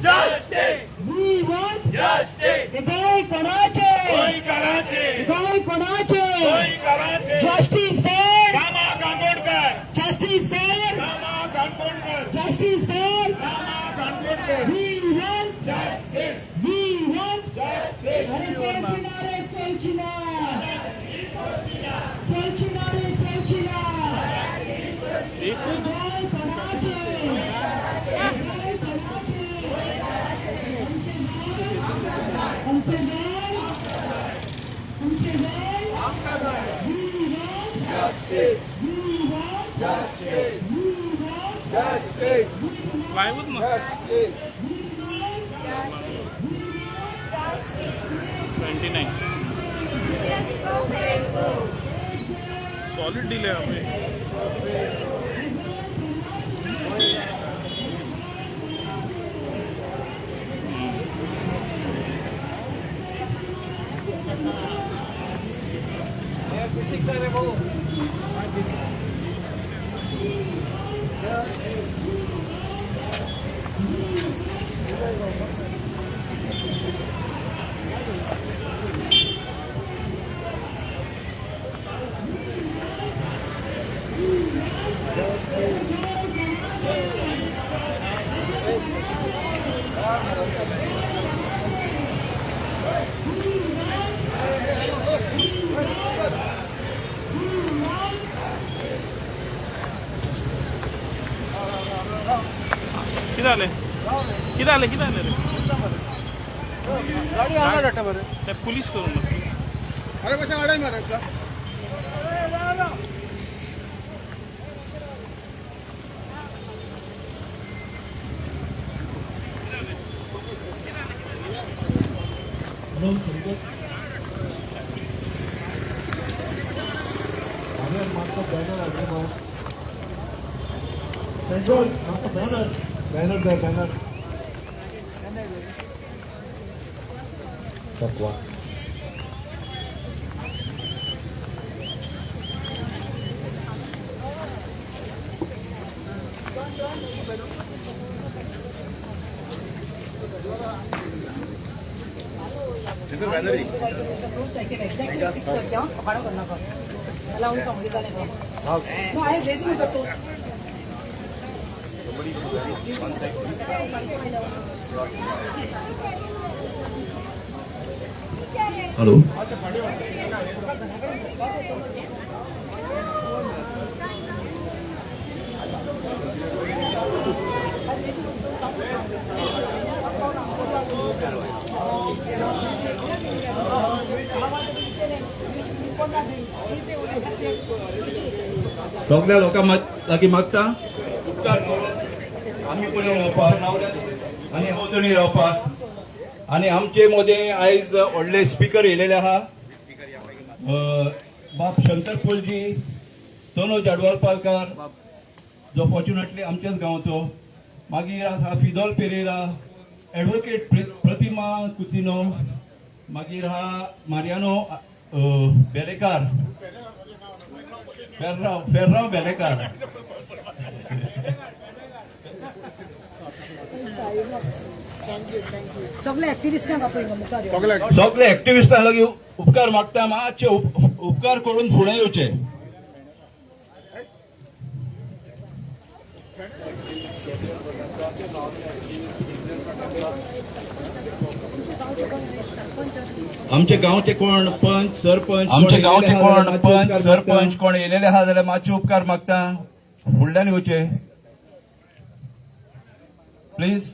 justice. We want Justice. हृदय कोणाचे कोई कराचे. हृदय कोणाचे कोई कराचे. Justice for Rama Kankonkar. Justice for Rama Kankonkar. Justice for Rama Kankonkar. We want Justice. we want Justice. अरे चलचिना चलचिना हृदय कोणाचे हृदय कोणाचे हमसे Justice. Justice. Justice. Plywood ना Justice. 29 सॉलिड डील है हमें किती आले रे गाडी आणा डाटा बरं त्या पोलीस करून ना अरे कशा गाड्या मारत का बैनर दे बैनर चकवा हेलो सगळ्या लोकांक लागीं मागता उपकार करून आमी पुणे रावपाक आनी अवतणी रावपाक आनी आमचे मदें आयज व्हडले स्पीकर येयलेले आहा बाब शंकरपोलजी तनोज आडवाळपालकार जो फॉर्च्युनेटली आमच्याच गांवचो मागीर आसा फिदोल पेरेरा एडवोकेट प्रतिमा कुतिनो मागीर आहा मारियानो बेलेकार फेर्राव बेलेकार सगळे ऍक्टिव्हिस्टांक आपण मुखार सगळे ऍक्टिव्हिस्टां लागीं उपकार मागता मातशे उपकार करून फुडें येवचे आमचे गांवचे कोण पंच सरपंच आमचे गांवचे कोण पंच सरपंच कोण येयलेले आहा जाल्यार मातशे उपकार मागता फुडल्यान येवचे प्लीज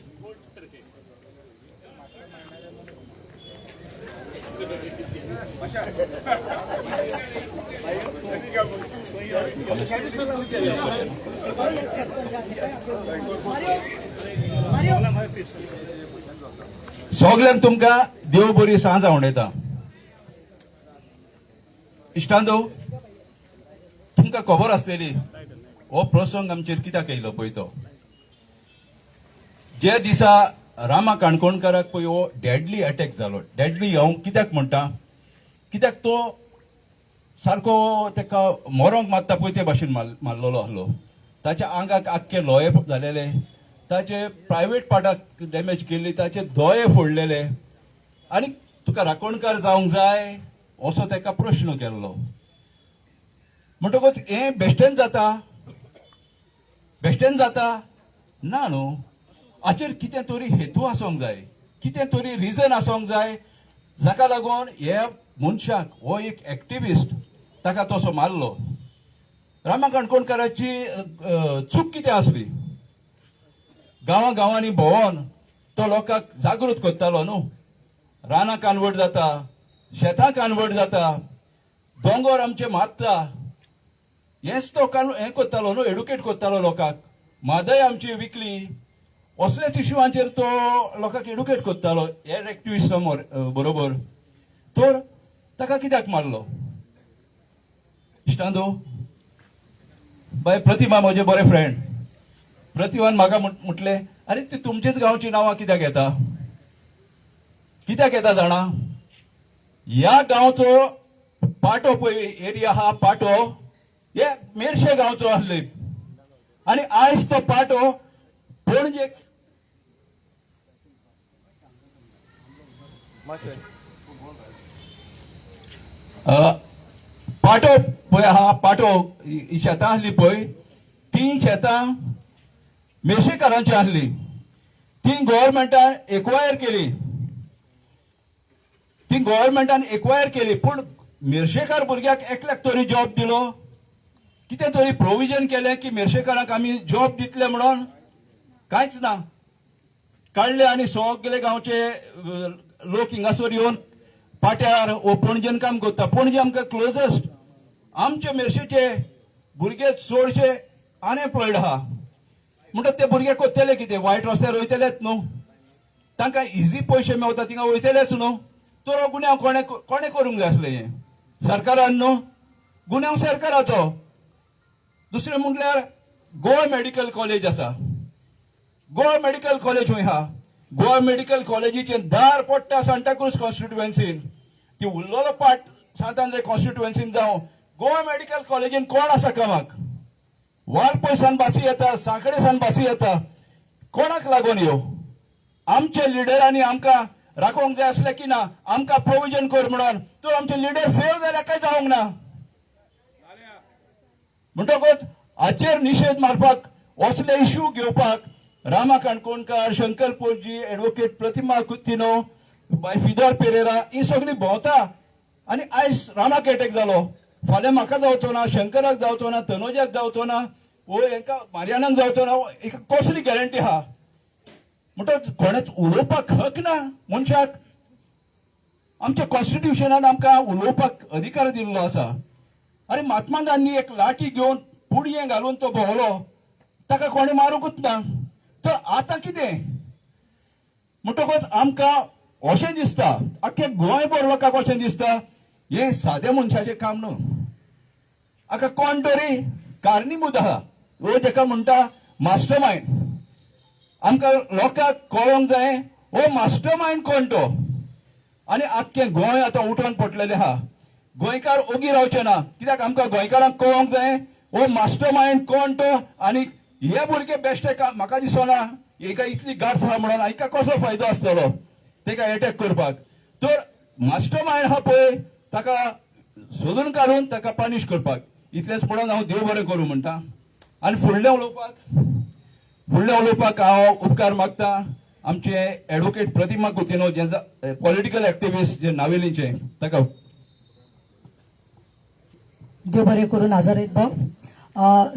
सगळ्यांक तुमकां देव बरी सांज आवडयता इश्टांदो तुमकां खबर आसलेली हो प्रसंग आमचेर कित्याक येयलो पळय तो जे दिसा रामा काणकोणकाराक पळय हो डॅडली अटॅक जालो डॅडली हांव कित्याक म्हणटा कित्याक तो सारको ताका मरोंक मारता पळय ते भाशेन मारलेलो आहलो ताच्या आंगाक आख्खे लोये जालेले ताचे प्रायव्हेट पार्टाक डॅमेज केल्ली, ताचे दोळे फोडलेले, आनी तुका राखणकार जावंक जाय असो ताका प्रश्न केल्लो. म्हणटकच हें बेश्टेन जाता ना न्हू. हाचेर कितें तरी हेतू आसूंक जाय, कितें तरी रिजन आसूंक जाय, जाका लागून ह्या मनशाक हो एक एक्टिविस्ट ताका तसो मारलो. रामा काणकोणकाराची चूक कितें आसली? गांवांनी भोंवून तो लोकांक जागृत करतालो न्हू. रानां कानवट जाता, शेतां कानवट जाता, दोंगर आमचे मारता, हेंच तो हें करतालो न्हू, एड्युकेट करतालो लोकांक. म्हादय आमची विकली, असलेच इश्यूआंचेर तो लोकांक एड्युकेट करतालो हेर एक्टिविस्टां बरोबर. तर ताका कित्याक मारलो? इश्टांदो, बाय प्रतिमा म्हजे बरे फ्रेंड, प्रतिमान म्हाका म्हटलें, अरे ती तुमचेच गांवची नांवां कित्याक घेता? कित्याक घेता जाणा? ह्या गांवचो पाटो पळय, एरिया हा पाटो, हे मेरशे गांवचो आसले, आनी आयज तो पाटो पणजे पाटो पळय हा पाटो, ही शेतां आसली पळय, ती शेतां मेरशेकारांची आसली. ती गव्हर्मेंटान एक्वायर केली, पूण मेरशेकार भुरग्याक एकल्याक तरी जॉब दिलो? कितें तरी प्रोविजन केलें की मेरशेकारांक आमी जॉब दितले म्हणून? कांयच ना. काडले आनी सगळे गांवचे लोक हिंगासर येवन पाट्यार ओ पणजेन काम करता. पणजे आमकां क्लोजस्ट, आमचे मेरशेचे भुरगे चडशे अनएम्प्लॉयड आहा. म्हणटत ते भुरगे करतले कितें? वायट रस्त्यार वयतलेच न्हू, तांकां इजी पयशे मेळटा थिंगा वयतलेच न्हू. तर गुन्यांव कोणे करूंक जाय आसलें? हें सरकारान न्हू, गुन्यांव सरकाराचो. दुसरें म्हटल्यार गोवा मेडिकल कॉलेज आसा, गोवा मेडिकल कॉलेज खंय आहा? गोवा मेडिकल कॉलेजीचें दार पडटा सांताक्रूज कॉन्स्टिट्युएन्सीन. ती उरलेलो पार्ट सांत आंद्रे कॉन्स्टिट्युएन्सीन जावं गोवा मेडिकल कॉलेजीन कोण आसा कामाक? वालपय सान बासी येता, सांखळे सान बासी येता. कोणाक लागून ह्यो? आमचे लिडरांनी आमकां राखोवंक जाय आसलें की ना? आमकां प्रोविजन कर म्हणून. तर आमचे लिडर फेल जाल्यार काय जावंक ना? म्हणटकच हाचेर निशेध मारपाक, असले इश्यू घेवपाक रामा काणकोणकार, शंकर पोर्जी, एडवोकेट प्रतिमा कुत्तिनो, बाय फिदोर पेरेरा ही सगळीं भोंवता. आनी आयज रामाक एटॅक जालो, फाल्यां म्हाका जावचो ना, शंकराक जावचो ना, तनोजाक जावचो ना, वो हेंकां मारियानाक जावचो ना, हेका कसली गॅरंटी आहा? म्हणटच कोणेच उलोवपाक हक ना मनशाक. आमच्या कॉन्स्टिट्युशनान आमकां उलोवपाक अधिकार दिल्लो आसा. अरे महात्मा गांधी एक लाठी घेवन पुडये घालून तो भोंवलो, ताका कोणे मारूंकूच ना. तर आतां कितें? म्हणटकच आमकां अशें दिसता, आख्खे गोंयभर लोकांक अशें दिसता, हें सादे मनशाचें काम न्हू. हाका कोण तरी कारणीभूत आहा, वो ताका म्हणटा मास्टर मायंड. आमकां लोकांक कळोवंक जाय हो मास्टर मायंड कोण तो. आनी आख्खें गोंय आतां उठोवन पडलेलें आहा. गोंयकार ओगी रावचे ना, कित्याक आमकां गोंयकारांक कळोवंक जाय हो मास्टर मायंड कोण तो. आनी हे भुरगे बेश्टे म्हाका दिसना हेका इतली गार्स आहा म्हणून हाका कसलो फायदो आसतलो तेका एटॅक करपाक. तर मास्टर मायंड आहा पळय ताका सोदून काडून ताका पनिश करपाक. इतलेंच म्हणून हांव देव बरें करूं म्हणटा. आनी फुडलें उलोवपाक हांव उपकार मागता आमचे एडवोकेट प्रतिमा कुत्तिनो, जे पॉलिटिकल एक्टिविस्ट जे नावेलीचे, ताका देव बरें करून आजारीत भाव.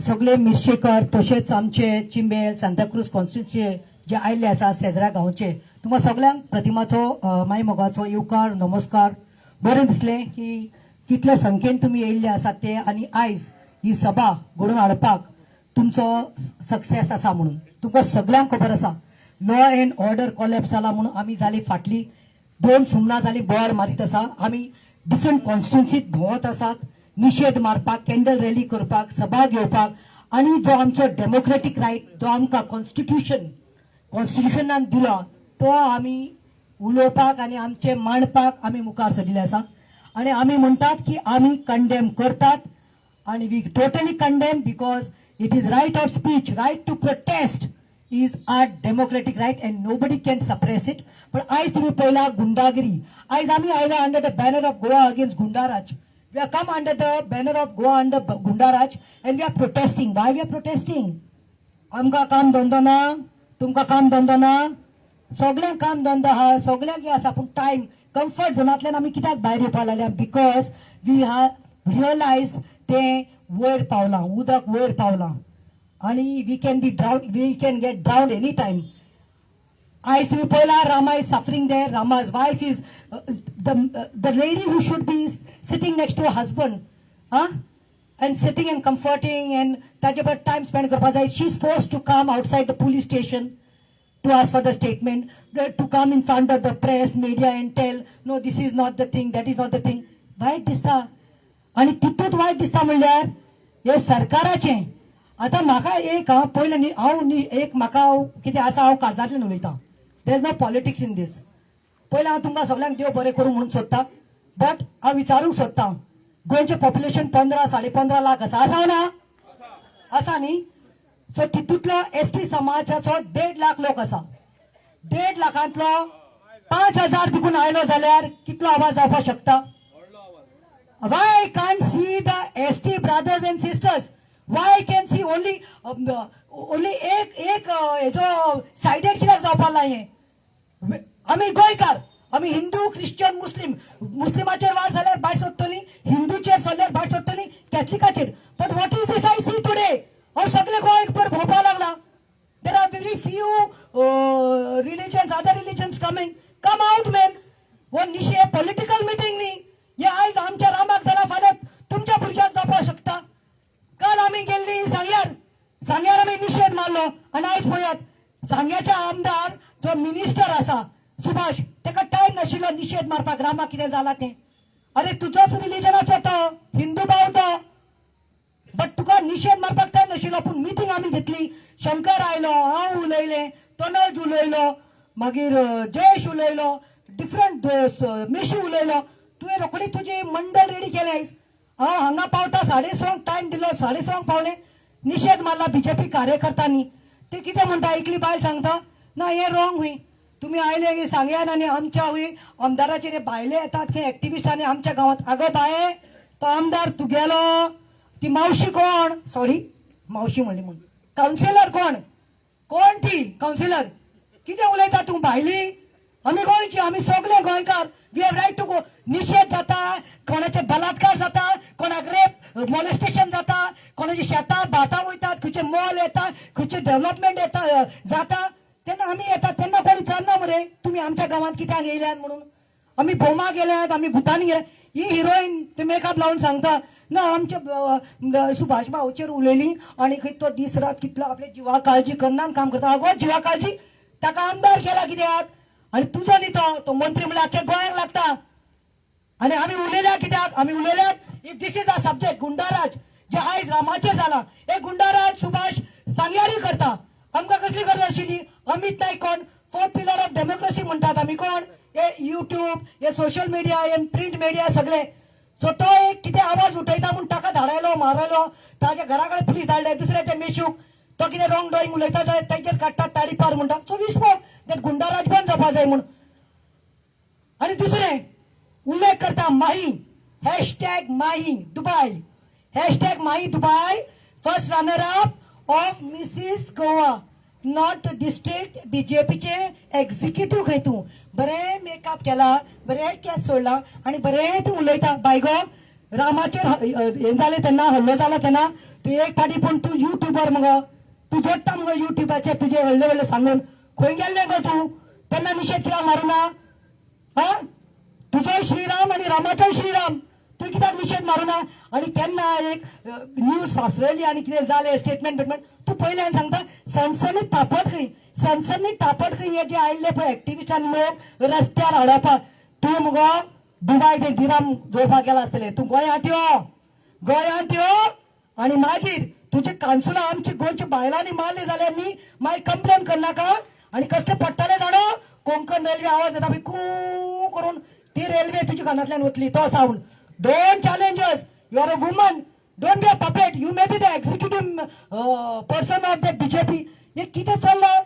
सगळे मिरशेकर तशेंच आमचे चिंबेल, सांताक्रूज कॉन्स्टिट्युएन्सीचे जे आयिल्ले आसा शेजरा गांवचे, तुमकां सगळ्यांक प्रतिमाचो माय मोगाचो येवकार नमस्कार. बरें दिसलें की कितल्या संख्येन तुमी येयल्ले आसात ते, आनी आयज ही सभा घडोवन हाडपाक तुमचो सक्सेस आसा म्हणून. तुमकां सगळ्यांक खबर आसा लॉ एंड ऑर्डर कॉलेप्स जाला म्हणून आमी जाली फाटली 2 सुमनां जाली बोवाळ मारीत आसा. आमी डिफरंट कॉन्स्टिट्युएन्सीत भोंवत आसात, निशेध मारपाक, कॅन्डल रॅली करपाक, सभा घेवपाक, आनी जो आमचो डेमोक्रेटीक रायट जो आमकां कॉन्स्टिट्युशनान दिला तो आमी उलोवपाक आनी आमचे मांडपाक आमी मुखार सरिल्ले आसा. आनी आमी म्हणटात की आमी कंडेम करतात, आनी we totally condemn because it is right of speech, right to protest is our democratic right and nobody can suppress it. But आयज तुम्ही पळयला गुंडागिरी. आयज आमी आयला under the banner of Goa against Gundaraj. We have come under the banner of Goa under Gundaraj and we are protesting. Why we are protesting? आमकां काम धंदो ना, तुमकां काम धंदो ना, सगळ्यांक काम धंदो आहा, सगळ्यांक हे आसा, पूण टायम कम्फर्ट झोनांतल्यान आमी कित्याक भायर येवपा लागल्या? बिकॉज वी हॅव रियलायज तें वयर पावलां, उदक वयर पावलां आनी we can get drowned any time. आयज तुम्ही पळयला Rama is suffering there. Rama's wife is the lady who should be sitting next to husband and sitting and comforting and ताजे बरोबर टाइम स्पेंड करपा जाय. She is force to come outside the police station to ask for the statement, to come in front of the press, media and tell, no, this is not the thing, that is not the thing. वायट दिसता. आणि तितूंत वायट दिसता म्हणल्यार हे सरकाराचें. आतां म्हाका एक पयलें हांव एक म्हाका कितें आसा, हांव काळजांतल्यान उलयतां. There is no politics in this. पयलें हांव तुमकां सगळ्यांक देव बरें करूं म्हणून सोदतां. बट हांव विचारूंक सोदतां, गोंयचें पॉप्युलेशन 15-15.5 लाख आसा. आसा ना? आसा न्ही? सो तितूंतलो एसटी समाजाचो 1.5 लाख लोक आसा. 1.5 लाखांतलो 5,000 देखून आयलो जाल्यार कितलो आवाज जावपाक शकता? Y can't see the ST brothers end sisters? Y can see only एक हेजो सायडेड कित्याक जावपा लाय? आमी गोंयकार, आमी हिंदू, क्रिश्चन, मुस्लिमाचेर वार जाल्यार भायर सोडटली, हिंदूचेर जाल्यार भायर सोडटली, कॅथलिकाचेर. But what is this I see today? और सगळे गोंयभर भोंवपा लागला. There are very few religions, other religions coming. Come out man. वो निशे पॉलिटिकल मिटींग न्ही. हे आयज आमच्या रामाक जाला, फाल्यां तुमच्या भुरग्याक जावपाक शकता. काल आमी गेल्ली सांग्यार आमी निशेध मारलो आनी आयज पळयात सांग्याच्या आमदार जो मिनिस्टर आसा सुभाष, ताका टायम नाशिल्लो निशेध मारपाक. रामाक कितें जालां तें. अरे तुजोच रिलिजनाचो तो, हिंदू भाव तो, बट तुका निशेध मारपाक टायम नाशिल्लो. पूण मिटींग आमी घेतली. शंकर आयलो, हांव उलयलें, तनज उलयलो, मागीर जयेश उलयलो, डिफरंट मेशू उलयलो. तुवें रोखडी तुजी मंडळ रेडी केलें. हांव हांगा पावता 6:30 टायम दिलो, 6:30 पावलें. निशेध मारला बीजेपी कार्यकर्त्यांनी. ते कितें म्हणटा, एकली बायल सांगता, ना हे रॉंग हुई, तुम्ही आयले सांग्यान आनी आमच्या हुई आमदाराचेर भायले येतात खंय एक्टिविस्ट आनी आमच्या गांवांत. आगो बाये, तो आमदार तुगेलो, ती मावशी कोण? सॉरी मावशी म्हणली म्हणून. काउन्सिलर कोण ती काउन्सिलर? कितें उलयता तूं? भायली आमी गोंयची, आमी सगळे गोंयकार. We have right to go. निशेध जाता, कोणाचे बलात्कार जाता, कोणाक रेप मॉलेस्टेशन जाता, कोणाची शेतां भाटां वयतात, खंयचे मॉल येता, खंयचे डेव्हलपमेंट येता जाता, तेन्ना आमी येतात. तेन्ना कोण विचारना मरे तुमी आमच्या गांवांत कित्याक येयल्यात म्हणून. आमी भोवमा गेल्यात, आमी भुतानी गेल्यात. ही हिरोईन ते मेकअप लावून सांगता, ना आमच्या सुभाष भाऊचेर उलयली आनी खंय तो दीस रात कितलो आपले जिवा काळजी करना काम करता. अगो जिवा काळजी ताका आमदार केला कित्याक? आनी तुजो न्ही तो मंत्री म्हणल्यार आख्या गोंयाक लागता. आनी आमी उलयल्या कित्याक? आमी उलयल्यात if this is a subject goonda raj जे आयज रामाचेर जाला. हे गुंडाराज सुभाष सांग्यारी करता. आमकां कसली गरज आशिल्ली? अमित नायक कोण? 4th पिलर ऑफ डेमोक्रेसी म्हणटात आमी. कोण? हे युट्यूब, हे सोशल मिडिया, हे प्रिंट मिडिया सगळे. सो तो एक कितें आवाज उठयता म्हणून ताका धाडयलो, मारलो, ताच्या घरा कडेन पुलीस धाडले. दुसरे ते मेशूक तो कितें रॉंग ड्रॉईंग उलयता जाल्यार ताचेर काडटात ताडीपार म्हणटा. So we spoke that goonda raj बंद जावपा जाय म्हणून. आनी दुसरें उल्लेख करता Mahi, #Mahi Dubey, #Mahi Dubey, first runner up of Mrs Goa not district बीजेपीचे एक्झिक्युटिव्ह खंय तूं. बरें मेकअप केला, बरें केस सोडला आनी बरें तूं उलयता. बायगो रामाचेर हें जालें तेन्ना, हल्लो जाला तेन्ना तूं एक फाटी पूण तूं युट्यूबर मगो, तूं जोडटा मगो युट्यूबाचेर तुजे व्हडले सांगून. खंय गेल्लें गो तूं? तेन्ना निशेध कित्याक मारूना? हा, तुजोय श्रीराम आनी रामाचोय श्रीराम, तूं कित्याक निशेध मारूना? आनी केन्ना एक न्यूज फासरयली आनी कितें जालें स्टेटमेंट तूं पयल्यान सांगता सनसनीत तापट खंय हे जे आयिल्ले पळय एक्टिविस्टांनी लोक रस्त्यार हाडपाक. तूं मगो दुबय ते दिराम जोडपाक गेला आसतलें. तूं गोंयांत यो आनी मागीर तुजे काउन्सिलर आमची गोंयच्या बायलांनी मारले जाल्यार न्ही मागीर कंप्लेन करनाका. आनी कसले पडटले जाणो? कोंकण रेल्वे आवाज येता कू करून ती रेल्वे तुज्या कानांतल्यान वतली. तो sound. Don't challengers. You are a woman. Don't be a puppet. You may be the executive person of the BJP. हे कितें चल्लां?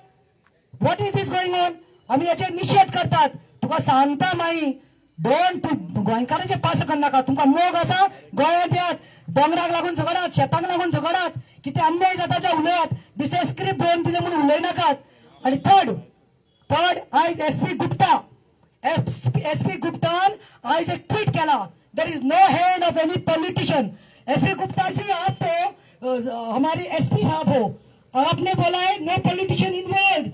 What is this going on? आमी याचेर निशेध करतात. तुका सांगता माई, तूं गोंयकारांचे पास करनाका. तुमकां मोग आसा गोंयांत येयात, दोंगराक लागून झगडात, शेतांक लागून झगडात, कितें अन्याय जाता ते उलयात. दुसरे स्क्रिप्ट बरोवन दिले म्हणून उलयनाकात. आणि थर्ड आयज एसपी गुप्तान आयज एक ट्वीट केला. There is no hand of any politician. SP Gupta ji, आप तो हमारे एसपी साहब हो, आपने बोला है no politician involve.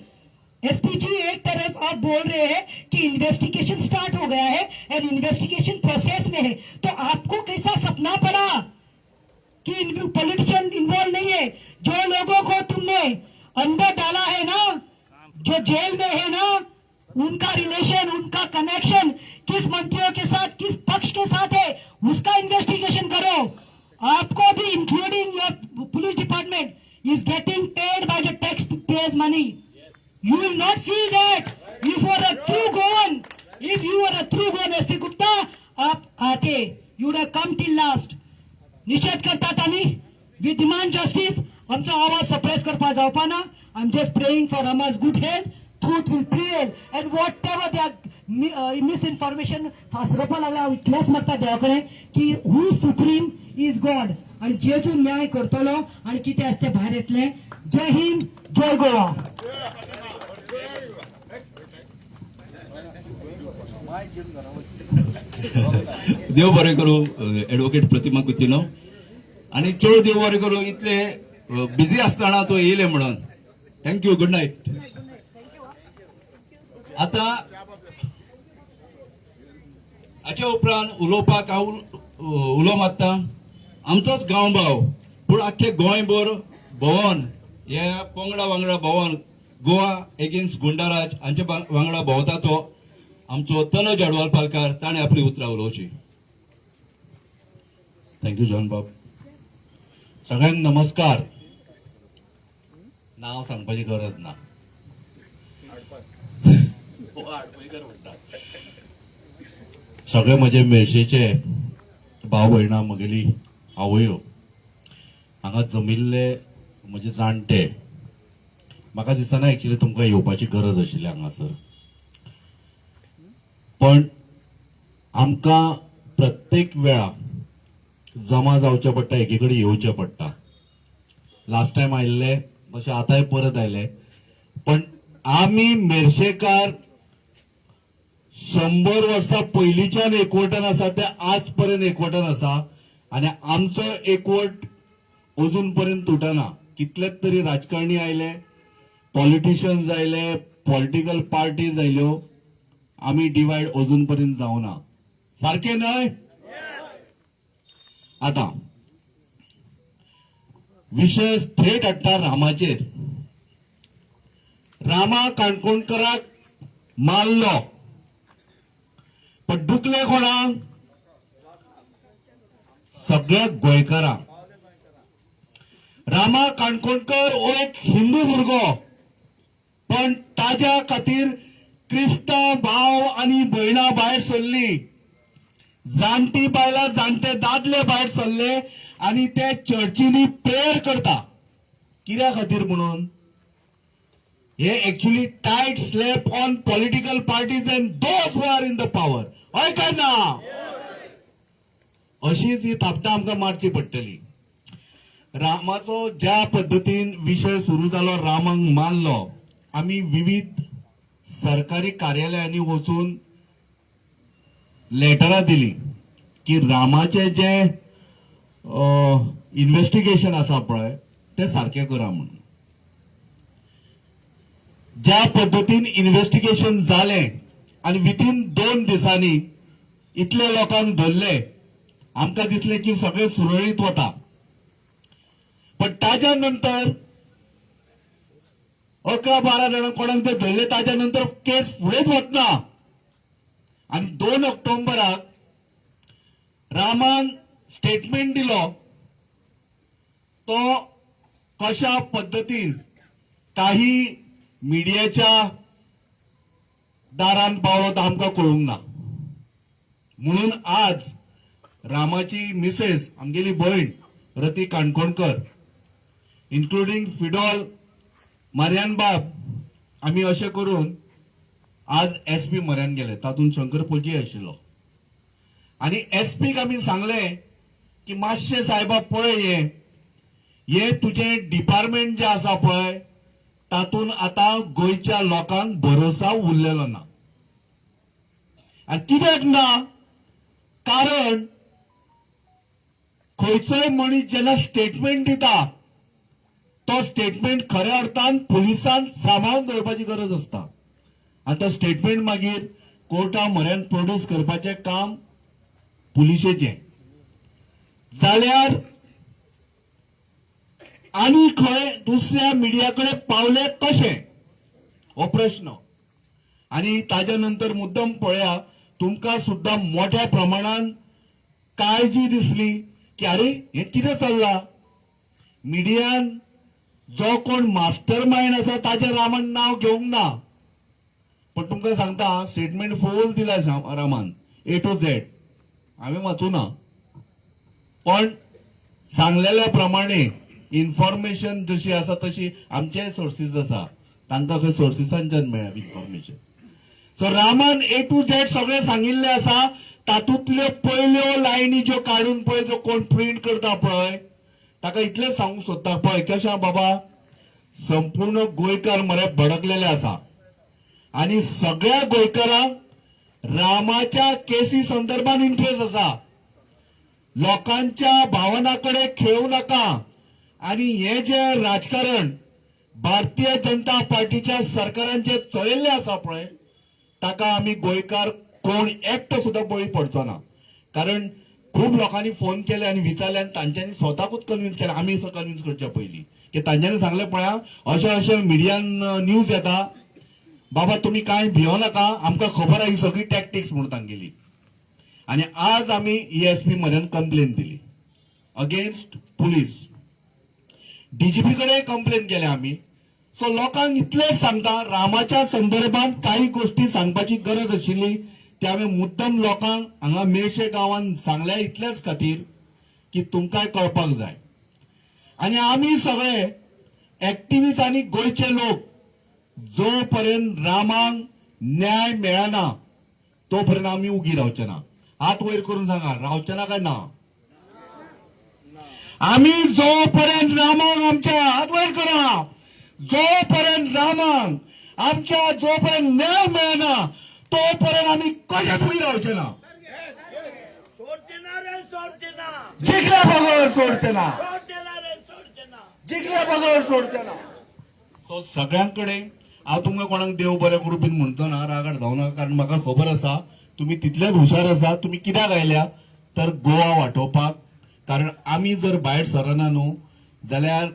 SP ji, एक तरफ आप बोल रहे हैं कि इन्वेस्टिगेशन स्टार्ट हो गया है और इन्वेस्टिगेशन प्रोसेस में है, तो आपको कैसा सपना पड़ा कि पॉलिटिशियन इन्वॉल्व नहीं है? जो लोगों को तुमने अंदर डाला है ना, जो जेल में है ना, उनका रिलेशन, उनका कनेक्शन किस मंत्रियों के साथ, किस पक्ष के साथ है, उसका इन्वेस्टिगेशन करो. आपको भी, including your police department, is getting paid by the tax payers money. You will not feel that. If you are a true Goan, SP Gupta, आप आते, you would have come till last. निषेध करतात आम्ही. We demand justice. आमचा आवाज suppress करपा जावपा ना. I'm just praying for Rama's good health. Truth will prevail. And whatever they are misinformation फासरपा लागला, इतलेच मागता देवा कडेन की who is supreme is God. आणि जे जो न्याय करतलो आणि कितें आसता भायर येतले. जय हिंद, जय गोवा. देव बरें करूं एडवोकेट प्रतिमा कुतिनो. आणि चड देव बरें करूं, इतले बिझी आसतना तो येयले म्हणून. Thank you, good night. आता हाच्या उपरांत उलोवपाक हांव उलो मारता. आमचोच गांव भाव, पूण आख्खे गोंयभर भोंवन, ह्या पंगडा वांगडा भोंवन, गोवा एगेन्स्ट गुंडाराज हांचे वांगडा भोंवता तो आमचो तनोज अडवाल पालकार. ताणें आपली उतरां उलोवची. थँक्यू जॉन बाब. सगळ्यांक नमस्कार. नाव सांगपाची गरज ना. सगळे म्हजे मेळशेचे भाव भयणां, म्हगेली आवयो, हांगा जमिल्ले म्हजे जाणटे. म्हाका दिसना एक्चुअली तुमकां येवपाची गरज आशिल्ली हांगासर, पण आमकां प्रत्येक वेळा जमा जावचें पडटा, एके कडेन येवचें पडटा. लास्ट टायम आयिल्ले तशें आतांय परत आयले. पण आमी मेर्शेकार 100 वर्सां पयलींच्यान एकवटान आसा, ते आज पर्यंत एकवटान आसा. आनी आमचो एकवट अजून पर्यंत तुटना. कितलेच तरी राजकारणी आयले, पॉलिटिशियन्स आयले, पॉलिटिकल पार्टीज आयल्यो, आमी डिवायड अजून पर्यंत जावना. सारकें न्हय? आता विषय थेट हाडटा रामाचेर. रामा काणकोणकराक मारलो, पण दुखले कोणाक? सगळ्या गोंयकारांक. रामा काणकोणकर हो एक हिंदू भुरगो, पण ताज्या खातीर क्रिस्तांव भाव आनी भयणां भायर सरली. जाणटी बायलां, जाणटे दादले भायर सरले आनी ते चर्चींनी प्रेयर करता. कित्या खातीर म्हणून? हे actually tight slap on political parties and those who are in the power. हय काय ना? अशीच ही थापटां आमकां मारची पडटली. रामाचो ज्या पद्दतीन विशय सुरू जालो, रामाक मारलो, आमी विविध सरकारी कार्यालयांनी वचून लेटरां दिली की रामाचे जे इन्व्हेस्टिगेशन आसा पळय ते सारकें करा म्हणून. ज्या पद्दतीन इन्व्हेस्टिगेशन जालें आनी विथीन 2 दिसांनी इतले लोकांक धरले, आमकां दिसलें की सगळें सुरळीत वता. पण ताज्या नंतर 11-12 जाणां कोणाक ते धरले, ताज्या नंतर केस फुडेंच वचना. आणि 2 ऑक्टोबराक रामान स्टेटमेंट दिलो. तो कशा पद्धतीन काही मिडियाच्या दारान पावलो तो आमकां कळूंक ना. म्हणून आज रामाची मिसेस, आमगेली भयण रती काणकोणकर, इन्क्लुडिंग फिडॉल मर्यान बाब आम्ही अशें करून आज एसपी मर्यान गेले, तातूंत शंकर पोलजी आशिल्लो आणि एसपीक आमी सांगलें की मातशें सायबा पळय हे तुजें डिपार्टमेंट जें आसा पळय तातूंत आतां गोंयच्या लोकांक भरोसा उरलेलो ना. आनी कित्याक ना? कारण खंयचोय मनीस जेन्ना स्टेटमेंट दिता तो स्टेटमेंट खऱ्या अर्थान पुलिसान सांबाळून दवरपाची गरज असता आनी तो स्टेटमेंट मागीर कोर्टा म्हऱ्यान प्रोड्यूस करपाचें काम पुलिशेचें. जाल्यार आनी खंय दुसऱ्या मिडिया कडेन पावले कशें हो प्रश्न. आनी ताज्या नंतर मुद्दम पळया, तुमकां सुद्दां मोठ्या प्रमाणान काळजी दिसली की अरे हें कितें चल्लां. मिडियान जो कोण मास्टर माइंड आसा ताजें रामान नांव घेवंक ना, पण तुमकां सांगता स्टेटमेंट फूल दिला रामान A to Z. हांवें वाचूना, पण सांगलेल्या प्रमाणे इन्फॉर्मेशन जशी आसा तशी आमचे सोर्सीस आसा, तांकां खंय सोर्सिसांच्यान मेळ्ळ्या इन्फॉर्मेशन. सो रामान A to Z सगळें सांगिल्लें आसा. तातूंतल्यो पयल्यो लायनी ज्यो काडून पळय जो कोण प्रिंट करता पळय ताका इतलें सांगूंक सोदता पळय कशें बाबा, संपूर्ण गोंयकार मरे भडकलेले आसा आनी सगळ्या गोंयकारांक रामाच्या केसी संदर्भात इंटरेस्ट आसा. लोकांच्या भावनाकडे खेळू नका. आणि हे जे राजकारण भारतीय जनता पार्टीच्या सरकारान जे चलयल्लें आसा पळय ताका आमी गोंयकार कोण एकटो सुद्दां बळी पडचो ना. कारण खूब लोकांनी फोन केले आनी विचारले आनी तांच्यांनी स्वताकूच कन्विन्स केले. आमी कन्विन्स करच्या पयलीं की तांच्यांनी सांगलें पळया अशें अशें मिडियान न्यूज येता, बाबा तुमी कांय भियो नाका, आमकां खबर आहा ही सगळी टॅक्टिक्स म्हणून तांगेली. आनी आज आमी ESP मर्यान कंप्लेन दिली अगेन्स्ट पुलीस. DGP कडेन कंप्लेन केल्या आमी. सो लोकांक इतलेंच सांगता, रामाच्या संदर्भात काही गोष्टी सांगपाची गरज आशिल्ली ते हांवें मुद्दम लोकांक हांगा मेळशे गांवांत सांगल्या इतलेच खातीर की तुमकांय कळपाक जाय. आनी आमी सगळे एक्टिव्हिस्ट आनी गोंयचे लोक जो पर्यंत रामाक न्याय मेळना तो पर्यंत आमी उगी रावचे ना. हात वयर करून सांगा, रावचे ना काय ना? आमी जो पर्यंत रामाक आमच्या हात वयर करा, जो पर्यंत रामाक आमच्या जो पर्यंत न्याय मेळना तो पर्यंत आमी कशेंच उगी रावचे ना. सोडचे ना रे, सोडचे ना. जिखल्या बरोबर सोडचे ना, सोडचे ना रे, सोडचे ना. जिखल्या बरोबर सोडचे ना. सो सगळ्यांकडे हांव तुमकां कोणाक देव बरें करूं बीन म्हणटो ना, रागार जावं नाका. कारण म्हाका खबर आसा तुमी तितलेच हुशार आसा. तुमी कित्याक आयल्या तर गोवा वाटोवपाक. कारण आमी जर भायर सरना न्हू जाल्यार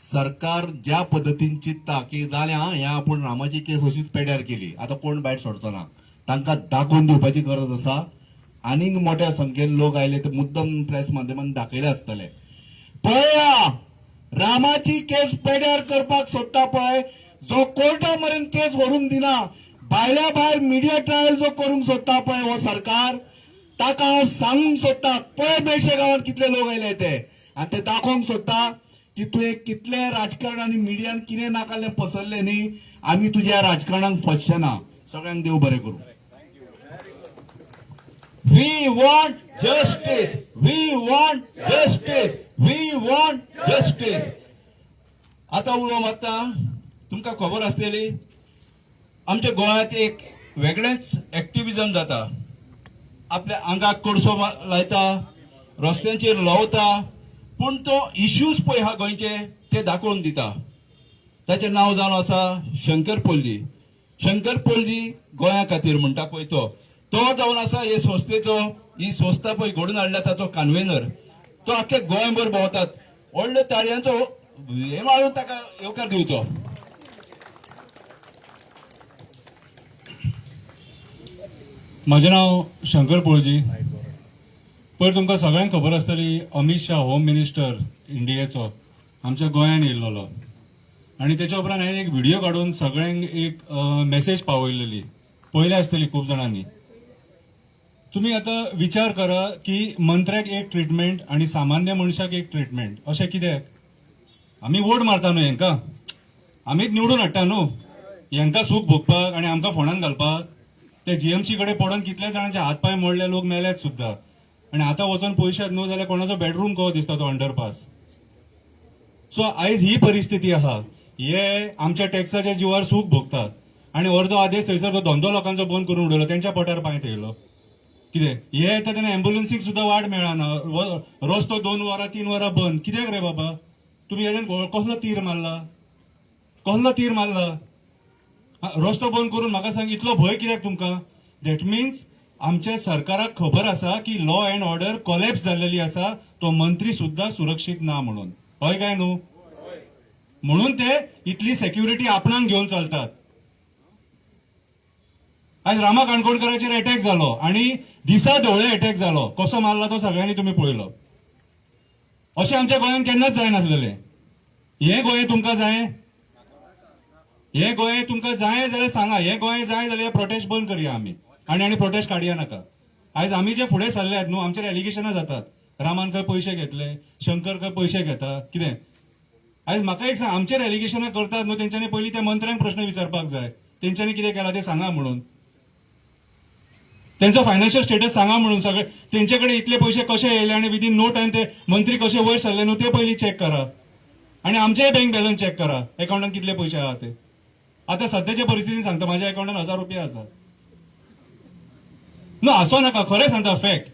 सरकार ज्या पद्दतीन चिंतता की जालें हें आपूण रामाची केस अशीच पेड्यार केली, आतां कोण भायर सरचो ना, तांकां दाखोवन दिवपाची गरज आसा. आनीक मोठ्या संख्येन लोक आयले ते मुद्दम प्रेस माध्यमांत दाखयले आसतले. पळया, रामाची केस पेड्यार करपाक सोदता पळय जो कोर्टा मेरेन केस व्हरून दिना, भायल्या भायर मिडिया ट्रायल जो करूंक सोदता पळय हो सरकार, ताका हांव सांगूंक सोदता पळय मेळशे गांवांत कितले लोक आयले ते, आनी ते दाखोवंक सोदता की तुवें कितले राजकारण आनी मिडियान कितें नाकाल्लें पसरलें न्ही. आमी तुज्या राजकारणाक फसचे ना. सगळ्यांक देव बरें करूं. We want justice. We want justice. We want justice. आता उलो मारता तुमकां खबर आसलेली आमच्या गोंयांत एक वेगळेंच एक्टिव्हिजम जाता. आपल्या आंगाक कडसो लायता, रस्त्यांचेर लवता, पूण तो इश्यूज पळय हा गोंयचे ते दाखोवन दिता. ताचें नांव जावन आसा शंकर पोलजी. शंकर पोलजी गोंया खातीर म्हणटा पळय तो जावन आसा हे संस्थेचो, ही संस्था पळय घडोवन हाडल्या ताचो कन्व्हेनर. तो आख्खे गोंयभर भोंवतात. व्हडल्या ताळयांचो हे मारून ताका येवकार दिवचो. म्हजें नांव शंकर पोळजी. पयर तुमकां सगळ्यांक खबर आसतली अमित शाह होम मिनिस्टर इंडियेचो आमच्या गोंयांत येयल्लो आनी तेच्या उपरांत हांवें एक व्हिडिओ काडून सगळ्यांक एक मेसेज पावयलेली, पळयली आसतली खूब जाणांनी. तुम्ही आता विचार करा की मंत्र्याक एक ट्रिटमेंट आणि सामान्य मनशाक एक ट्रिटमेंट अशें कित्याक? आमी वोट मारता न्हू हेंकां. आमीच निवडून हाडटा न्हू हेंका सूख भोगपाक आणि आमकां फोंडान घालपाक. ते जीएमसी कडे पडून कितले जाणांचे हातपाय मोडले, लोक मेल्यात सुद्धा. आणि आता वचून पयशात न्हू जाल्यार कोणाचो बेडरूम कहो दिसता तो अंडरपास. सो आयज ही परिस्थिती आहा. हे आमच्या टॅक्साच्या जीवार सूख भोगतात आणि अर्दो आदेश थंयसर तो धंदो लोकांचो बंद करून उडयलो, त्यांच्या पोटार पांय थेयलो. कितें हे येता तेन्ना अँब्युलन्सीक सुद्धा वाट मेळना, रस्तो 2 वरां 3 वरां बंद. कित्याक रे बाबा तुम्ही हेजेन कसलो तीर मारला, कसलो तीर मारला? रस्तो बंद करून म्हाका सांग इतलो भंय कित्याक तुमकां? दॅट मिन्स आमच्या सरकाराक खबर आसा की लॉ अँड ऑर्डर कोलॅप्स जाल्लेली आसा, तो मंत्री सुद्धा सुरक्षीत ना म्हणून. हय काय न्हू? म्हणून ते इतली सेक्युरिटी आपणाक घेवन चलतात. आज रामा काणकोणकराचेर अटॅक जालो आणि दिसा ढवळे अटॅक जालो. कसो मारला तो सगळ्यांनी तुम्ही पळयलो. अशें आमच्या गोंयांत केन्नाच जायनासलेलें. हे गोंय तुमकां जाय? हे गोंय तुमकां जाय जाल्यार सांगा. हे गोंय जाय जाल्यार प्रोटेस्ट बंद करया आमी आणि प्रोटेस्ट काडया नाका. आयज आमी जे फुडें सरल्यात न्हू, आमचेर एलिगेशनां जातात. रामान खंय पयशे घेतले, शंकर खंय पयशे घेता, कितें? आयज म्हाका एक सांग, आमचेर एलिगेशनां करतात न्हू, तेंच्यांनी पयलीं त्या मंत्र्यांक प्रश्न विचारपाक जाय तेंच्यांनी कितें केला ते सांगा म्हणून. त्यांचा फायनान्शियल स्टेटस सांगा म्हणून. सगळे त्यांच्याकडे इतले पैसे कसे येयले आणि विदिन नो टाइम ते मंत्री कसे वयर सरले न्हू ते पयलीं चेक करा. आणि आमचेय बँक बॅलन्स चेक करा, अकाउंटात कितले पैसे आहात ते. आता सध्याच्या परिस्थितीत सांगता माझ्या अकाउंटात 1000 रुपया आसा. नो असो नका, खरें सांगता फॅक्ट.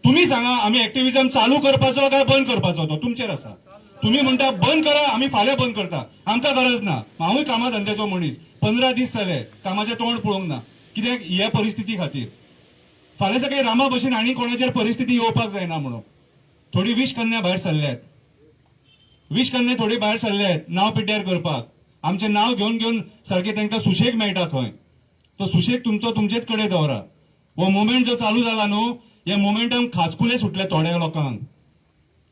तुम्ही सांगा आम्ही ऍक्टिव्हिजम चालू करपाचो काय बंद करपाचो, तो तुमचेर आसा. तुम्ही म्हणता बंद करा, आम्ही फाल्यां बंद करता. आमकां गरज ना, हांवूय कामा धंद्याचो मनीस. 15 दीस जाले कामाचें तोंड पळोवंक ना. कित्याक ह्या परिस्थिती खातीर. फाल्यां सकाळी रामा भशेन आनी कोणाचेर परिस्थिती येवपाक जायना म्हणून थोडी विश कन्या भायर सरल्यात. विश कन्या थोडी भायर सरल्यात नांव पिड्ड्यार करपाक. आमचें नांव घेवन घेवन सारकें तांकां सुशेग मेळटा खंय. तो सुशेग तुमचो तुमचेच कडेन दवरा. हो मुवमेंट जो चालू जाला न्हू, हे मुवमेंटान खाजकुले सुटले थोड्या लोकांक.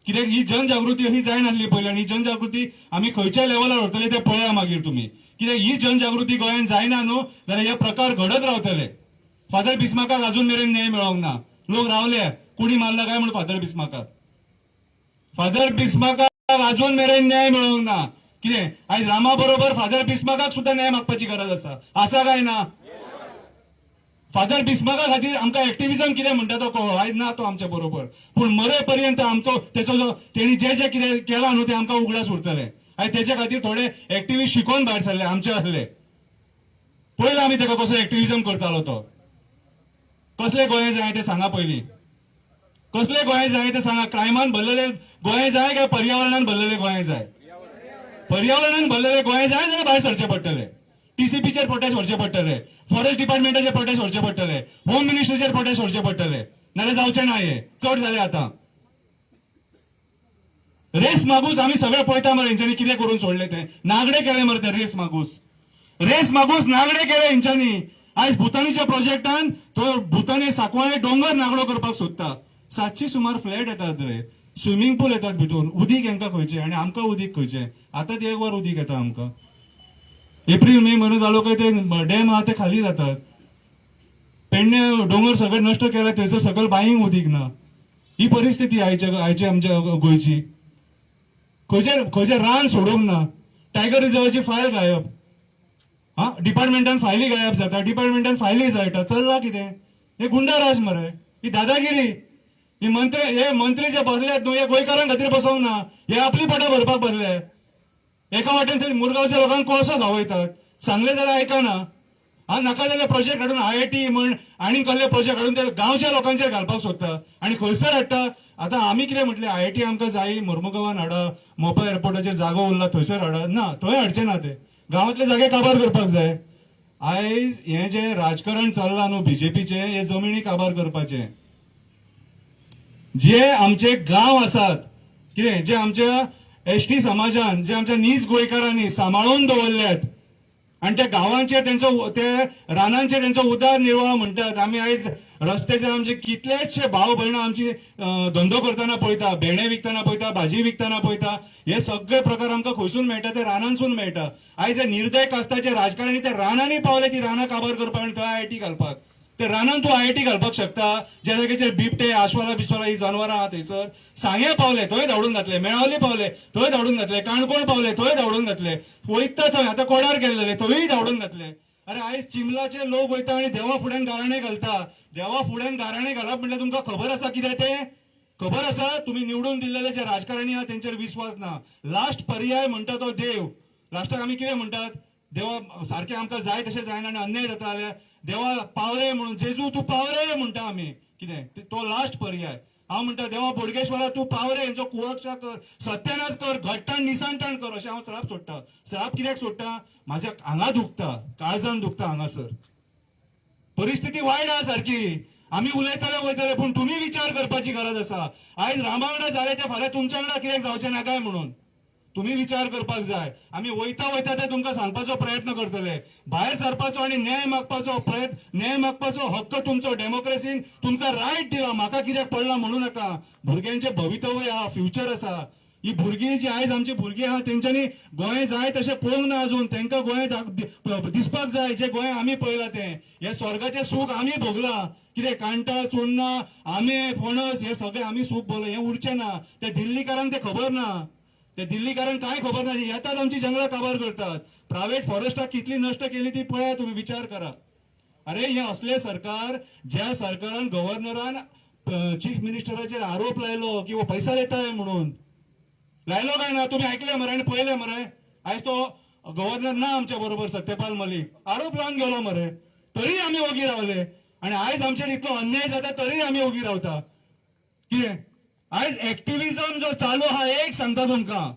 कित्याक ही जनजागृती अशी जाय नासली पयलीं. आनी ही जनजागृती आमी खंयच्या लेवलार व्हरतले ते पळया मागीर तुमी. कित्याक ही जनजागृती गोंयांत जायना न्हू जाल्यार हे प्रकार घडत रावतले. फादर बिस्माकाक अजून मेरेन न्याय मेळोंक ना. लोक रावले कुणी मारला काय म्हणून फादर बिस्माकाक. फादर बिस्माकाक अजून मेरेन न्याय मेळोंक ना. कितें आयज रामा बरोबर फादर बिस्माकाक सुद्धा न्याय मागपाची गरज आसा काय ना? फादर बिस्माका खातीर आमकां एक्टिव्हिजम कितें म्हणटा तो कळ्ळो. आयज ना तो आमच्या बरोबर, पूण मरे पर्यंत आमचो तेचो जो तेणी जे जे कितें केलां न्हू ते आमकां उगडास उरतले. आयज तेच्या खातीर थोडे एक्टिव्हिस्ट शिकून भायर सरले आमचे आसले. पळयलो आमी ताका कसो एक्टिव्हिजम करतालो तो. कसले गोंय जाय ते सांगा पयलीं. कसले गोंय जाय ते सांगा. क्रायमान भरलेले गोंय जाय काय पर्यावरणान भरलेले गोंय जाय? पर्यावरणान भरलेले गोंय जाय जाल्यार भायर सरचे पडटले. टीसीपीचेर प्रोटेस्ट व्हरचे पडटले, फॉरेस्ट डिपार्टमेंटाचेर प्रोटेस्ट व्हरचे पडटले, होम मिनिस्टरीचेर प्रोटेस्ट व्हरचे पडटले. नाल्यार जावचे ना. हे चड जाले आतां. रेस मागूस आमी सगळे पळयता मरे हेंच्यांनी कितें करून सोडले ते. नागडे केले मरे ते रेस मागूस. रेस मागूस नागडे केले हेंच्यांनी. आयज भुतानीच्या प्रोजेक्टान तो भुतानी सांकवाळे डोंगर नागडो करपाक सोदता. 700 सुमार फ्लॅट येतात रे, स्विमींग पूल येतात भितून. उदीक हेंकां खंयचे आणि आमकां उदीक खंयचे. आतां ते 1 वर उदीक येता आमकां. एप्रिल मे म्हयनो जालो काय ते डॅम आहा ते खाली जातात. पेडणे डोंगर सगळे नश्ट केले, थंयसर सकयल बांयीक उदीक ना. ही परिस्थिती आयची आमच्या गोंयची. खंयचे रान सोडूंक ना. टायगर रिझर्वाची फायल गायब. डिपार्टमेंटान फायली गायब जाता, डिपार्टमेंटान फायली जायटा. चल्ला कितें? हे गुंडाराज मरे, ही दादागिरी. हे मंत्री जे बसल्यात न्हू हे गोंयकारांक खातीर बसोंक ना. हे आपली पोटां भरपाक बसले. एका वाटेन थंय मुरगांवच्या लोकांक कोळसो धांवयतात. सांगले जाल्यार आयकना. नाका जाल्यार प्रोजेक्ट हाडून IIT म्हण आनी कसले प्रोजेक्ट हाडून ते गांवच्या लोकांचेर घालपाक सोदता आनी खंयसर हाडटा. आतां आमी कितें म्हटलें IIT आमकां जाय मुर्मुगांवान हाडा, मोपा एअरपोर्टाचेर जागो उरला थंयसर हाडा. ना, थंय हाडचे ना. ते गांवांतले जागे काबार करपाक जाय. आयज हे जे राजकारण चल्लां न्हू बीजेपीचे, हे जमिनी काबार करपाचे. जे आमचे गांव आसात, कितें जे आमच्या एसटी समाजान, जे आमच्या नीज गोंयकारांनी सांबाळून दवरल्यात आणि त्या गांवांचेर तेंचो ते रानांचेर तेंचो उदरनिर्वाह म्हणटात. आमी आयज रस्त्याचेर आमचे कितलेशे भाव भयणां आमची धंदो करतना पळयता, भेंडे विकतना पळयता, भाजी विकतना पळयता. हे सगळे प्रकार आमकां खंयसून मेळटा? ते रानांसून मेळटा. आयज हे निर्दय कास्ताचे राजकारणी ते रानांनी पावले ती रानां काबार करपाक आनी थंय IIT घालपाक. ते रानान तूं IIT घालपाक शकता ज्या जाग्याचेर बिबटे आश्वाला बिस्वाला ही जनावरां आहा थंयसर सांगे पावले थंय धांवडून घातले, मेळावली पावले थंय धांवडून घातले, काणकोण पावले थंय धांवडून घातले, वयता थंय आतां कोडार गेल्ले थंय धांवडून घातले. अरे आयज चिंबलाचे लोक वयता आनी देवा फुड्यान गाराणे घालता. देवा फुड्यान गाराणे घालप म्हणल्यार तुमकां खबर आसा कितें तें? खबर आसा तुमी निवडून दिल्लेले जे राजकारणी आहा तेंचेर विश्वास ना. लास्ट पर्याय म्हणटा तो देव. लास्टाक आमी कितें म्हणटात? देवा सारखें आमकां जाय तशें जायना आनी अन्याय जाता जाल्यार देवा पावरे म्हणून जेजू तूं पावरे म्हणटा आमी कितें तो लास्ट पर्याय. हांव म्हणटा देवा बोडगेश्वरा तूं पावरे हेंचो कुळक्षा कर, सत्यानाश कर, घट्टण निसांतण कर अशें हांव श्राप सोडटा. श्राप कित्याक सोडटा? म्हाज्या हांगा दुखता, काळजान दुखता हांगासर. परिस्थिती वायट आहा सारकी. आमी उलयतले वयतले पूण तुमी विचार करपाची गरज आसा. आयज रामा वांगडा जालें तें फाल्यां तुमच्या वांगडा कित्याक जावचें ना काय म्हणून तुम्ही विचार करपाक जाय. आमी वयता वयता ते तुमकां सांगपाचो प्रयत्न करतले. भायर सरपाचो आनी न्याय मागपाचो न्याय मागपाचो हक्क तुमचो. डेमोक्रेसीन तुमकां रायट दिला. म्हाका कित्याक पडला म्हणू नाका. भुरग्यांचे भवितव्य आहा, फ्युचर आसा. ही भुरगीं जी आयज आमची भुरगीं आहा तेंच्यांनी गोंय जाय तशें पळोवंक ना अजून. तांकां गोंय दिसपाक जाय जे गोंय आमी पळयलां तें. हे स्वर्गाचें सूख आमी भोगलां. कितें कांटा चोडना आंबे फणस हे सगळें आमी सूख भोगलें. हें उरचें ना. ते दिल्लीकारांक तें खबर ना. ते दिल्लीकारांक कांय खबर ना. येतात आमची जंगलां काबार करतात. प्रायव्हेट फॉरेस्टाक कितली नश्ट केली ती पळया तुम्ही विचार करा. अरे हे असले सरकार ज्या सरकारान गव्हर्नरान चीफ मिनिस्टराचेर आरोप लायलो की वो पैसा देताय म्हणून लायलो काय ना तुम्ही ऐकले मरे आणि पळयले मरे. आयज तो गव्हर्नर ना आमच्या बरोबर सत्यपाल मलिक आरोप लावून गेलो मरे तरी आम्ही ओगी रावले. आणि आयज आमचेर इतलो अन्याय जाता तरी आम्ही ओगी रावता. कितें आयज एक्टिव्हिजम जो चालू हा एक सांगता तुमकां.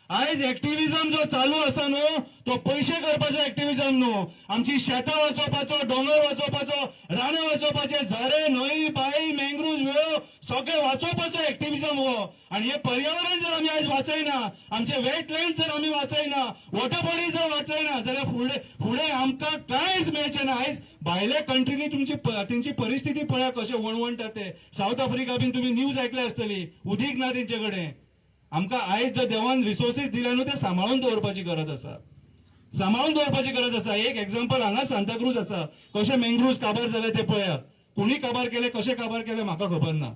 आयज एक्टिव्हिजम जो चालू आसा न्हू तो पयशे करपाचो एक्टिव्हिजम न्हू. आमची शेतां वाचोवपाचो, दोंगर वाचोवपाचो, रानां वाचोवपाचे, झरे न्हंय बांय मँग्रुव्ज वेळो सगळे वाचोवपाचो एक्टिव्हिजम हो. आणि हे पर्यावरण जर आमी आयज वाचयना, आमचे वेटलँड जर आमी वाचयना, वॉटर बॉडी जर वाचयना जाल्यार फुडें आमकां कांयच मेळचें ना. आयज भायल्या कंट्रीनी तेंची परिस्थिती पळया कशें वणवणटा ते. साऊथ आफ्रिका बीन तुम्ही न्यूज ऐकली आसतली. उदीक ना तेंचे कडेन. आमकां आयज जो देवान रिसोर्सीस दिल्या न्हू ते सांबाळून दवरपाची गरज आसा. सांबाळून दवरपाची गरज आसा. एक एक्झाम्पल हांगा सांताक्रूज आसा. कशे मँग्रुव्ज काबार जाले ते पळया. कोणी काबार केले, कशे काबार केले म्हाका खबर ना.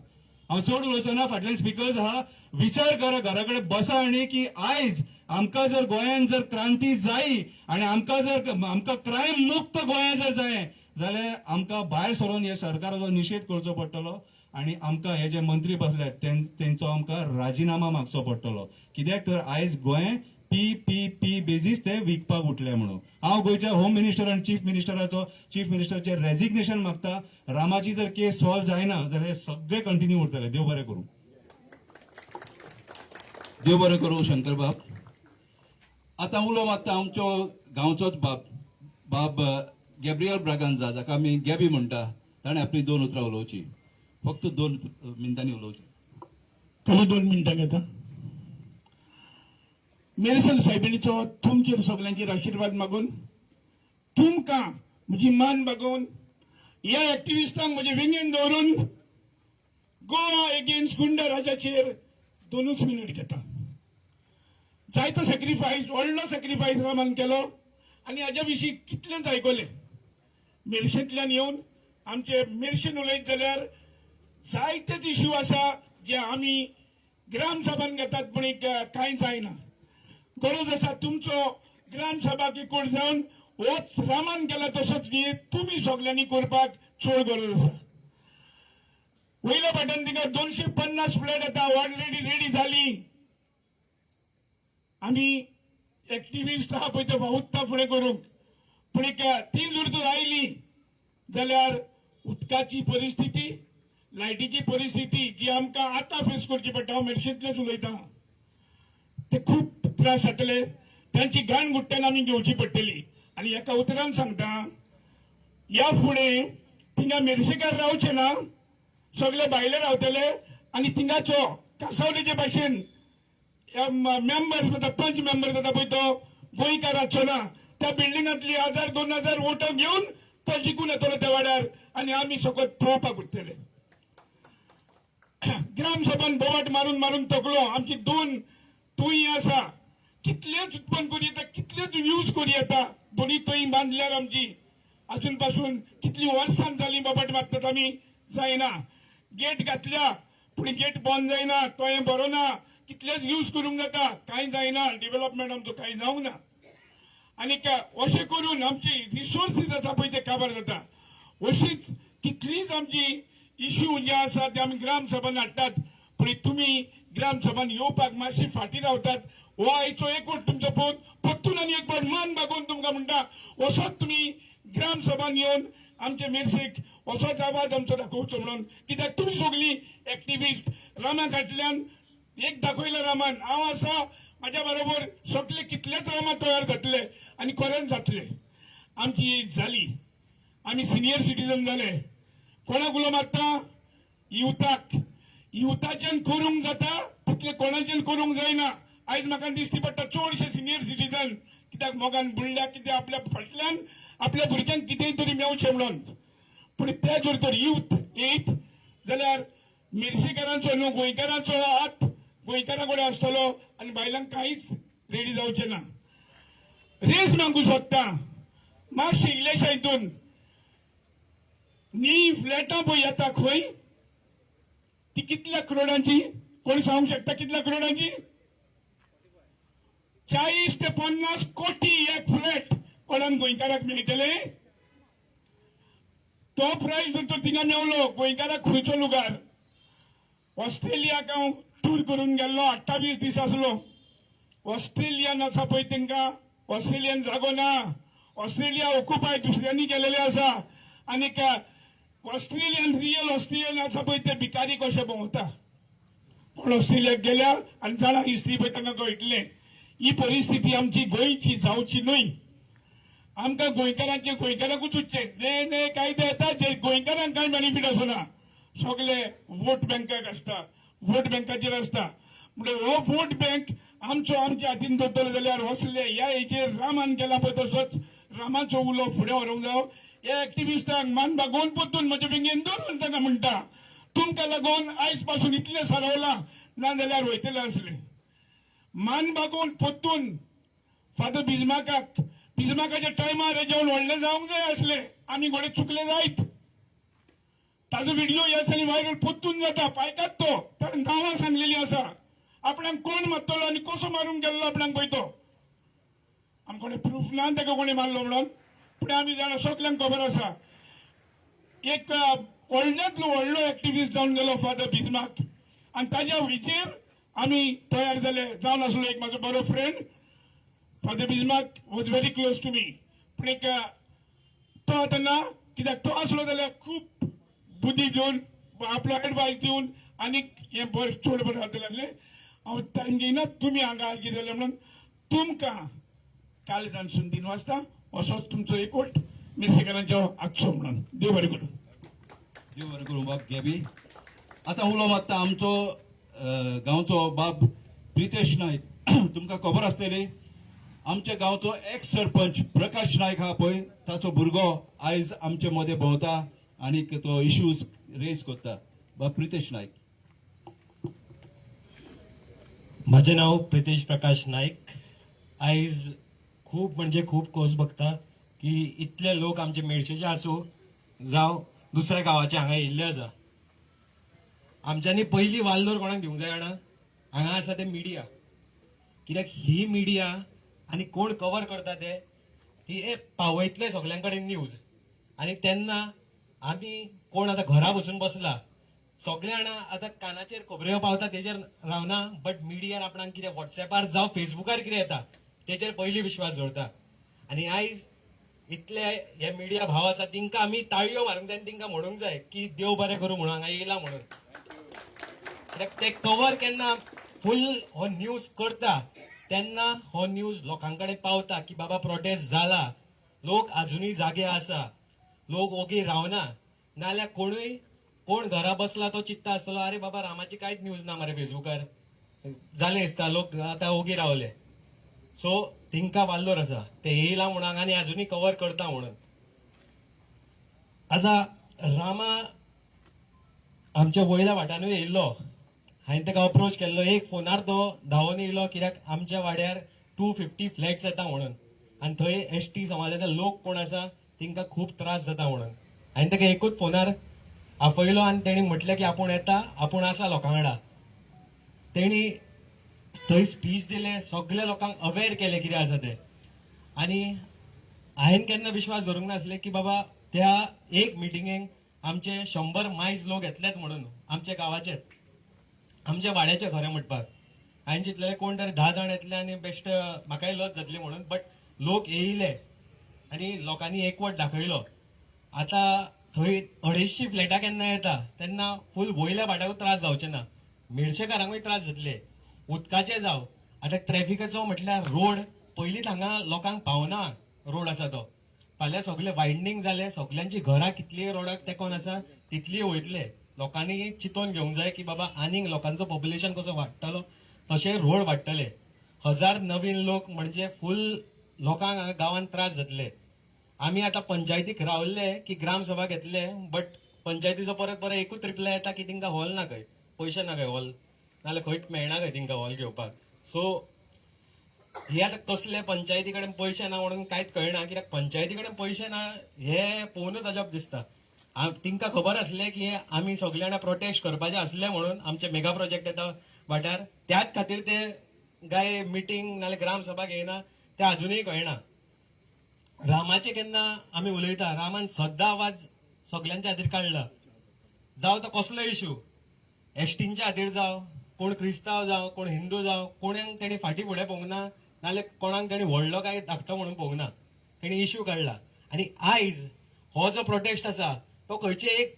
हांव चड उलोवचो ना. फाटल्यान स्पिकर्स आहा. विचार करा, घरा कडेन बसा आनी की आयज आमकां जर गोंयान जर क्रांती जायी आनी आमकां क्रायम मुक्त गोंय जर जाय जाल्यार आमकां भायर सरून हे सरकाराचो निशेध करचो पडटलो. आणि आमकां हे जे मंत्री बसल्यात तेंचो आमकां राजिनामा मागचो पडटलो. कित्याक तर आयज गोंय PPP बेजीस ते विकपाक उठले म्हणून. हांव गोंयच्या होम मिनिस्टर आनी चीफ मिनिस्टरचे रेजिग्नेशन मागता. रामाची जर केस सॉल्व जायना जाल्यार सगळे कंटिन्यू उरतले. देव बरें करूं. देव बरें करूं शंकर बाब. आतां उलो मागता आमचो गांवचोच बाब गॅब्रियल ब्रागांझा जाका आमी गॅबी म्हणटा. ताणें आपली 2 उतरां उलोवची. फक्त 2 मिनटांनी उलोवचें. खाली 2 मिनटां घेता. मेरसल साहेबांचो तुमचेर सगळ्यांचेर आशिर्वाद मागून तुमकां म्हजी मान बागोवन ह्या एक्टिव्हिस्टांक म्हजे विंगेन दवरून गोवा एगेन्स्ट गुंडा राजाचेर 2च मिनीट घेता. जायतो सॅक्रिफायस, व्हडलो सॅक्रिफायस रामान केलो आनी हाज्या विशीं कितलेंच आयकलें. मेरशेंतल्यान येवन आमचे मेरशेन उलयत जाल्यार जायतेच इश्यू आसा जे आमी ग्रामसभान घेतात पूण कांय जायना. गरज आसा तुमचो ग्रामसभाक एकूण जावन होच रामान केला तसोच न्ही तुमी सगळ्यांनी करपाक चड गरज आसा. वयल्या फावटान तिका 250 फ्लॅट आतां ऑलरेडी रेडी जाली. आमी एक्टिव्हिस्ट आहा पळय ते वावुरता फुडें करूंक. पूण ती जर तर आयली जाल्यार उदकाची परिस्थिती, लायटीची परिस्थिती जी आमकां आतां फेस करची पडटा. हांव मेरशेंतलेंच उलयतां. ते खूब त्रास जातले. तांची गाण गुट्ट्यान आमी घेवची पडटली. आनी एका उतरान सांगता ह्या फुडें थिंगा मेरशेकार रावचे ना, सगळे भायले रावतले आनी थिंगाचो कांसावलेचे भाशेन मेंबर जाता, पंच मेंबर जाता पळय तो गोंयकाराचो ना. त्या बिल्डिंगांतली 1000-2000 वोटां घेवन तो जिखून येतलो त्या वाड्यार आनी आमी सगळं पळोवपाक उरतले. ग्रामसभान बोवाट मारून मारून तकलो. आमची 2 तुयी आसा. कितलेच उत्पन्न करूं येता, कितलेच यूज करूं येता. दोनी तुयी बांदल्यार आमची अजून पासून कितली वर्सां जाली बाबाट मागतात आमी जायना. गेट घातल्या पुढे गेट बंद जायना, तो हे बरो ना, कितलेच यूज करूंक जाता, कांय जायना, डेव्हलपमेंट आमचो कांय जावंक ना. आनी अशें करून आमची रिसोर्सीस आसा पळय ते काबार जाता. अशीच कितलीच आमची इश्यू जे आसा ते आमी ग्रामसभान हाडटात, पण तुमी ग्रामसभान येवपाक मातशी फाटीं रावतात. हो आयचो एकूच तुमचो फोन परतून आनी एक फावट मान दाखोवन तुमकां म्हणटा, असोच तुमी ग्रामसभान येवन आमचे मेरसेक असोच आवाज आमचो दाखोवचो म्हणून. कित्याक तुमी सगळीं एक्टिविस्ट रामा फाटल्यान एक दाखयला रामान, हांव आसा, म्हाज्या बरोबर सगळे कितलेच रामा तयार जातले आनी खरेंच जातले. आमची एज जाली, आमी सिनियर सिटीजन जाले. कोणाक उलो मारता? युथाक. युथाच्यान करूंक जाता तितले कोणाच्यान करूंक जायना. आयज म्हाका दिश्टी पडटा चडशे सिनियर सिटीजन कित्याक मोगान बुडल्या, कित्याक आपल्या फाटल्यान आपल्या भुरग्यांक कितेंय तरी मेवचें म्हणून. पूण त्या जर तर युथ येयत जाल्यार मेरशेकारांचो न्हू गोंयकारांचो हात गोंयकारां कडेन आसतलो आनी बायलांक कांयच रेडी जावचें ना. रेस मागूं सोदता मातशें इल्लेशा हितून नी फ्लॅटां पळय येता खंय ती कितल्या करोडांची? कोण सांगूंक शकता कितल्या करोडांची? 40 ते 50 कोटी एक फ्लॅट कोणाक गोंयकाराक मेळटले? तो प्रायस जर तो थिंगा मेवलो गोंयकाराक खंयचो लुगार? ऑस्ट्रेलियाक हांव टूर करून गेल्लो, 28 दीस आसलो. ऑस्ट्रेलियान आसा पळय तेंकां ऑस्ट्रेलियन जागो ना. ऑस्ट्रेलिया ऑक्युपाय दुसऱ्यांनी केलेले आसा. आनीक ऑस्ट्रेलियन रियल ऑस्ट्रेलियन आसा पळय ते भिकारी कशे भोंवता. पण ऑस्ट्रेलियाक गेल्या आनी जाणा हिस्ट्री पळय तांकां कळटलें. ही परिस्थिती आमची गोंयची जावची न्हय. आमकां गोंयकारांचे गोंयकाराकूच उच्चे ने कायदे येता जे गोंयकारांक कांय बेनिफीट आसना. सगळे वोट बँकाक आसता, वोट बँकाचेर आसता. म्हणजे हो वोट बँक आमच्या हातीन दवरतलो जाल्यार असले ह्या हेचेर रामान केला पळय तसोच रामाचो उलो फुडें व्हरूंक जायो. ह्या एक्टिविस्टांक मान बागोवन पोतून म्हजे विंगेन दवरून ताका म्हणटा, तुमकां लागून आयज पासून इतलें सारवलां, नाजाल्यार वयतले आसले. मान बागोवन पोतून फादर बिजमाकाच्या टायमार हे जेवण व्हडलें जावंक जाय आसलें. आमी घोडे चुकले जायत. ताजो व्हिडिओ ह्या दिसांनी व्हायरल पोतून जाता. पायकात तो ताणें नांवां सांगलेलीं आसा. आपणाक कोण मारतलो आनी कसो मारूंक गेल्लो आपणाक पळय तो. आमकडे प्रूफ ना ताका कोणी मारलो म्हणून, पूण आमी जाणा सगल्यांक खबर आसा. एक व्हडल्यांतलो व्हडलो एक्टिविस्ट जावन गेलो फादर बिजमार्क आनी ताज्या विचेर आमी तयार जाले. जावन आसलो एक म्हाजो बरो friend father Bismarque was very close to me. पूण एक तो आतां ना, कित्याक तो आसलो जाल्यार खूब बुद्धी दिवन आपलो एडवायस दिवन आनीक हें बरें चड बरें जातलें आसलें. हांव टायम घेयना, तुमी हांगा कितें जालें म्हणून तुमकां काळजानसून 3 वाजता असोच तुमचो एकवट मेरशेकारांचो आजचो म्हणून. देव बरें करूं. देव बरें करूं बाब गेबी. आतां उलो मारता आमचो गांवचो बाब प्रितेश नायक. तुमकां खबर आसतली आमच्या गांवचो एक्स सरपंच प्रकाश नायक आहा पळय, ताचो भुरगो आयज आमचे मदें भोंवता आनीक तो इश्यूज रेज करता. बाब प्रितेश नायक. माझे नाव प्रितेश प्रकाश नाईक. आयज खूप म्हणजे खूप खोस बघता की इतले लोक आमचे मेडशेचे आसूं जावं दुसऱ्या गावाचे हांगा येयल्ले आसा. आमच्यांनी पयली वालोर कोणाक दिवंक जाय जाणा? हांगा आसा ते मिडिया. कित्याक ही मिडिया आनी कोण कवर करता ते ही पावयतले सगळ्यां कडेन न्यूज. आनी तेन्ना आमी कोण आतां घरा बसून बसला सगळे जाणा आतां कानाचेर खबऱ्यो पावता तेजेर रावना, बट मिडियार आपणाक कितें व्हॉट्सॅपार जावं फेसबुकार कितें येता तेजेर पयली विश्वास दवरता. आनी आयज इतले हे मिडिया भाव आसा तिंका आमी ताळयो मारूंक जाय, तिंका म्हणूंक जाय की देव बरें करूं म्हणून हांगा येयला म्हणून. कित्याक ते कवर केन्ना फूल हो न्यूज करता तेन्ना हो न्यूज लोकां कडेन पावता की बाबा प्रोटेस्ट जाला, लोक अजुनूय जागे आसा, लोक ओगी रावना. नाल्यार कोण घरा बसला तो चित्ता आसतलो अरे बाबा रामाची कांयच न्यूज ना मरे फेसबुकार, जालें दिसता लोक आतां ओगी रावले. सो तिंका वालोर आसा ते येयला म्हणून आनी अजुनूय कवर करता म्हणून. आतां रामा आमच्या वयल्या वाटानूय येयल्लो, हांवें ताका अप्रोच केल्लो. एक फोनार तो धांवून येयलो कित्याक आमच्या वाड्यार 250 फ्लॅग्स येता म्हणून. आनी थंय ST समाजाचे लोक कोण आसा तिंका खूप त्रास जाता म्हणून हांवें ताका एकूच फोनार आपयलो आनी तेणी म्हटलें की आपूण येता, आपूण आसा लोकां वांगडा. तेणी थंय स्पीच दिले, सगळ्या लोकांक अवेअर केले कितें आसा तें. आनी हांवें केन्ना विश्वास धरूंक नासले की बाबा त्या एक मिटिंगेक आमचे 100 मायज लोक येतलेत म्हणून, आमचे गांवाचे, आमच्या वाड्याचे खरें म्हणपाक. हांवें चिंतलें कोण तरी 10 जाण येतले आनी बेश्ट म्हाकाय लज जातली म्हणून, बट लोक येयले आनी लोकांनी एकवट दाखयलो. आतां थंय 250 फ्लॅटां केन्ना येता तेन्ना फूल वयल्या भाटाकूच त्रास जावचे ना, मेडशेकारांकूय त्रास जातले, उदकाचे जावं. आतां ट्रॅफिकाचो म्हटल्यार रोड पयलींच हांगा लोकांक पावना रोड आसा तो. फाल्यां सगळे वायडनींग जाले, सगळ्यांची घरां कितली रोडाक तेकोन आसा तितली वयतले. लोकांनी चिंतून घेवंक जाय की बाबा आनीक लोकांचो पॉप्युलेशन कसो वाडटलो तशें रोड वाडटले. 1000 नवीन लोक म्हणजे फूल लोकांक हांगा गांवांत त्रास जातले. आमी आतां पंचायतीक रावल्ले की ग्रामसभा घेतले, बट पंचायतीचो परत परत एकूच रिप्लाय येता की तिंका हॉल ना खंय, पयशे ना खंय हॉल, नाल्यार खंयच मेळना खंय तिंका हॉल घेवपाक. सो हे आता कसले पंचायती कडेन पयशे ना म्हणून कांयच कळना, कित्याक पंचायती कडेन पयशे ना हे पळोवनूच अजब दिसता. तिंका खबर आसले की आमी सगळे जाणां प्रोटेस्ट करपाचे आसले म्हणून आमचे मेगा प्रोजेक्ट येता वाट्यार, त्याच खातीर ते काय मिटींग नाल्यार ग्रामसभा घेयना ते अजुनूय कळना. रामाचे केन्ना आमी उलयता, रामान सद्दां आवाज सगळ्यांच्या खातीर काडला, जावं तो कसलो इश्यू, एसटींच्या खातीर जावं, कोण क्रिस्तांव जावं, कोण हिंदू जावं, कोणाक तेणी फाटी फुडें पळोवंक ना, नाल्यार कोणाक तेणी व्हडलो काय धाकटो म्हणून पळोवंक ना, तेणी इश्यू काडला. आनी आयज हो जो प्रोटेस्ट आसा तो खंयचे एक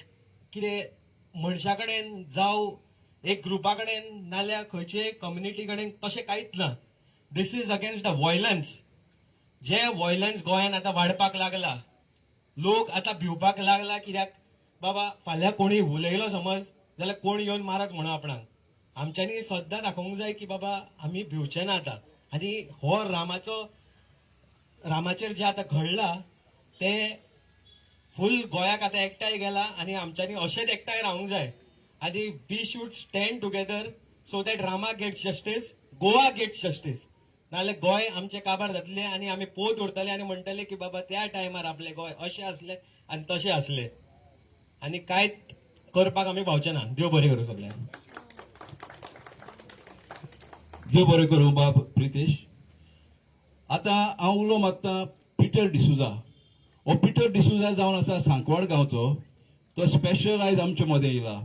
कितें मनशा कडेन जावं एक ग्रुपा कडेन नाल्यार खंयचे कम्युनिटी कडेन तशें कांयच ना. This is against the violence. जे व्हायलन्स गोंयान आतां वाडपाक लागला, लोक आतां भिवपाक लागला, कित्याक बाबा फाल्यां कोणी उलयलो समज जाल्यार कोण येवन मारत म्हणून आपणाक. आमच्यांनी सद्दां दाखोवंक जाय की बाबा आमी भिवचे ना आतां. आनी हो रामाचेर जे आतां घडला ते फूल गोंयाक आतां एकठांय गेला आनी आमच्यांनी अशेंच एकठांय रावंक जाय. आनी we should stand together so that Rama gets justice, Goa gets justice. नाल्यार गोंय आमचे काबार जातले आनी आमी पोत उरतले आनी म्हणटले की बाबा त्या टायमार आपले गोंय अशें असले आनी तशें असले, आनी कांयच करपाक आमी पावचे ना. देव बरें करूं सगळ्यांक. देव बरें करूं बाब प्रितेश. आतां हांव उलो मागता पिटर डिसुजा. हो पिटर डिसुजा जावन आसा सांकवाड गांवचो. तो स्पेशल आयज आमचे मदें येयला.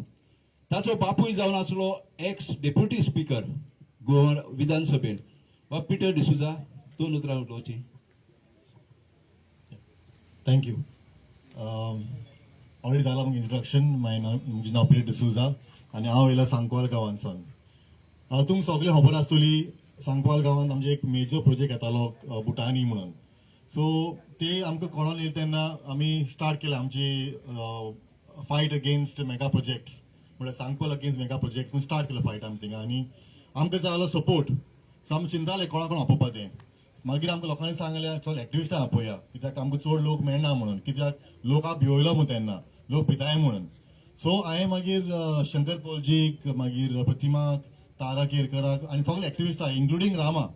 ताचो बापूय जावन आसलो एक्स डेप्युटी स्पीकर गोवा विधानसभेन. बाब पिटर डिसुजा, दोन उतरां उलोवची. Thank you. ऑलरेडी झाला मग इंट्रोडक्शन. म्हजें नांव पिटर डिसुजा आनी हांव येयला सांकवाल गांवांतसून. तुमकां सगळें खबर आसतली सांकवाल गांवांत आमचे एक मेजर प्रोजेक्ट येतालो बुटानी म्हणून. सो ते आमकां कळोन येयले तेन्ना आमी स्टार्ट केलें आमची फायट अगेन्स्ट मेगा प्रोजेक्ट्स, म्हळ्यार सांकवाल अगेन्स्ट मेगा प्रोजेक्ट्स म्हणून स्टार्ट केलं फायट आमी थिंगा. आनी आमकां जालो सपोर्ट. सो आमी चिंताले कोणा कोण आपोवपा तें. मागीर आमकां लोकांनी सांगलें चल एक्टिविस्टां आपया, कित्याक आमकां चड लोक मेळना म्हणून, कित्याक लोक भिवयलो म्हणून तेन्ना लोक भिताय म्हणून. सो हांवें मागीर शंकर पॉलजीक, मागीर प्रतिमाक, तारा केरकराक आनी सगळे एक्टिविस्टां इन्क्लुडींग रामा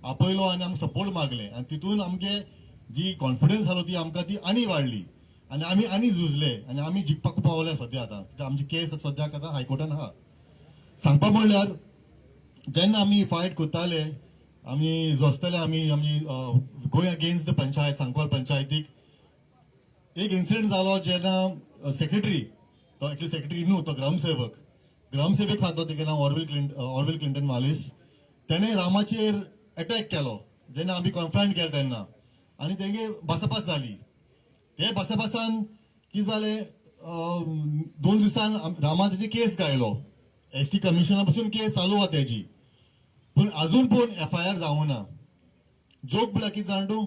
आपयलो आनी आमकां सपोर्ट मागले. आनी तितून आमगे जी कॉन्फिडन्स आसलो ती आमकां ती आनी वाडली आनी आमी आनी झुजले आनी आमी जिखपाक पावले सद्या. आतां कित्याक आमची केस सद्याक आतां हायकोर्टान आहा. सांगपा म्हणल्यार जेन्ना आमी फायट करताले, आमी झोजताले, आमी गोंय अगेन्स्ट द पंचायत, सांकवाल पंचायतीक एक इन्सिडेंट जालो जेन्ना सेक्रेटरी, तो एक्चुअली सेक्रेटरी न्हू, तो ग्रामसेवक खातो, तेगे नांव ऑरविल क्लिंटन वालीस. तेणें रामाचेर अटॅक केलो जेन्ना आमी कॉन्फ्रंट केले तेन्ना, आनी तेगे भासाभास जाली. ते भासाभासान कितें जालें, 2 दिसान रामान तेजी केस गायलो. एसटी कमिशना पासून केस चालू आहा तेजी, पूण अजून पूण FIR जावं ना. जोक म्हळ्यार कितें जाण तूं,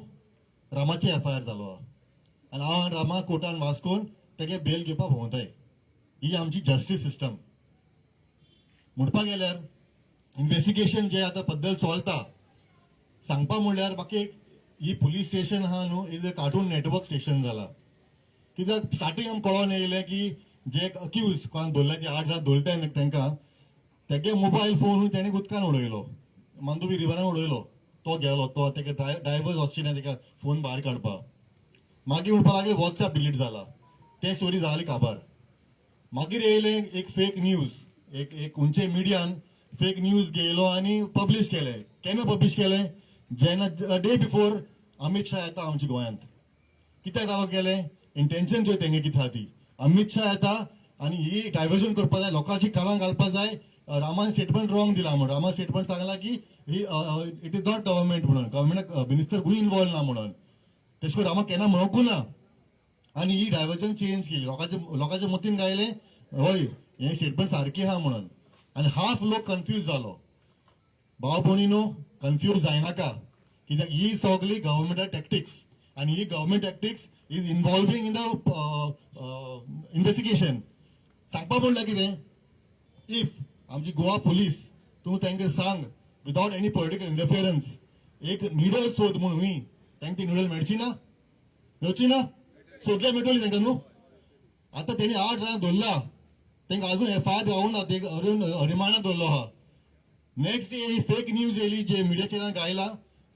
रामाचे FIR जालो आहा आनी हांव रामा कोर्टान वास्कोन तेगे बेल घेवपाक भोंवताय. ही आमची जस्टीस सिस्टम. म्हणपाक गेल्यार इन्व्हेस्टिगेशन जे आतां पद्दल चलता, सांगपा म्हणल्यार म्हाका ही पुलीस स्टेशन आहा न्हू, is a cartoon network station जाला. कित्याक स्टार्टींग आमकां कळोन येयलें की जे अक्यूज कोणाक धरले, ते 8 जाण धरताय तांकां, तेगे मोबायल फोन तेणें उदकान उडयलो, मांदोवी रिवरान उडयलो. तो गेलो, तो तेका ड्रायव्हर वचची ना तेका फोन भायर काडपाक. मागीर म्हणपाक लागले व्हॉट्सॲप डिलीट जाला, ते स्टोरी जाली काबार. मागीर येयले एक फेक न्यूज, एक खंयचे मिडियान फेक न्यूज घेयलो आनी पब्लीश केले. केन्ना पब्लीश केले? जेन्ना डे बिफोर अमित शाह येता आमच्या गोंयांत. कित्याक जालो केले? इंटेन्शन ज्यो तेंगे कितें आहा ती. अमित शाह येता आनी ही डायवर्जन करपा जाय, लोकांची कानां घालपा जाय. रामान स्टेटमेंट रॉंग दिला म्हणून. रामान स्टेटमेंट सांगला की ही इट इज नॉट गव्हर्मेंट म्हणून, गव्हर्मेंट मिनिस्टर खंय इन्वॉल्व ना म्हणून. तशें करून रामा केन्ना म्हणूंकू ना. आनी ही डायवर्जन चेंज केली. लोकांच्या मतीन गायले हय हे स्टेटमेंट सारकी आहा म्हणून. आनी हाफ लोक कन्फ्यूज जालो. भाव भयणीनो, कन्फ्यूज जायनाका, कित्याक ही सगळी गव्हर्मेंट टॅक्टिक्स. आनी ही government tactics is involving in the investigation. सांगपा म्हणल्यार कितें? इफ आमची गोवा पुलीस तूं तांकां सांग विदाउट एनी पॉलिटिकल इंटरफियरन्स एक निडल सोद म्हणून हुई, तांकां ती निडल मेळची ना, मेळची ना, सोदल्या मेळटली तांकां न्हू. आतां तेणी 8 जाणांक धरला, तांकां अजून एफआयआर गावूना, ते अजून रिमांडार दवरलो आहा. नेक्स्ट डे ही फेक न्यूज येयली जे मिडिया चॅनल गायला,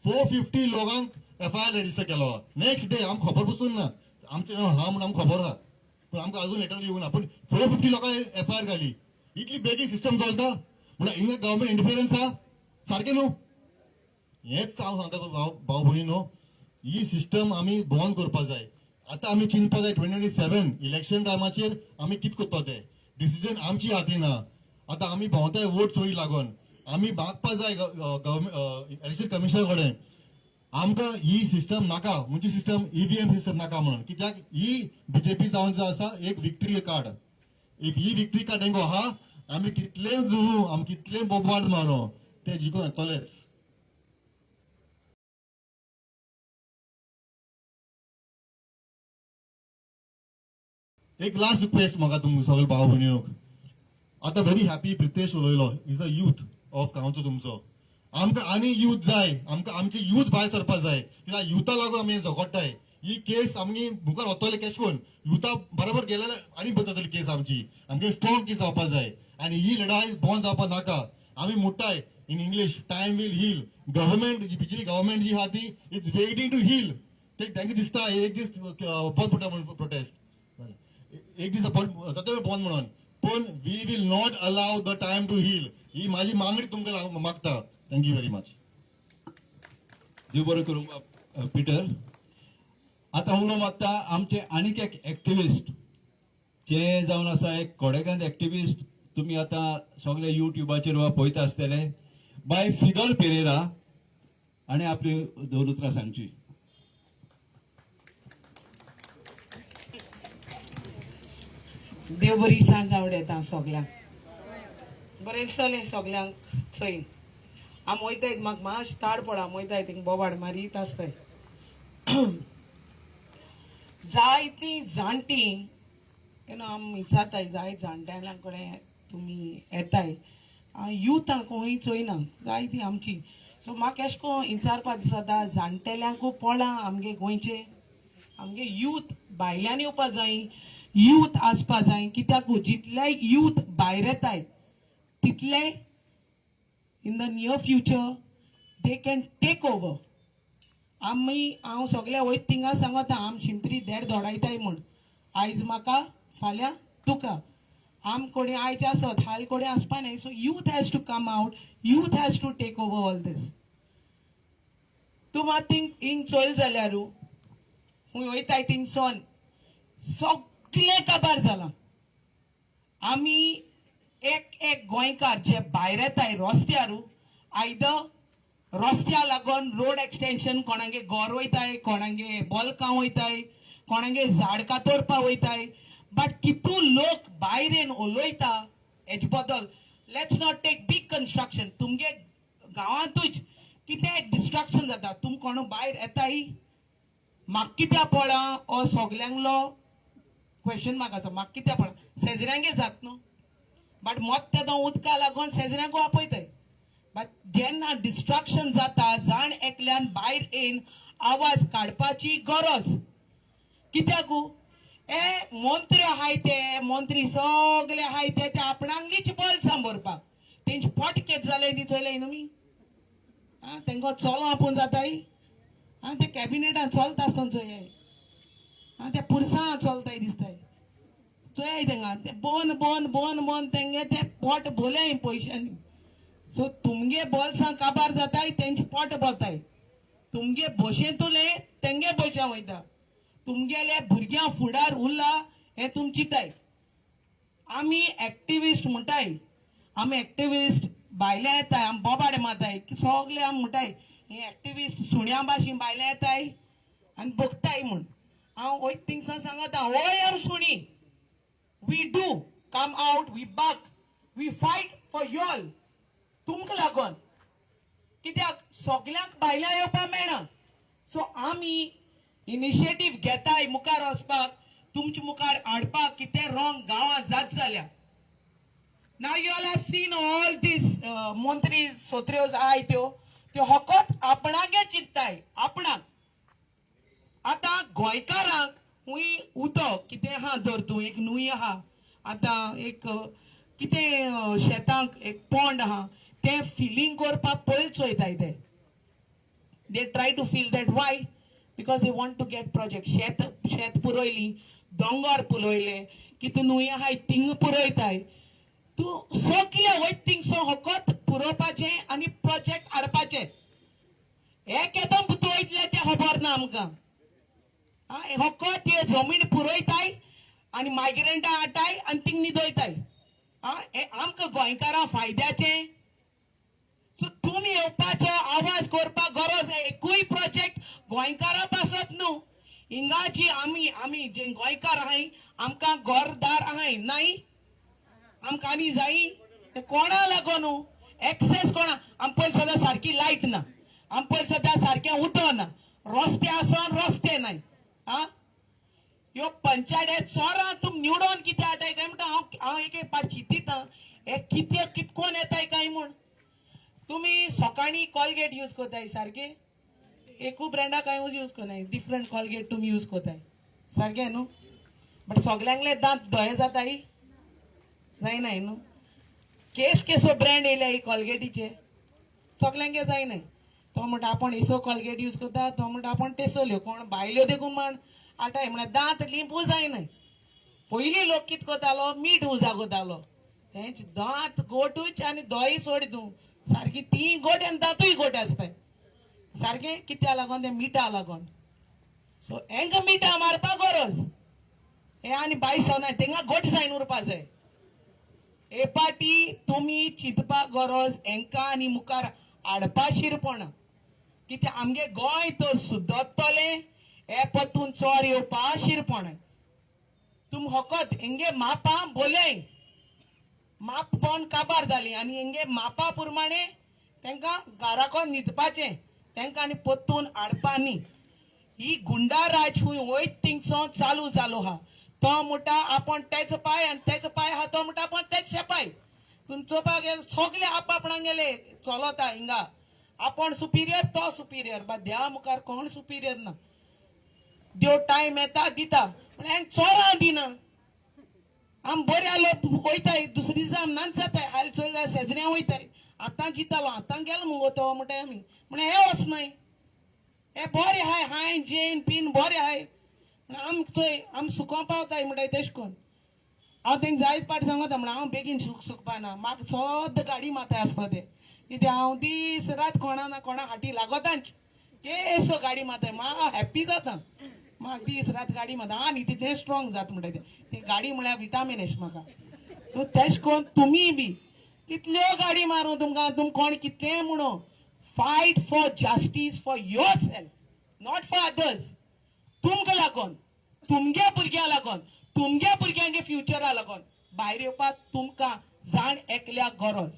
450 लोकांक एफआयआर रजिस्टर केलो आहा. नेक्स्ट डे आमकां खबर पसून ना, आमचे हा म्हणून आमकां खबर आहा, पूण आमकां अजून लेटर येवंक ना. पूण 450 लोकांक एफआयआर घाली. इतली बेगीन सिस्टम चलता म्हणल्यार हिंगा गव्हर्मेंट इंटरफियरन्स आहा, सारकें न्हू. हेच हांव सांगता भाव भयणीनो, ही सिस्टम आमी बंद करपा जाय. आतां आमी चिंतपा जाय 2027 इलेक्शन टायमाचेर आमी कितें करता तें. डिसिजन आमची हातीन आहा. आतां आमी भोंवताय वोट चोरी लागून. आमी मागपा जाय इलेक्शन कमिशना कडेन आमकां ही सिस्टम नाका, म्हणजे सिस्टम ईव्हीएम सिस्टम नाका म्हणून. कित्याक ही बीजेपी जावन जो आसा एक victory card. If he victory card तेंको आहा, आमी कितले झुजू, आमी कितले बोबाड मारो, ते जिखून येतलेच. एक लास्ट रिक्वेस्ट म्हाका तुमकां सगळे भाव भयणीक. आतां व्हेरी हॅपी प्रितेश उलयलो, इज द यूथ ऑफ गांवचो तुमचो. आमकां आनी यूथ जाय, आमकां आमचे यूथ भायर सरपा जाय. कित्याक युथा लागून आमी झगडटाय. ही केस आमगे मुखार वतले केश कोन युथा बरोबर गेल्यार आनी बरी जातली केस आमची. आमगे स्ट्रॉंग केस जावपा जाय आनी ही लढाई बंद जावपा नाका. आमी म्हणटाय in English, time will heal. Government बिजली गव्हर्मेंट जी आहा ती इज वेटिंग टू हील. तांकां दिसता एक दीस बंद पडटा म्हणून प्रोटेस्ट, एक दीस जाता बंद म्हणून. पूण we will not allow the time to heal. ही माझी मागणी तुमकां मागता. Thank you very much. देव बरें करूं पिटर. आतां उलो मागता आमचे आनीक एक एक्टिविस्ट जे जावन आसा एक कोडेगांत एक्टिविस्ट. तुमी आतां सगळे युट्यूबाचेर वा पळयता आसतले. बाय फिदोल पेरेरा आनी आपली 2 उतरां सांगची. देव बरी सांज आवडेता सगळ्यांक. बरें दिसतलें सगळ्यांक चोयन. आम वयताय म्हाका मातशें ताड पडा, वयताय थिंग बोबाड मारीत आसताय. जायतीं जाणटी केन्ना आम विचारताय, जाय जाणट्यां कडेन तुमी येताय, युथांक खंय चोयना जायतीं आमची. सो म्हाका एश कोन्न विचारपा दिसता, जाणटेल्यांकू पळा आमगे गोंयचे, आमगे यूथ भायल्यान येवपा जाय, यूथ आसपा जाय. कित्याक जितले यूथ भायर येताय तितले in the near future they can take over. हांव सगळ्या वयत थिंगा सांगता, आम शिंत्री देड दोडायताय म्हूण. आयज म्हाका, फाल्यां तुका. आम कोणी आयज आसत, हाल कोणी आसपा न्हय. So youth has to come out, youth has to take over all this. तूं मात थिंग हिंग चोयल जाल्यार खूंय वयताय थिंगसोन सगळें काबार जालां. आमी एक गोंयकार जे भायर येताय रस्त्यार, आयदर रस्त्या लागून रोड एक्सटेंशन कोणागे गोर वयताय, कोणागे बॉलकां वयताय, कोणागे झाड कातोरपा वयताय. बट कितू लोक भायर येवन उलयता हेजे बद्दल. Let's not take big construction. तुमगे गांवांतूच कितें एक डिस्ट्रक्शन जाता, तुम कोण भायर येताय म्हाका कित्या पडा हो सगल्यांगलो क्वेश्चन मार्क आसा. म्हाका कित्या पडा, शेजऱ्यांगे जात न्हू. बट मोत्ते तो उदका लागून शेजऱ्यांकू आपयताय. बट जेन्ना डिस्ट्रक्शन जाता, जाण एकल्यान भायर येवन आवाज काडपाची गरज. कित्याक मंत्री आहाय ते मंत्री सगळे आहाय ते आपणांगलीच बल सांभरपाक. तेंचे पोट केद जालें ती चोयलें न्हू. तांकां चलो आपूण जाताय. ते कॅबिनेटान चलता आसतना चोय. आनी ते पुरसां चलताय दिसताय चोय तेंगा ते बोन बोन बोन बोन तेंगे ते पोट भोले पयशांनी सो तुमगे बोल्सां काबार जाताय तेंचे पोट भरताय तुमगे भोशेंतुले तेंगे भोशा वयता तुमगेले भुरग्यां फुडार उरला हे तुम चिंताय आमी एक्टिविस्ट म्हणटाय आमी एक्टिविस्ट बायले येताय आमी बोबाडे मारताय सगळे आमी म्हणटाय हे एक्टिविस्ट सुण्या भाशेन बायले येताय आनी बगताय म्हण हांव वयत थिंगसान सांगता ओय आमी सुणी we do come out we back we fight for you all तुमकां लागून कित्याक सगळ्यांक भायल्या येवपाक मेळना सो आमी इनिशिएटीव घेताय मुखार वचपाक तुमचे मुखार हाडपाक कितें रॉंग गांवांत जात जाल्या now you all have seen all this मंत्री सोत्र्यो आहाय त्यो फकत आपणागे चिंतताय आपणाक आतां गोंयकारांक हुंय उदक कितें आहा धर तूं एक न्हूय आहा आतां एक कितें शेतांक एक पोंड आहा तें फिलींग करपाक पयलीं चोयताय ते they try to feel that why because they want to get project शेत पुरोयली दोंगर पुरोयले कितें न्हूय आहाय थिंग पुरोयताय तूं सगळे वयत थिंगसो फकत पुरोवपाचें आनी प्रोजेक्ट हाडपाचे हे केदो वयतले तें खबर ना आमकां फकत हे जमीन पुरोयताय आनी मायग्रंटां हाडटाय आनी थिंग न्हिदयताय हे आमकां गोंयकारां फायद्याचें सो तुमी येवपाचो आवाज करपाक गरज एकूय प्रोजेक्ट गोंयकारां पासत न्हू हिंगा जी आमी जे गोंयकार आहाय आमकां घरदार आहाय नाय आमकां आनी जायी ते कोणा लागून एक्सेस कोणा आम पयलीं सद्या सारकी लायट ना आम पयलीं सद्या सारकें उदक ना रस्ते आसन रस्ते नाय ह्यो पंचायत चोरां तुम निवडून कितें हाडटाय काय म्हणटा हांव एक पाट चिंतीता हे कितें कितकोन येताय काय म्हूण तुमी सकाळी कॉलगेट यूज करताय सारके एकू ब्रँडा काय यूज करनाय डिफरंट कॉलगेट तुमी यूज करताय सारकें न्हू बट सगल्यांगले दांत दोळे जाताय जायनाय न्हू केसो ब्रँड येयल्या कॉलगेटीचे सगल्यांगे जायनाय तो म्हणटा आपण एसो कॉलगेट यूज करता तो म्हणटा आपण टेसोल्यो कोण बायल्यो देखून म्हण आटाय म्हळ्यार दांत लिंबू जायनाय पयलीं लोक कितें करतालो मीठ उजा करतालो तेंचे दांत गोटूच आनी दोय सोड तूं सारकी ती गोट आनी दांतूय गोट आसताय सारकें कित्या लागून ते मिठा लागून सो हेंकां मिठा मारपाक गरज हे आनी बाय सोनाय तेंगा गोट जायन उरपा जाय हे पाटी तुमी चिंतपाक गरज हेंकां आनी मुखार हाडपा शिरपणा कित्याक आमगे गोंय तर सुद्दतलें हे पतून चोर येवपा शिरपण तुम फकत हेंगे मापां बोले माप पण काबार जाली आनी हेंगे मापा प्रमाणे तेंकां घराकोन न्हिदपाचें तेंकां आनी पत्तून हाडपा न्ही ही गुंडाराज खूंय वयत थिंगसो चालू जालो हा तो म्हणटा आपण तेच पाय आनी तेच पाय आहा तो म्हणटा आपण तेच शेपाय तुम चोवपाक गेले सगळे आपणाक गेले चलता हिंगा आपण सुपिरियर तो सुपिरियर बा देवा मुखार कोण सुपिरियर ना देव टायम येता दिता पण हें चोरां दिना आम बरे आले वयताय दुसरे दिसा आम नाच जाताय हाल चोयल्यार शेजऱ्या वयताय आतां जितालो आतां गेलो मुगो तो म्हणटाय आमी म्हण हे वचनाय हे बरे हाय हाय जेन पीन बरे हाय आम चोय आम सुको पावताय म्हणटाय तेश कोन हांव तेंक जायत पाट सांगता म्हण हांव बेगीन सुकपा ना म्हाका सद्दां गाडी माथाय आसता ते कित्याक हांव दीस रात कोणा ना कोणा हाटी लागोतांच केसो गाडी माथाय म्हाका हॅप्पी जाता म्हाका दीस रात गाडी माता आनी तितलें स्ट्रॉंग जाता म्हणटा ती गाडी म्हळ्यार विटामीन एश म्हाका सो तेश कोन तुमी बी कितल्यो गाडी मारूं तुमकां तुम कोण कितलें म्हणो fight for justice for your self not for others तुमकां लागून तुमगे भुरग्यां लागून तुमगे भुरग्यांगे फ्युचरा लागून भायर येवपाक तुमकां जाण एकल्याक गरज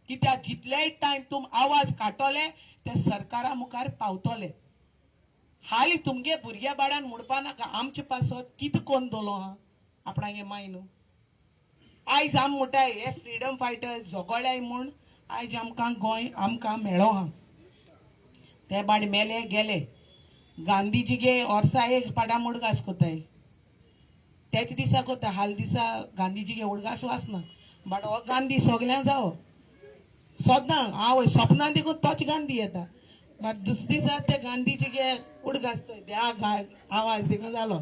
कित्याक जितलेय टायम तुम आवाज काडटले ते सरकारा मुखार पावतले हाली तुमगे भुरग्या बाळान म्हणपा नाका आमचे पासत कितें कोन्न दवरलो हा आपणागे माय न्हू आयज आम म्हणटाय हे फ्रिडम फायटर झगड्याय म्हूण आयज आमकां गोंय आमकां मेळ्ळो हा ते बाड मेले गेले गांधीजीगे वर्सायेक पाडामोड घास कोताय तेच दिसा कोता हाल दिसा गांधीजीगे उडगास वाचना बट हो गांधी सगळ्यां जावो सोदां हांव सपनां देखून तोच गांधी येता बट दुसरे दिसा ते गांधीजीगे उडगासतोय त्या आवाज देखून जालो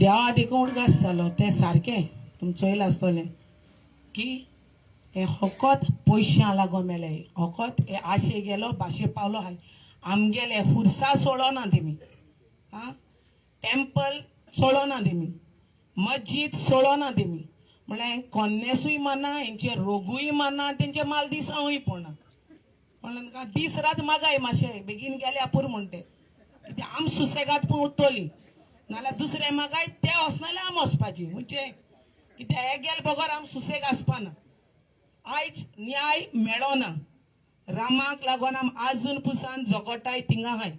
देवा देखून आसतालो तें सारकें तुमी चोयलां आसतलें की हे फकत पयशां लागून मेले फकत हे आशे गेलो भाशे पावलो हाय आमगेले हुर्सा सोडोना तेमी आं टेम्पल सोडोना तेमी मस्जिद सोडोना तेमी म्हळ्यार कोन्नेसूय माना हेंचे रोगूय माना तेंचे माल दिसांवूय पडना म्हणून दीस रात मागाय मातशें बेगीन गेल्या पुरो म्हणटे कित्याक आम सुसेगाद पूण उठतली नाल्यार दुसरे मागाय ते वचना जाल्यार आम वचपाची म्हणजे कित्याक हे गेले बगर आम सुसेग आसपाना आयज न्याय मेळोना रामाक लागून आम आजून पुसान झगडटाय थिंगा हाय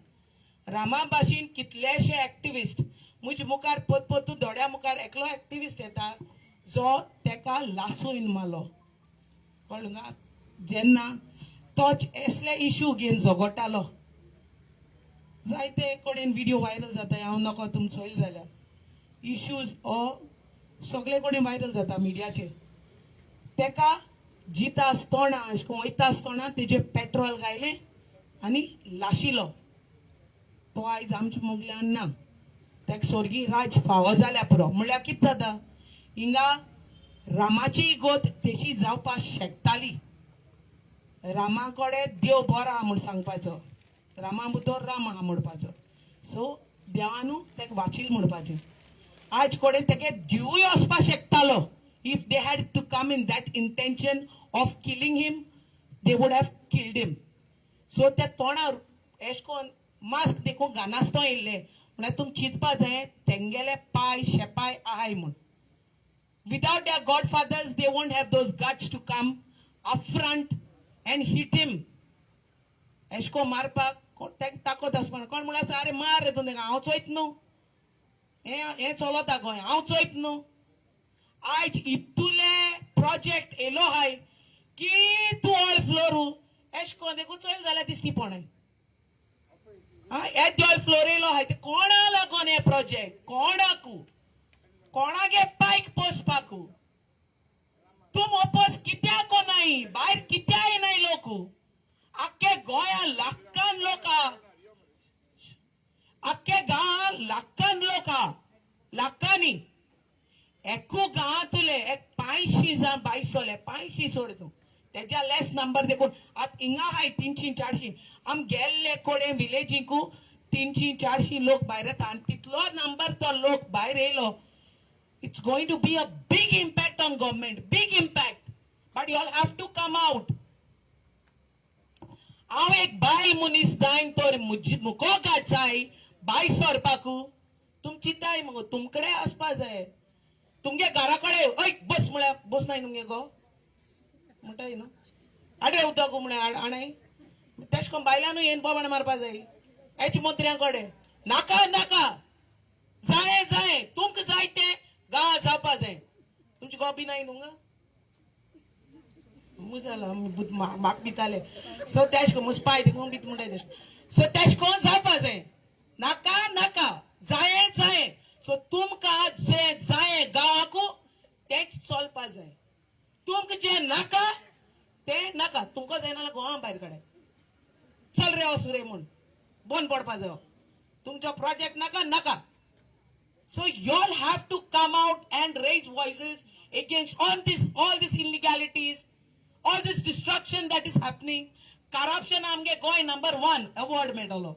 रामा भाशेन कितलेशे एक्टिविस्ट मुजे मुखार पोतू दोड्या मुखार एकलो एक्टिविस्ट येता जो तेका लासून मारलो कळ्ळें का जेन्ना तोच असले इश्यू घेवन झगडटालो जायते कडेन व्हिडिओ व्हायरल जाता हांव नको तुमी चोयल जाल्यार इश्यूज हो सगळे कडेन व्हायरल जाता मिडियाचेर तेका जिता आसतना अशें करून वयता आसतना तेजेर पेट्रोल घायलें आनी लाशिलो तो आयज आमच्या मोगल्यान ना तेका सोर्गी राज फावो जाल्या पुरो म्हळ्यार कितें जाता हिंगा रामाची इगोत तेची जावपा शकताली रामा कडेन देव बरो आहा म्हूण सांगपाचो रामा भितर राम आहा म्हणपाचो सो देवानू तेका वाचील म्हणपाचें आज कडेन तेगे दिवूय वचपाक शकतालो if they had to come in that intention of killing him they would have killed him so ते तोंडार एश कोन मास्क देखून घानासतो येयल्ले म्हळ्यार तुमी चिंतपा जाय तेंगेले पाय शेपाय आहाय म्हूण without their godfathers they won't have those guts to come up front and hit him एशको मारपाक ताकद आसपाना कोण म्हळ्यार अरे मार रे तूं तेका हांव चोयत न्हू हे चलता गोंय हांव चोयत न्हू आयज इतुले प्रोजेक्ट येयलो हाय की तूं ऑल फ्लोरू एशको देखून चोयल जाल्यार दिसती पडे हे ऑल फ्लोर येयलो हाय ते कोणा लागून हे प्रोजेक्ट कोणाकू कोणागे पायक पोसपाकू तुम ओपोस कित्याक कोनाई भायर कित्या येनाय लोक आख्खे गोंया लाखान लोका आख्खे गांवा लाखान लोका लाखांनी एकू गांवांतले एक 500 जाण बायसोले 500 सोड तूं तेच्या लेस नंबर देखून आतां हिंगा हाय 300-400 आम गेल्ले कोडे विलेजीकू 300-400 लोक भायर येता आनी तितलो नंबर तो लोक भायर येयलो it's going to be a big impact on government, big impact. But you all have to come out. हांव एक बायल मनीस जायन तर मुको गाचाय बाय सोरपाकू तुम चिंताय मगो तुमकडे आसपा जाय तुमगे घरा कडेन ओय बस म्हळ्यार बस नाय तुमगे गो म्हणटाय न्हू आडे उदक म्हळ्यार आणाय तेश कोन्न बायलांनूय येवन बोबाण मारपा जाय हेच मंत्र्यां कडेन नाका नाका जाय जाय तुमकां जाय तें गांवां जावपा जाय तुमची गॉबी नाय न्हू मुजालो म्हाका दिताले सो तेश कोन्न मुस्पाय देखून बीत म्हणटाय तेश सो तेश कोन्न जावपा जाय नाका नाका जाय जाय सो तुमकां जे जाय गांवाकू तेच चलपा जाय तुमकां जे नाका तें नाका तुमकां जाय नाल्यार गोवा भायर काडाय चल रे वस रे म्हूण बंद पडपा जाय तुमचो प्रोजेक्ट नाका नाका So you all have to come out and raise voices against all these illegalities, all this destruction that is happening. Corruption आमगे गोंय number 1 award मेळटलो.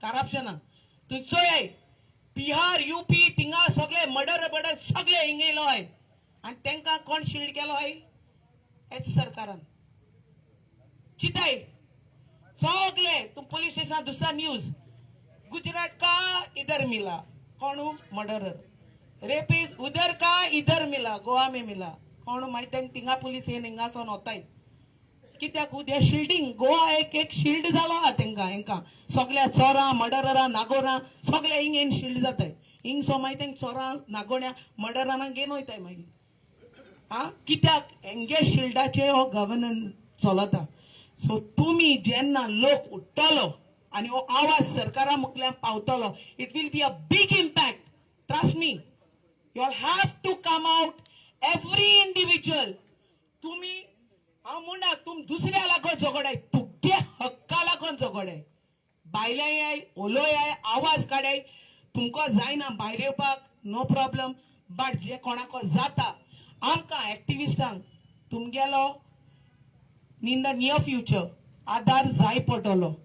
Corruption तू चोय बिहार यूपी थिंगा सगळे मर्डर सगळे हिंगेलो आहे आणि तेंका कोण शिल्ड केलो आहे हेच सरकारान चिताय सगळे तुम पुलिस स्टेशन दुसरा न्यूज गुजरात का इधर मिला कौन मर्डरर रेपिस उधर का इधर मिला गोवा में मिला कौन माहिती तिंगा पुलिस हे हिंगा सोन होताय कित्याक उद्या शिल्डिंग गोवा एक शिल्ड जालो हा तेंका हेंका सगळ्या चोरां मर्डररां नागोरां सगळे हिंग शिल्ड जाताय हिंग सो माहिती चोरां नागोण्या मर्डरांना घेवन वयताय मागीर कित्याक हेंगे शिल्डाचे हो गव्हर्नन्स चलता सो तुमी जेन्ना लोक उठतलो आणि हो आवाज सरकारा मुखल्यान पावतलो it will be a big impact trust me you all have to come out every individual तुम्ही हांव म्हणा तुम दुसऱ्या लागून झगडाय तुगे हक्का लागून झगडाय बायलाय ओलोय आवाज काडाय तुमकां जायना भायर येवपाक नो प्रॉब्लम. बट जे कोणाको जाता आमकां एक्टिविस्टांक तुमगेलो इन द नियर फ्युचर आधार जाय पडटलो.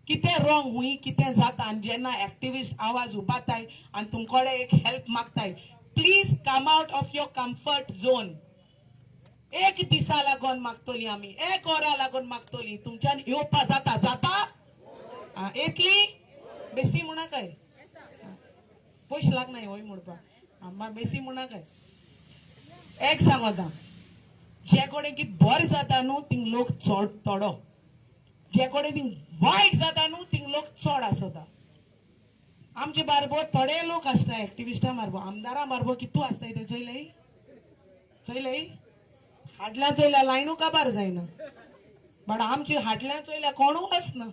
कितें रॉंग हुई कितें जाता आनी जेन्ना एक्टिविस्ट आवाज उबाताय आनी तुमकोडे एक हेल्प मागताय, please come out of your comfort zone. एक दिसा लागून मागतली आमी, एक वरा लागून मागतली. तुमच्यान येवपा जाता जाता येतली बेसी म्हणा काय पयशे लागनाय वय म्हणपाक बेसी म्हणा काय. एक सांगता जे कडेन कितें बरें जाता न्हू थिंग लोक चड तोडो, जे कडेन थिंग वायट जाता न्हू थिंग लोक चड आसता. आमचे बारबो थोडे लोक आसता एक्टिविस्टां बारबो, आमदारां बारबो कितू आसताय ते चोयलय हाटल्या चोयल्या लायनू काबार जायना. बट आमची हाटल्या चोयल्या कोणू आसना,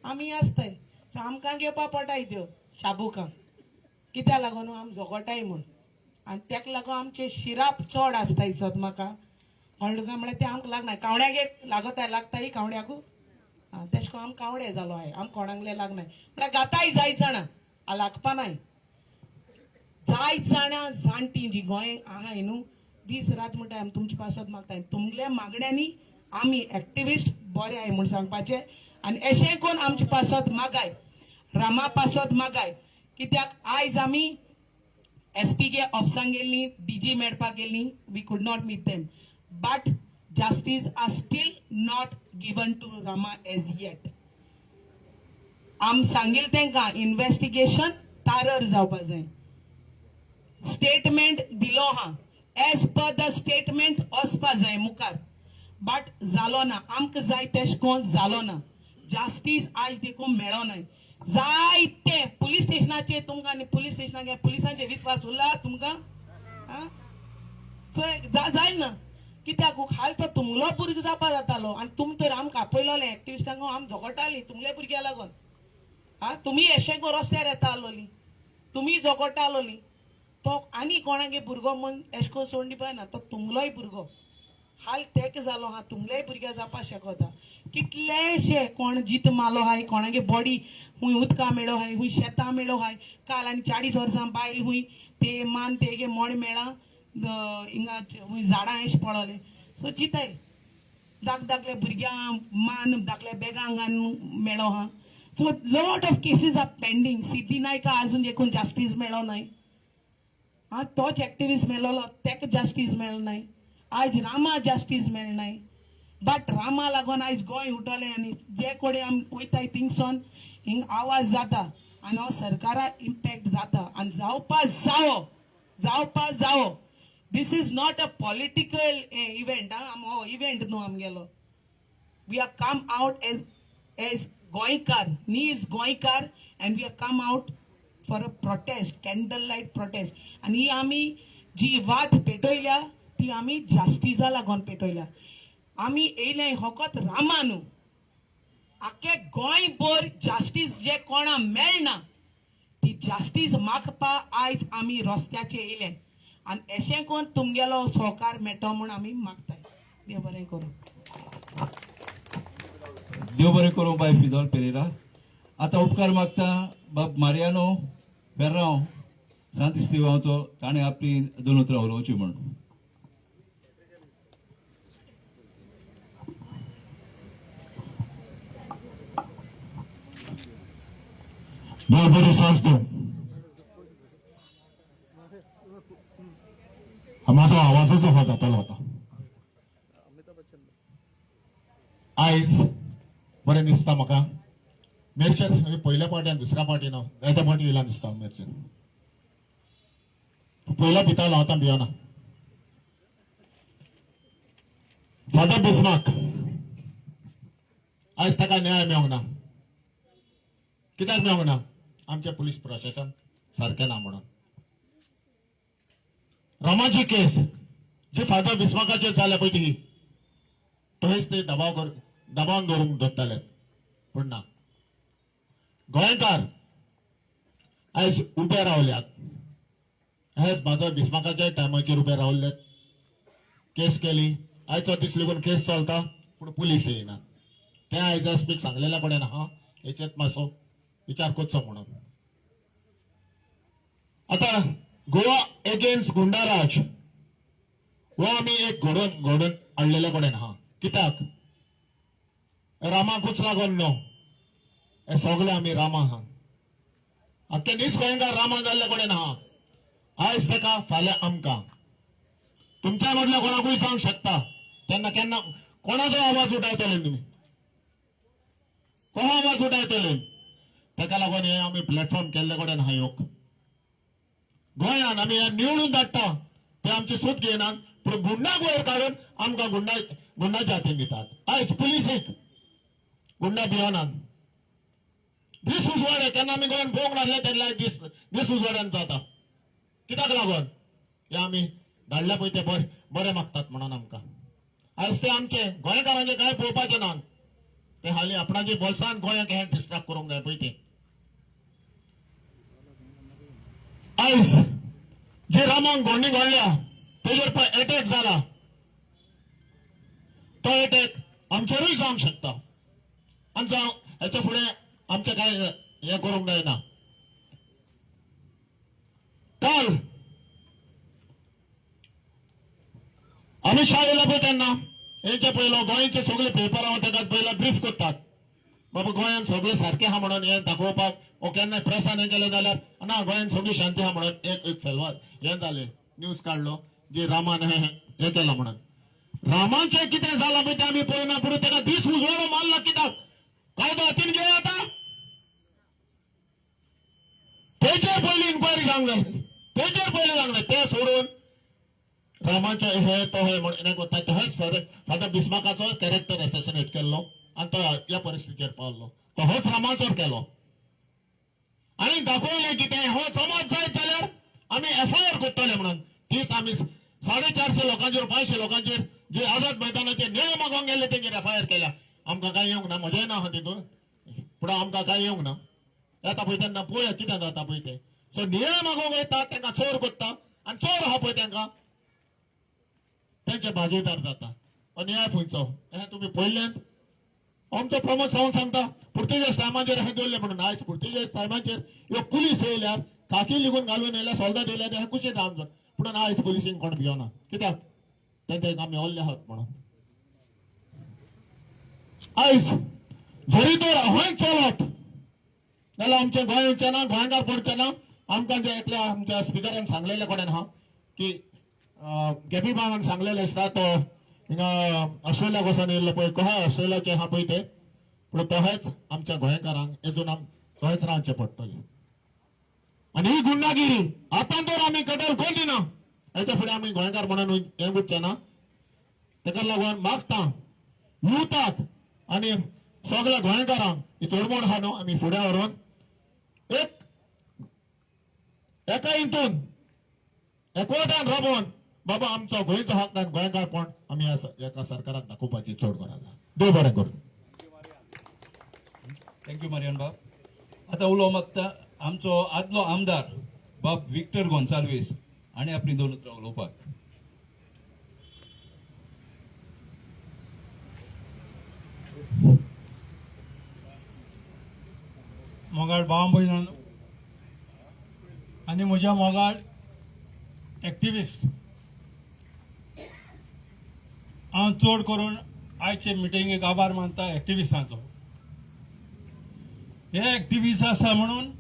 आमी आसताय. सो आमकां घेवपा पडटाय त्यो शाबुकां. कित्याक लागून आमी झगडटाय म्हूण. आनी तेका लागून आमचे शिराप चड आसताय सद म्हाका कळ्ळें काय. म्हळ्यार ते आमकां लागनाय. कावड्याक एक लागताय कावड्याकू तेश कोन आम कावडे जालो आय. आम कोणांगले लागनाय म्हळ्यार गाताय जाय जाणां लागपा नाय. जाय जाणां जाणटी जी गोंय आहाय न्हू दीस रात म्हणटा आमी तुमचे पासत मागताय. तुमगल्या मागण्यांनी आमी एक्टिविस्ट बरे आय म्हूण सांगपाचें. आनी अशें कोण आमचे पासत मागाय, रामा पासत मागाय. कित्याक आयज आमी SP गे ऑफिसांक गेल्लीं, DG मेळपाक गेल्लीं, we could not meet them. But justice are still not given to Rama as yet. आम सांगील तेंका इन्व्हेस्टिगेशन तारर जावपा जाय. स्टेटमेंट दिलो हा एज पर द स्टेटमेंट वचपा जाय मुखार. बट जालो ना. आमकां जाय तेश कोन जालो ना. जस्टीस आज देखून मेळो नाय. जायते पुलीस स्टेशनाचेर तुमकां आनी पुलीस स्टेशनाचेर पुलिसांचेर विश्वास उरला तुमकां जाय ना. कित्याक हाल तो तुमलो भुरगो जावपा जातालो आनी तुमी तर आमकां आपयलोले एक्टिविस्टांक आमी झगडटालीं तुमले भुरग्या लागून. तुमी अशें को रस्त्यार येता आसलोलीं, तुमी झगडटालोलीं. तो आनी कोणागे भुरगो म्हूण एश को सोडून दिवपा ना. तो तुमलोय भुरगो. हाल तेक जालो हा तुमलेय भुरग्या जावपा शकता. कितलेशे कोण जीत मालो हाय, कोणागे बॉडी हुंय उदका मेळो हाय, हुंय शेतां मेळो हाय. काल आनी 40 वर्सां बायल हुंय ते मान तेगे मोड मेळा हिंगा झाडां एश पळोले. सो चिताय धाकले भुरग्यां मान धाकले बेगांगान मेळो हा. So lot of cases are pending. Siddhi नायका आजून देखून जस्टीस मेळो नाय. तोच एक्टिविस्ट मेळलो तेका जस्टीस मेळनाय. आज रामा जस्टीस मेळनाय. बट रामा लागून आयज गोंय उठोलें आनी जे कडेन आमी वयताय थिंगसोन हिंग आवाज जाता आनी हो सरकारा इम्पॅक्ट जाता आनी जावपा जावो. This is not a political event. हो इव्हेंट न्हू आमगेलो. We are come out as Goinkar, me is Goinkar, and we are come out for a protest, candlelight protest. आणि ही आमी जी वाद पेटयल्या ती आमी जस्टिसा लागून पेटयल्या. आमी येयले फकत रामा न्हू आख्खे गोंयभर जस्टीस जे कोणा मेळना ती जस्टीस मागपा आयज आमी रस्त्याचेर येयले. आनी अशें कोण तुमगेलो सहकार मेळटो म्हूण आमी मागताय. देव बरें करूं. देव बरें करूं बाय फिदोल पेरेरा. आतां उपकार मागता बाब मारियानो बेर्रांव सांत इस्तिवांचो. ताणें आपली 2 उतरां उलोवची म्हूण. देव बरें सांज तूं. म्हाजो आवाजूच हो जातालो आता. आयज बरें दिसता म्हाका. मेरशेर पयल्या पार्टीन दुसऱ्या पार्टीन जायत्या पार्टी येयला दिसता मेरशेर. पयला भितालो आतां भियोना. फादर बिस्मार्क आयज ताका न्याय मेळोंक ना. कित्याक मेळोंक ना? आमचें पुलीस प्रशासन सारकें ना म्हणून. रामाची केस जी फादर बिस्मार्काचेर जाल्या पळय ती थंयच ते दबावन दवरूंक धरताले पूण ना. गोंयकार आयज उबे रावल्यात. हेच फादर बिस्मार्काच्या टायमाचेर उबे रावले. केस केली. आयचो दीस लागून केस चलता पूण पुलीस येयना. ते आयज एसपीक सांगलेल्या कडेन हेचेत मातसो विचार करचो म्हणून. आतां गोवा एगेन्स्ट गुंडाराज हो आम्ही एक घडून हाडलेले कडेन आहा. कित्याक रामाकूच लागून न्हू, हे सगळे आमी रामा आहा. आख्खे दीस गोंयकार रामा जाल्ले कडेन आहा. आयज ताका फाल्यां आमकां. तुमच्या मदल्या कोणाकूय जावंक शकता. तेन्ना केन्ना कोणाचो आवाज उठयतले तुमी? कोण आवाज उठयतले? ताका लागून हे आमी प्लॅटफॉर्म केल्ले कडेन आहा. योग गोंयान आमी हे निवडून धाडटा ते आमची सूट घेयनात, पूण गुंडाक वयर काडून आमकां गुंडाच्या हातीन दितात. आयज पुलिसेक गुंडा भियोनात. दीस उजवाडे केन्ना आमी गोंयान पळोवंक नासले तेन्ना दीस उजवाड्यान जाता. कित्याक लागून? हे आमी धाडले पळय ते बरे मागतात म्हणून आमकां. आयज ते आमचे गोंयकारांचे कांय पळोवपाचें ना. ते हालीं आपणाची बोल्सान गोंयाक हे डिस्ट्रॅक्ट करूंक जाय पळय ते. आयज जे रामाक गोंडी घडल्या तेजेर पळय एटॅक जाला, तो एटॅक आमचेरूय जावंक शकता. आनी हेच्या फुडें आमचे कांय हे करूंक जायना. काल अमित शाह येयला पळय तेन्ना हेचे पयलो गोंयचे सगळे पेपर हांव ताका पयला ब्रीफ करतात. बाबा गोंयान सगळे सारखे आहा म्हणून हे दाखोवपाक ओ केन्नाय प्रेसान हे केलें जाल्यार ना गोंयान सगळी शांती आहा म्हणून एक फेलवार हे जालें, न्यूज काडलो जे रामान हे केलां म्हणून. रामाचें कितें जालां पळय तें आमी पळयना, पूण ताका दीस उजवाडो मारला. कित्याक? कायदो हातीन घेया आतां. तेचेर पयलीं इन्क्वायरी जावंक जाय, तेचेर पयलीं जावंक जाय. ते सोडून रामाचे हे तो हे म्हणून कोत्ता. तोच फादर बिस्माकाचो कॅरेक्टर एसेसिनेट केल्लो आनी तो ह्या परिस्थितीचेर पावल्लो. तो होच रामाचोर केलो आनी दाखयलें कितें हो समाज जायत जाल्यार आमी एफआयआर करतले म्हणून. तीच आमी 450 लोकांचेर 500 लोकांचेर जे आझाद मैदानाचेर न्याय मागोंक गेले तेंचेर एफआयआर केल्या. आमकां काय येवंक ना, म्हजेंय ना आहा तितून, पूण आमकां काय येवंक ना. येता पळय तेन्ना पळोवया कितें जाता पळय तें. सो न्याय मागोंक वयता तांकां चोर करता आनी चोर आहा पळय तांकां तेंचे भागीदार जाता. न्याय खंयचो हे तुमी पळयलें. आमचो प्रमोद सावंत सांगता पुर्तुगेज टायमाचेर हे दवरले म्हणून. आयज पुर्तुगेज टायमाचेर ह्यो पुलीस येयल्यार खाकी लिगून घालून येयल्यार सोल्डात येयल्यार हे कुशें जावंक. पूण आयज पुलिसींक कोण भियोना. कित्याक? तेंचे आमी ओल्ले आहात म्हणून. आयज जरी तर हंय चलत जाल्यार आमचे गोंय उरचें ना, गोंयकार पडचें ना. आमकां जे एकल्या आमच्या स्पिकरान सांगलेले कडेन आहा की गेबी बाबान सांगलेले आसता तो हिंगा ऑस्ट्रेलियाक वचून येयल्लो पळय, कशें ऑस्ट्रेलियाचे आहा पळय ते, पूण तोहेच आमच्या गोंयकारांक अजून थंयच रावचें पडटलें. आनी ही गुंडागिरी आतां तर आमी कटल कोण दिना. हेच्या फुडें आमी गोंयकार म्हणून हें उरचें ना. ताका लागून मागता युथाक आनी सगळ्या गोंयकारांक ही तोडमोड आहा न्हू आमी फुडें व्हरून एका हितून एकवटान राबोवन बाबा आमचो गोंयचो हक आनी गोंयकारपण आमी एका सरकाराक दाखोवपाची चड गरज आहा. देव बरें करूं. थँक्यू मारियान बाब. आतां उलोवंक मागता आमचो आदलो आमदार बाब विक्टर गोन्साल्वीस आनी आपली 2 उतरां उलोवपाक. मोगाळ भाव भयणां आनी म्हज्या मोगाळ एक्टिविस्ट हांव चड करून आयचे मिटिंगेक आभार मानता एक्टिविस्टांचो. हे एक्टिविस्ट आसा म्हणून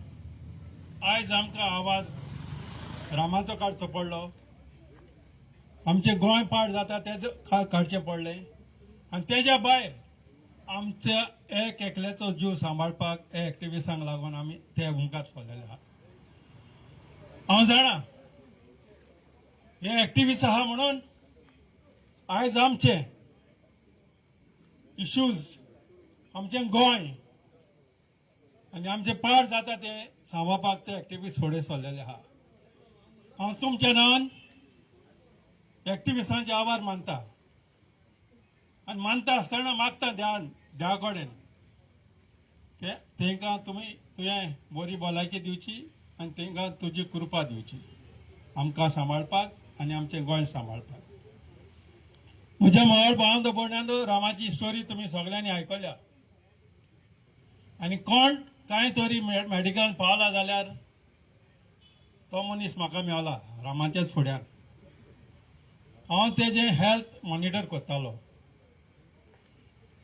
आयज आमकां आवाज रामाचो काडचो पडलो. आमचे गोंय पाड जाता तेजो काडचें पडलें आनी तेज्या भायर आमच्या एक एकल्याचो जीव सांबाळपाक हे एक्टिविस्टांक लागून आमी ते मुखार सरलेले आहा. हांव जाणा हे एक्टिविस्ट आहा म्हणून आयज आमचे इश्यूज आमचें गोंय आनी आमचे पाड जाता ते सांबाळपाक ते एक्टिविस्ट फुडें सरलेले आहा. हांव तुमच्या नांवान एक्टिविस्टांचे आभार मानता आनी मानता आसतना मागता देवा कडेन तांकां तुवें बरी भलायकी दिवची आनी तांकां तुजी कृपा दिवची आमकां सांबाळपाक आनी आमचें गोंय सांबाळपाक. म्हज्या मोगाळ भावांदो भयणांदो रामाची स्टोरी तुमी सगळ्यांनी आयकल्या आनी कोण कांय तरी मेडिकलान पावला जाल्यार तो मनीस म्हाका मेवला रामाच्याच फुड्यान. हांव तेजें हेल्थ मॉनिटर करतालो.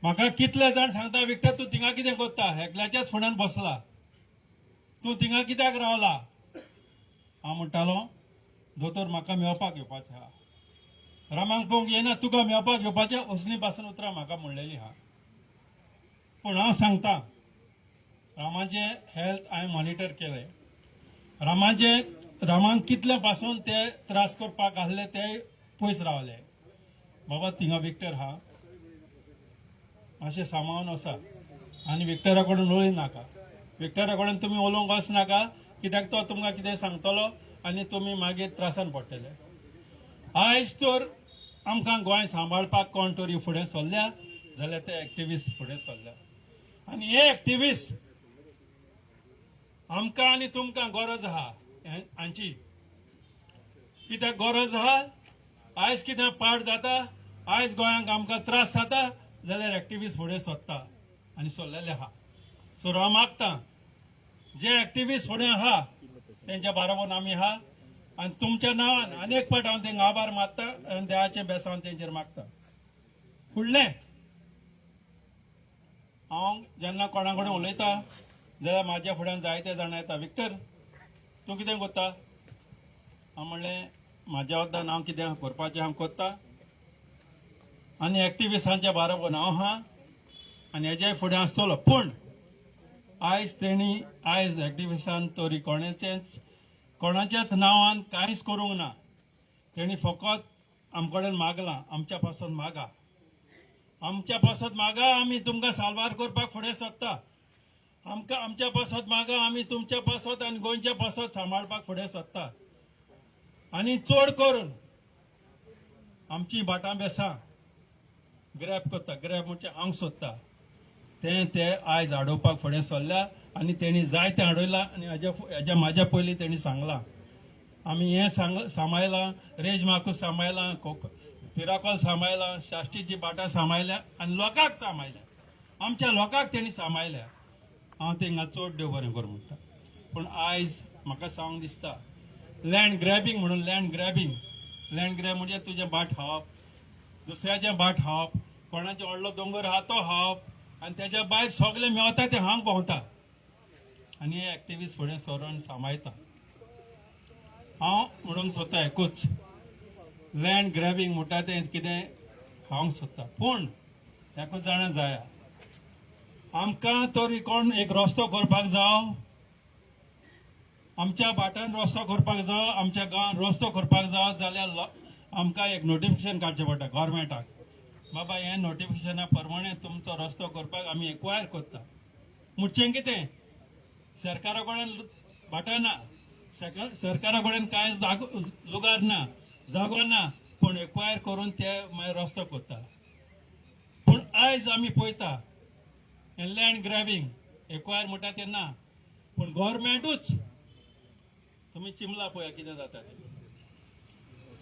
म्हाका कितले जाण सांगता विक्टर तूं थिंगा कितें करता, एकल्याच्याच फुड्यान बसला, तूं थिंगा कित्याक रावला. हांव म्हणटालो दोतोर म्हाका मेवपाक येवपाचें आहा, रामांक पळोवंक येना, तुका मेवपाक येवपाचें असली पासून उतरां म्हाका म्हणलेलीं आहा. पूण हांव सांगता रामाचें हेल्थ हांवें मॉनिटर केलें. रामांक कितले पासून ते त्रास करपाक आहले ते पयस रावले. बाबा थिंगा विक्टर आहा, मातशें सांबाळून वचा आनी विक्टरा कडेन उलय नाका. विक्टरा कडेन तुमी उलोवंक वचनाका, कित्याक तो तुमकां कितें सांगतलो आनी तुमी मागीर त्रासान पडटले. आयज तर आमकां गोंय सांबाळपाक कोण तरी फुडें सरल्या जाल्यार ते एक्टिविस्ट फुडें सरल्या. आनी हे एक्टिविस्ट आमकां आनी तुमकां गरज आहा हांची. कित्याक गरज आहा, आयज कितें पाड जाता, आयज गोंयांक आमकां त्रास जाता जाल्यार एक्टिविस्ट फुडें सरता आनी सरलेले आहा. सो हांव मागता जे एक्टिविस्ट फुडें आहा तेंच्या बरोबर आमी आहा आनी तुमच्या नांवान अनेक फावट हांव तेंका आभार मानता आनी देवाचें बेसांव तेंचेर मागता. फुडलें हांव जेन्ना कोणा कडेन उलयता जाल्यार म्हाज्या फुड्यान जायते जाणां येता, विक्टर तूं कितें करता. हांव म्हणलें म्हाज्या वद्दान हांव कितें करपाचें हांव करता आनी एक्टिविस्टांच्या बरोबर हांव आहा आनी हेज्याय फुडें आसतलो. पूण आयज तेणी आयज एक्टिविस्टान तरी कोणाच्याच नांवान कांयच करूंक ना. तेणी फकत आमचे कडेन मागलां आमच्या पासून मागा, आमच्या पासत मागा, आमी तुमकां साल्वार करपाक फुडें सरता. आमच्या पासत मागा, आमी तुमच्या पासत आनी गोंयच्या पासत सांबाळपाक फुडें सरता. आनी चड करून आमची भाटां बेसां ग्रॅब करता, ग्रॅब म्हणजे हांग सोदता ते आयज आडोवपाक फुडें सरल्या आनी तेणी जाय तें आडयलां. आनी हेज्या म्हाज्या पयलीं तेणी सांगलां आमी हें सांबाळलां, रेज मार्कूस सांबाळलां, पिराकोल सांबाळलां, शाश्टीची भाटां सांबाळल्या आनी लोकांक सांबाळल्या, आमच्या लोकांक तेणी सांबाळल्या. हांव तेंका चड देव बरें करूं म्हणटा. पूण आयज म्हाका सांगूंक दिसता लँड ग्रॅबींग म्हणून लँड ग्रॅब म्हणजे तुजें भाट खावप, दुसऱ्याचें भाट खावप, कोणाचो व्हडलो दोंगर आहा तो खावप आनी तेच्या भायर सगळें मेवता तें हांग भोंवता आनी हे एक्टिविस्ट फुडें सरून सांबाळटा. हांव म्हणूंक सोदता एकूच, लँड ग्रॅबिंग म्हणटा तें कितें खावंक सोदता, पूण एकूच जाणा जाय आमकां तरी कोण एक रस्तो करपाक जावो, आमच्या भाटान रस्तो करपाक जावो, आमच्या गांवांत रस्तो करपाक जावो जाल्यार आमकां एक नोटिफिकेशन काडचें पडटा गव्हर्मेंटाक. बाबा हें नोटिफिकेशना प्रमाणे तुमचो रस्तो करपाक आमी एक्वायर करता. म्हणचें कितें, सरकारा कडेन भाटां ना, सरकारा कडेन कांय लुगार ना, जागो ना, पूण एक्वायर करून ते मागीर रस्तो करता. पूण आयज आमी पळयता हें लँड ग्रॅबिंग एक्वायर म्हणटा तें ना, पूण गव्हर्मेंटूच. तुमी चिमला पळया कितें जाता तें,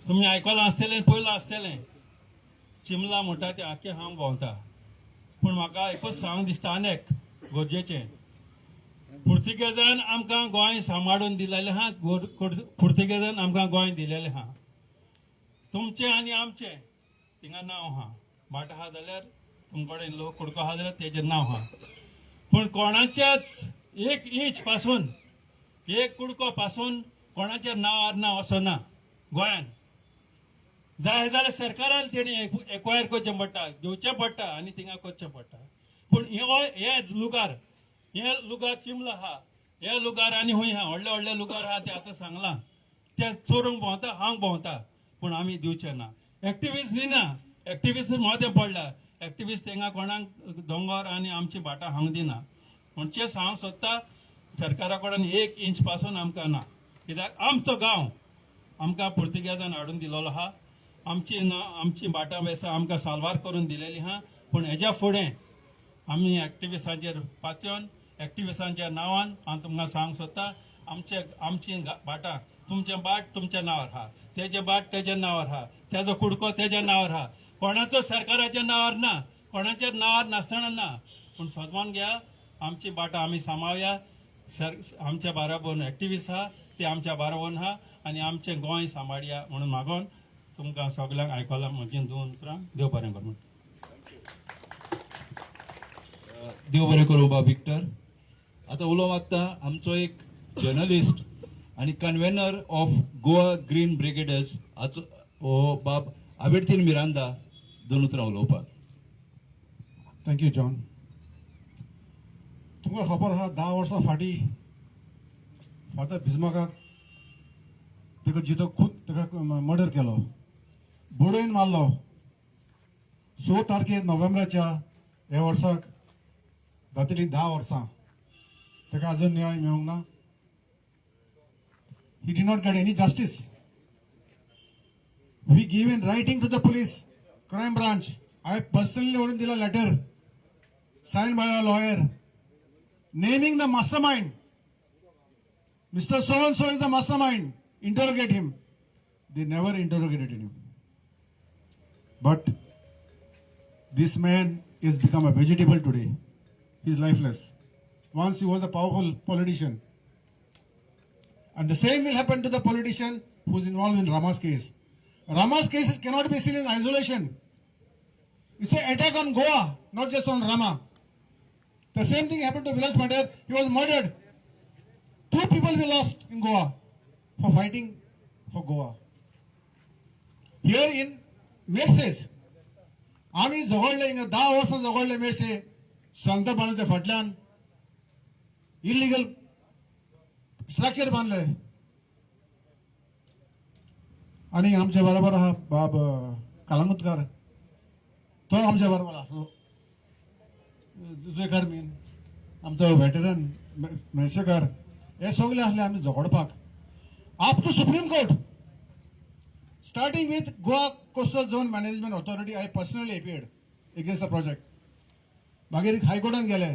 तुमी आयकलां आसतलें, पळयलां आसतलें. चिमला म्हणटा तें आख्खें हांव भोंवता. पूण म्हाका एकूच सांगूंक दिसता अनेक गरजेचें, पुर्तुगेजान आमकां गोंय सांबाळून दिलेलें आहा, पुर्तुगेजान आमकां गोंय दिलेलें आहा. तुमचें आनी आमचें थिंगा नांव आहा, भाट आहा जाल्यार तुमचे कडेन लोक कुडको आहा जाल्यार तेजें नांव आहा. पूण कोणाच्याच एक इंच पासून एक कुडको पासून कोणाचें नांव ना वचना गोंयान. जाय जाल्यार सरकारान तेणी एक्वायर करचें पडटा, घेवचें पडटा आनी थिंगा करचें पडटा. पूण हे लुगार चिमला आहा, हे लुगार आनी हूंय आहा, व्हडले व्हडले लुगार आहा ते आतां सांगलां, ते चोरूंक भोंवता, हांग भोंवता, पूण आमी दिवचे ना. एक्टिविस्ट दिना, एक्टिविस्ट मोदें पडला, एक्टिविस्ट तेंगा कोणाक दोंगर आनी आमची भाटां हांग दिना. म्हणचें सांगूंक सोदता सरकारा कडेन एक इंच पासून आमकां ना, कित्याक आमचो गांव आमकां पुर्तुगेजान हाडून दिलेलो आहा, आमची भाटां बेसां आमकां साल्वार करून दिलेलीं आहा. पूण हेज्या फुडें आमी एक्टिविस्टांचेर पातयेवन एक्टिविस्टांच्या नांवान हांव तुमकां सांगूंक सोदता आमची भाटां, तुमचें भाट तुमच्या नांवार आहा, तेजें भाट तेज्या नांवार आहा, तेजो कुडको तेज्या नांवार आहा, कोणाचो सरकाराच्या नांवार ना, कोणाच्या नांवार नासतना ना. पूण सजमान घ्या, आमची भाटां आमी सांबाळया. आमच्या बरोबर एक्टिविस्ट आहा ते आमच्या बारावन आहा आनी आमचें गोंय सांबाळया म्हणून मागोन तुमकां सगळ्यांक आयकलां म्हजी 2 उतरां. देव बरें करूं. देव बरें करूं बाब विक्टर. आतां उलोवंक मागता आमचो एक जर्नलिस्ट आनी कन्व्हेनर ऑफ गोवा ग्रीन ब्रिगेडर्स हाचो हो बाब आबेडतीन मिरांदा 2 उतरां उलोवपाक. Thank you John. तुमकां खबर आहा 10 वर्सां फाटीं फादर बिस्मार्काक ताका जितो खूद ताका मर्डर केलो, बुडयन मारलो. 6 तारखेर नोव्हेंबराच्या ह्या वर्साक जातली 10 वर्सां. ताका आजून न्याय मेळूंक ना. He did not get any justice. We give in writing to the police crime branch. हांवें पर्सनली व्हरून दिला letter signed by a lawyer naming the mastermind. Mr. So and so is the mastermind. Interrogate him. They never interrogated him. But this man is become a vegetable today. He is lifeless. Once he was a powerful politician. And the same will happen to the politician who is involved in Rama's case. Rama's cases cannot be seen in isolation. It's an attack on Goa, not just on Rama. The same thing happened to Vilas Matter. He was murdered. 2 people were lost in Goa for fighting for Goa. Here in Mercedes, आम्ही झगडले 10 वर्सां झगडले मेरसे शांतपणाच्या फाटल्यान illegal structure बांधले. आणि आमच्या बरोबर आहा बाब कलांगुटकार, तो आमच्या बरोबर आसलो. जुजेकार बीन आमचो वेटरन मेळशेकार हे सगळे आसले आमी झगडपाक up to supreme court. Starting with Goa coastal zone management authority I personally appeared against the project. मागीर हायकोर्टान गेले,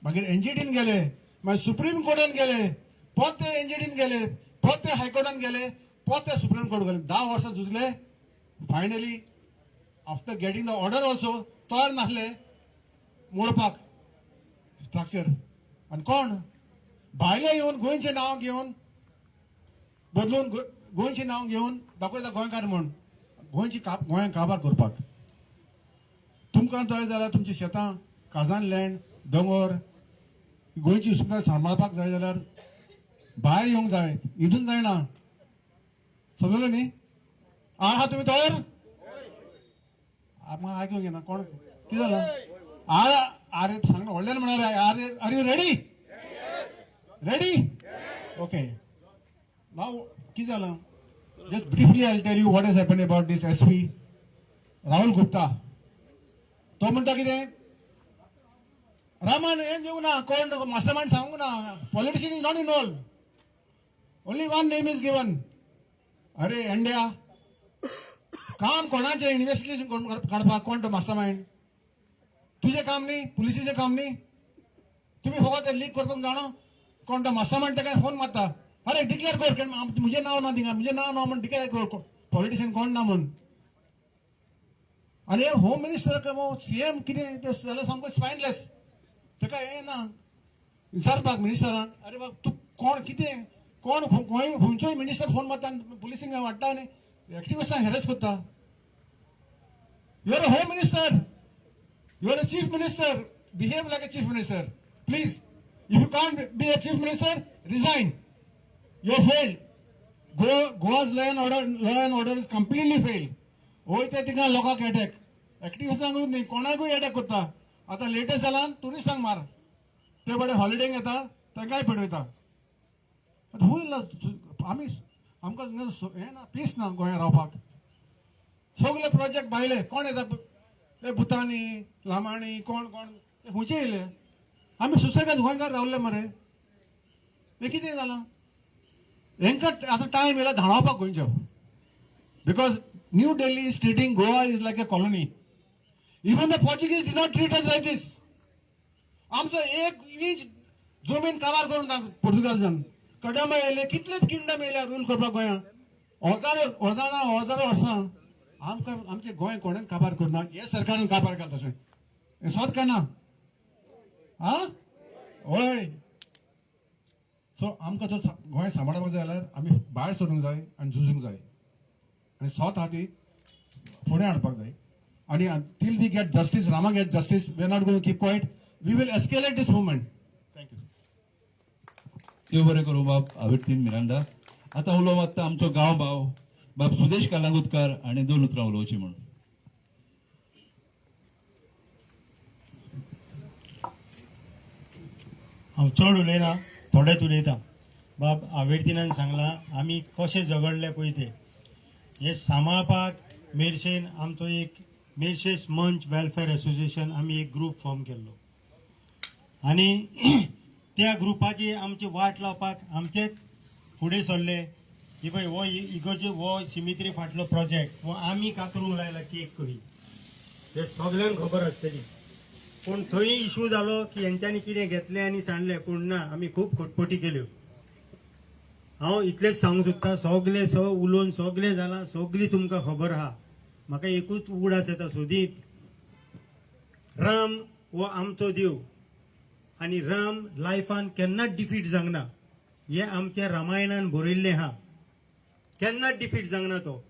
मागीर एनजीटीन गेले, मागीर सुप्रीम कोर्टान गेले, परत ते एनजीटीन गेले, परत ते हायकोर्टान गेले, परत ते सुप्रीम कोर्ट गेले. 10 वर्सां झुजले. Finally after getting the order also तयार नासले मोडपाक स्ट्रक्चर. आणि कोण भायले येवन गोंयचें नांव घेवन बदलून गोंयचें नांव घेवन दाखयता गोंयकार म्हूण गोंय काबार करपाक. तुमकां जाय जाल्यार तुमची शेतां, काजान लँड, दोंगर, गोंयची सुद्दां सांबाळपाक जाय जाल्यार भायर येवंक जाय. हितून जायना. समजलो न्ही? आहा तुमी तयार? म्हाका आयकूंक येना. कोण कितें जालें? आरे सांग व्हडल्यान म्हणा. Are you ready? Ready? Okay. नाव कितें जालां? Just briefly I tell you what is happen about this SP Rahul Gupta. तो म्हणटा कितें रामान हें दिवंक ना, कोण मास्टरमाइंड सांगूंक ना, politician is not involve, only one name is given. अरे एंड्या, काम कोणाचें इन्व्हेस्टिगेशन काडपाक? कोण तो मास्टरमाइंड? तुझे काम न्ही, पुलिसीचे काम न्ही. तुम्ही फक्त ते लीक करपाक जाणो. कोण तो मास्टरमाइंड ताका फोन मारता, अरे डिक्लेअर कर, मुझे नाव ना थिंगा, मुझे नाव ना म्हणून डिक्लेअर कर. पॉलिटिशियन कोण ना म्हणून. आणि होम मिनिस्टर सीएम कितें ते जाल्यार सामको स्पायनलेस. ताका हें ना विचारपाक मिनिस्टरांक, अरे बाब तूं कोण, कितें कोण, खंयचोय मिनिस्टर फोन मारता आनी पुलिसींक वाडटा आनी एक्टिविस्टांक हेरेस करता. You are a home minister, you are a chief minister, behave like a chief minister please. If you can't be a chief minister, resign. You are failed. Goa's law and order is completely failed. वयते थिंगा लोकांक attack, एक्टिविस्टांकूच न्ही कोणाकूय attack करता. आतां latest जाला ट्युरिस्टांक मार. ते बडे हॉलिडेक येता तांकांय पेटयता. आमी आमकां हें ना, पीस ना गोंया रावपाक. सगळे प्रोजेक्ट भायले कोण येता, ते भुतानी, लामाणी, कोण कोण खंयचे येयले. आमी सुसेगाद गोंयकार रावले मरे. हे कितें जालां? हेंकां आतां टायम येयला धांवपाक गोंयच्यो. Because new Delhi is treating Goa is like a colony. Even the Portuguese did not treat us like this. आमचो 1 इंच जमीन काबार करून पोर्तुगालजान. कदंबा येयले, कितलेच किंगडम येयले रूल करपाक गोंया. हजारो वर्सां आमकां आमचें गोंय कोणें काबार करना. हे सरकारान काबार केला तशें. हें सत काय ना? हा? हय. सो आमकां तो गोंय सांबाळपाक जाय जाल्यार आमी भायर सरूंक जाय आनी झुजूंक जाय आनी स्वता ती फुडें हाडपाक जाय आनी till we get justice, Rama get justice, we are not going to keep quiet, we will escalate this movement. Thank you. देव बरें करूं बाब आविर्तीन मिरांडा. आतां उलोवंक मागता आमचो गांव भाव बाब सुदेश कालांगुटकार आनी 2 उतरां उलोवची म्हूण. हांव चड उलयना, थोडेच उलयता. बाब आवेर्तीनान सांगला आमी कशे झगडले पळय ते. हे सांबाळपाक मेर्शेन आमचो एक मेर्शेस मंच वेलफेअर असोसिएशन आमी एक ग्रुप फॉर्म केल्लो आनी त्या ग्रुपाची आमची वाट लावपाक आमचेच फुडें सरले की पळय हो इगर्जे हो सिमित्री फाटलो प्रोजेक्ट हो आमी कातरूंक लायला केक करी. हे सगळ्यांक खबर आसतली. पूण थंय इशू जालो की हेंच्यांनी कितें घेतलें आनी सांडलें. पूण ना, आमी खूब खटपटी केल्यो. हांव इतलेंच सांगूंक सोदतां, सगळें उलोवन सगळें जालां, सगळी तुमकां खबर आहा. म्हाका एकूच उगडास येता सोदीत, राम हो आमचो देव आनी राम लायफान केन्नाच डिफीट जावंक हे आमच्या रामायणान बरयल्लें आहा. केन्नाच डिफीट जावंक तो.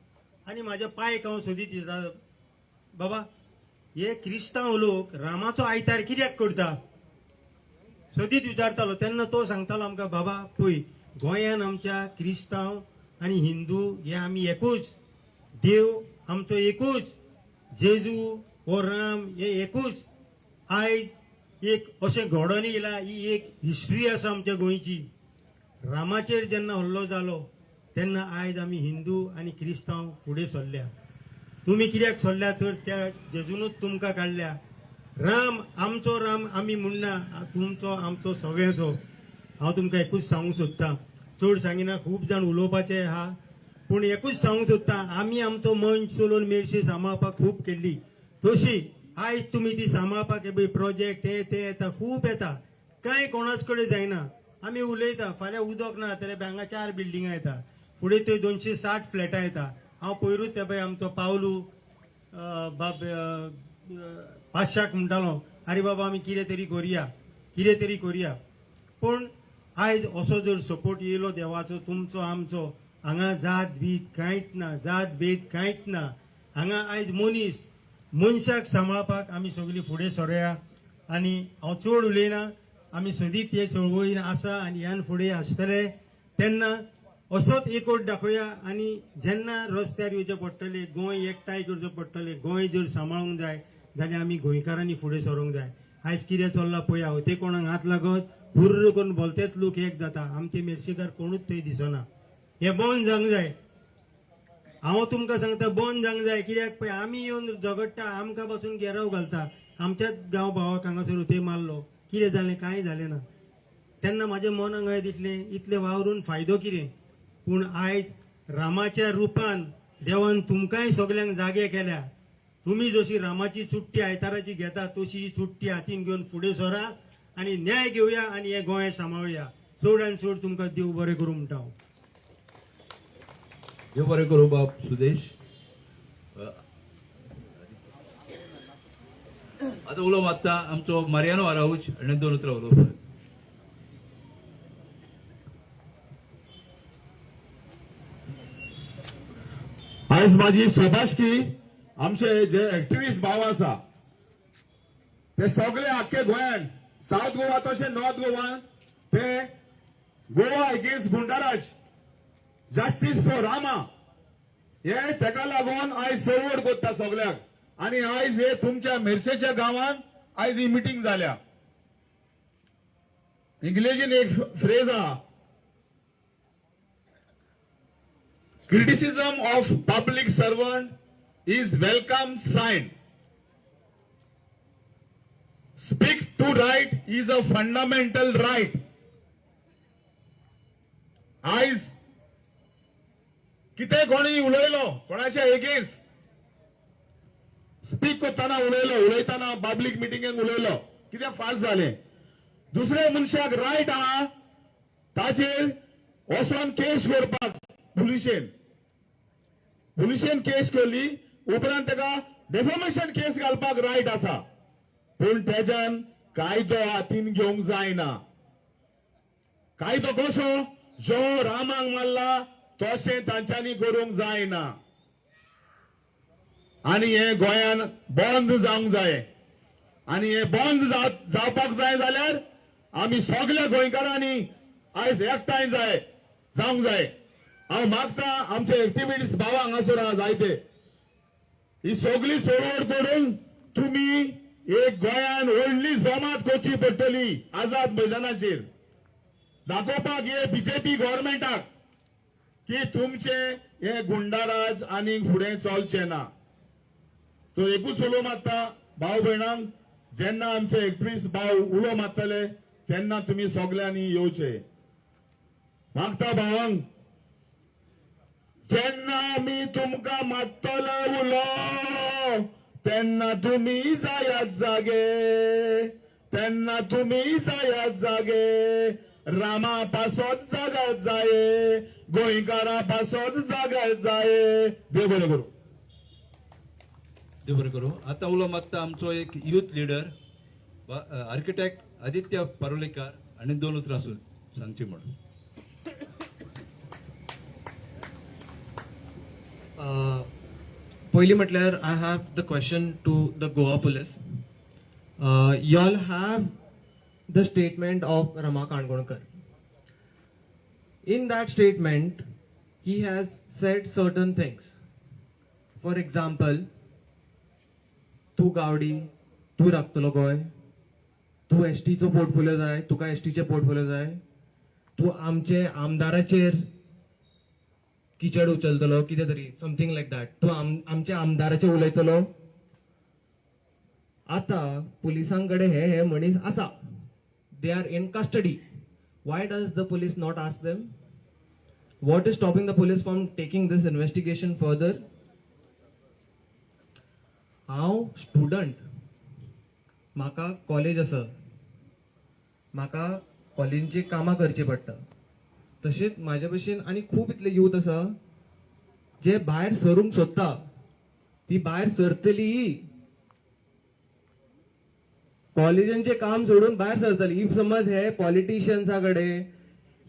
आनी म्हाजे पायक हांव सोदीत दिता, बाबा हे क्रिस्तांव लोक रामाचो आयतार कित्याक करता सोदीत विचारतालो. तेन्ना तो सांगतालो आमकां, बाबा पळय गोंयान आमच्या क्रिस्तांव आनी हिंदू हे आमी एकूच, देव आमचो एकूच, जेजू हो राम हे एकूच. आयज एक अशें घडोवन येयला, ही एक हिस्ट्री आसा आमच्या गोंयची. रामाचेर जेन्ना हल्लो जालो तेन्ना आयज आमी हिंदू आनी क्रिस्तांव फुडें सरल्या. तुमी कित्याक सरल्या तर त्या जेजूनच तुमकां काडल्या. राम आमचो राम आमी म्हणना, तुमचो आमचो सगळ्यांचो. हांव तुमकां एकूच सांगूंक सोदतां, चड सांगिना, खूब जाण उलोवपाचे आहा, पूण एकूच सांगूंक सोदतां, आमी आमचो मंच चलोवन मेर्शे सांबाळपाक खूब केल्ली. तशी आयज तुमी ती सांबाळपाक हे प्रोजेक्ट हे ते येता, खूब येता, कांय कोणाच कडेन जायना. आमी उलयता, फाल्यां उदक ना जाल्यार हांगा 4 बिल्डिंगां येता, फुडें थंय 260 फ्लॅटां येता. हांव पयरूच ते पळय आमचो पावलू बाब 500 म्हणटालो, अरे बाबा आमी कितें तरी करुया. पूण आयज असो जर सपोर्ट येयलो देवाचो, तुमचो आमचो, हांगा जात भीत कांयच ना, जात भेद कांयच ना. हांगा आयज मनशाक सांबाळपाक आमी सगळीं फुडें सरूया. आनी हांव चड उलयना, आमी सदीत हे चळवळीन आसा आनी ह्यान फुडें आसतले. तेन्ना असोच एकवट दाखोवया आनी जेन्ना रस्त्यार येवचें पडटलें, गोंय एकठांय करचो पडटलें, गोंय जर सांबाळूंक जाय जाल्यार आमी गोंयकारांनी फुडें सरूंक जाय. आयज कितें चल्लां पळया, ते कोणाक हात लागत हुर्र करून भलतेच लोक एक जाता. आमचे मेर्शेकार कोणूच थंय दिसना. हे बंद जावंक जाय. हांव तुमकां सांगता, बंद जावंक जाय. कित्याक पळय आमी येवन झगडटा, आमकां पासून घेराव घालता. आमच्याच गांव भावाक हांगासर उते मारलो, कितें जालें, कांय जालें ना. तेन्ना म्हाजें मनाक अशें दिसलें, इतलें वावरून फायदो कितें. पूण आयज रामाच्या रुपान देवान तुमकांय सगल्यांक जागे केल्या. तुमी जशी रामाची सुट्टी आयताराची घेता तशी ही सुट्टी हातीन घेवन फुडें सरा आनी न्याय घेवया आनी हें गोंय सांबाळुया. चड आनी चड तुमकां देव बरें करूं म्हणटा हांव. देव बरें करूं बाब सुदेश. आतां उलोवंक मागता आमचो मारियानो आराऊज आनी 2 उतरां उलोवपाक. आयज माझी सभासकी आमचे जे एक्टिव्हिस्ट भाव आसा ते सगळे आख्खे गोंयान, साउथ गोवा तशें नॉर्थ गोवान, ते Goa against goonda raj, justice for Rama, हे तेका लागून आयज चळवळ करता सगळ्याक. आनी आयज हे तुमच्या मेर्शेच्या गांवान आयज ही मिटींग जाल्या. इंग्लिशीन एक फ्रेज आहा, criticism of public servant is welcome sign. Speak to right is a fundamental right. आयज कितें कोणी उलयलो कोणाच्या एगेन्स्ट, स्पीक करतना उलयतना पब्लीक मिटिंगेक उलयलो, कितें फास्ट जालें. दुसरे मनशाक रायट आहा ताचेर वचोन केस करपाक पुलिशेन केस केली, उपरांत ताका डेफॉमेशन केस घालपाक रायट आसा. पूण तेज्यान कायदो हातीन घेवंक जायना. कायदो कसो जो रामाक मारला तशें तांच्यांनी करूंक जायना आनी हे गोंयान बंद जावंक जाय आनी हे बंद जावपाक जाय जाल्यार आमी सगळ्या गोंयकारांनी आयज एकठांय जावंक जाय हांव मागता आमचे एक्टिव्हिटीज भावांक हांगासर आहा जायते ही सगळी चळवळ करून तुम्ही एक गोंयान व्हडली जमात करची पडटली आझाद मैदानाचेर दाखोवपाक हे बीजेपी गव्हर्मेंटाक की तुमचे हे गुंडाराज आनी फुडें चलचे ना तो एकूच उलो मारता भाव भयणांक जेन्ना आमचे एक्टिव्हिस्ट भाव उलो मारतले तेन्ना तुम्ही सगळ्यांनी येवचे मागता भावांक जेन्ना आमी तुमकां मारतलो उलो तेन्ना तुम्ही जायात जागे तेन्ना तुम्ही जायात जागे रामा पासत जागात जाये गोंयकारा पासत जागात जाये देव बरें करूं देव बरें करूं आता उलो मागता आमचो एक youth leader architect Aditya Parolekar आनी 2 उतरां सांगची म्हणून पयलीं म्हटल्यार I have the question to the Goa police you all have the statement of Rama Kankonkar in that statement he has said certain things for example Tu Gawdi Tu राखतलो Goa Tu एसटीचो portfolio जाय तुका एसटीचे portfolio जाय तू आमचे आमदाराचेर किचड उचलतलो कितें तरी समथिंग लायक दॅट तू आमच्या आमदाराचेर उलयतलो आता पुलिसांकडे हे मनीस आसा they are in custody why does the police not ask them what is stopping the police from taking this investigation further हांव स्टुडंट म्हाका कॉलेज आसा म्हाका कॉलेजीची कामां करची पडटा तशेंच म्हाज्या भशेन आनी खूब इतले यूथ आसा जे भायर सरूंक सोदता ती भायर सरतली कॉलेजांचे काम सोडून भायर सरतली इफ समज हे पॉलिटिशियन्सा कडेन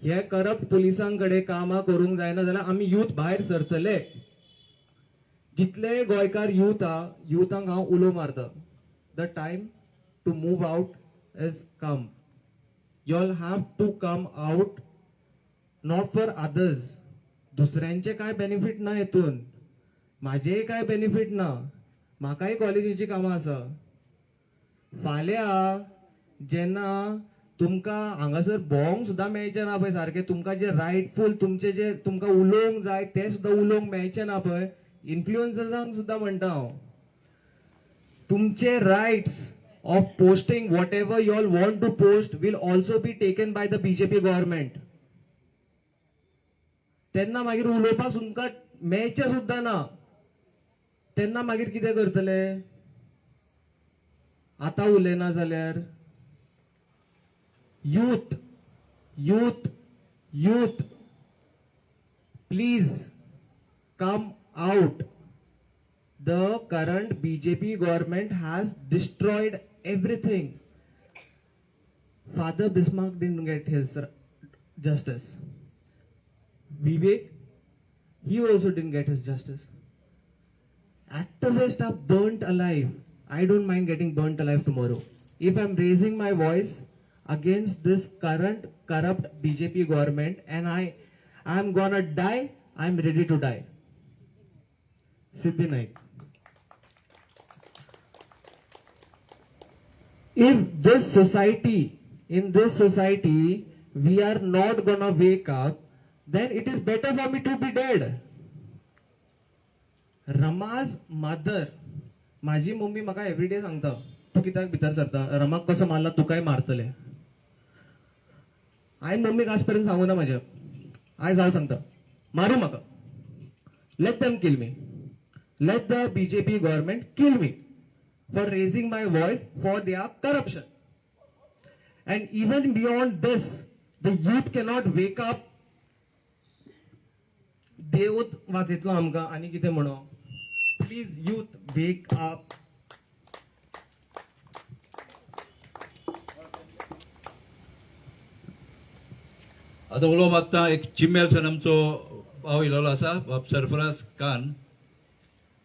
हे करप्ट पुलिसांकडे कामां करूंक जायना जाल्यार आमी यूथ भायर सरतले जितले गोंयकार युथांक हांव उलो मारता the time to move out is come you all have to come out not for others दुसऱ्यांचे काय बेनिफीट ना हेतून म्हाजेय काय बेनिफीट ना म्हाकाय कॉलेजीची कामां आसा फाल्यां जेन्ना तुमकां हांगासर भोवंक सुद्दां मेळचें ना पळय सारकें तुमकां जे रायटफूल तुमचे जे तुमकां उलोवंक जाय ते सुद्दां उलोवंक मेळचें ना पळय इन्फ्लुएन्सर्सांक सुद्दां म्हणटा हांव तुमचे rights of posting whatever you all want to post will also be taken by the BJP government तेन्ना मागीर उलोवपाक तुमकां मेळचें सुद्दां ना तेन्ना मागीर कितें करतले आता उलयना जाल्यार youth youth youth please come out the current BJP government has destroyed everything father Bismarck didn't get his justice Vivek, he also didn't get his justice. Activists are burnt alive. I don't mind getting burnt alive tomorrow. If I'm raising my voice against this current corrupt BJP government and I'm gonna die, I'm ready to die. Siddhi Naik. If in this society, we are not gonna wake up, then it is better for me to be dead. Rama's mother, माझी mummy म्हाका everyday सांगता तू कित्याक भितर सरता रमाक कसो मारला तू काय मारतले हांवें मम्मीक आज पर्यंत सांगूं ना म्हाज्या आयज हांव सांगता मारूं म्हाका let them kill me let the BJP government kill me for raising my voice for their corruption and even beyond this the youth cannot wake up देवूत वाचयतलो आमकां आनी कितें म्हणो प्लीज यूथ वेक अप आता उलोवंक मागता एक चिम्मेलसान आमचो भाव इल्लो आसा बाब सरफराज खान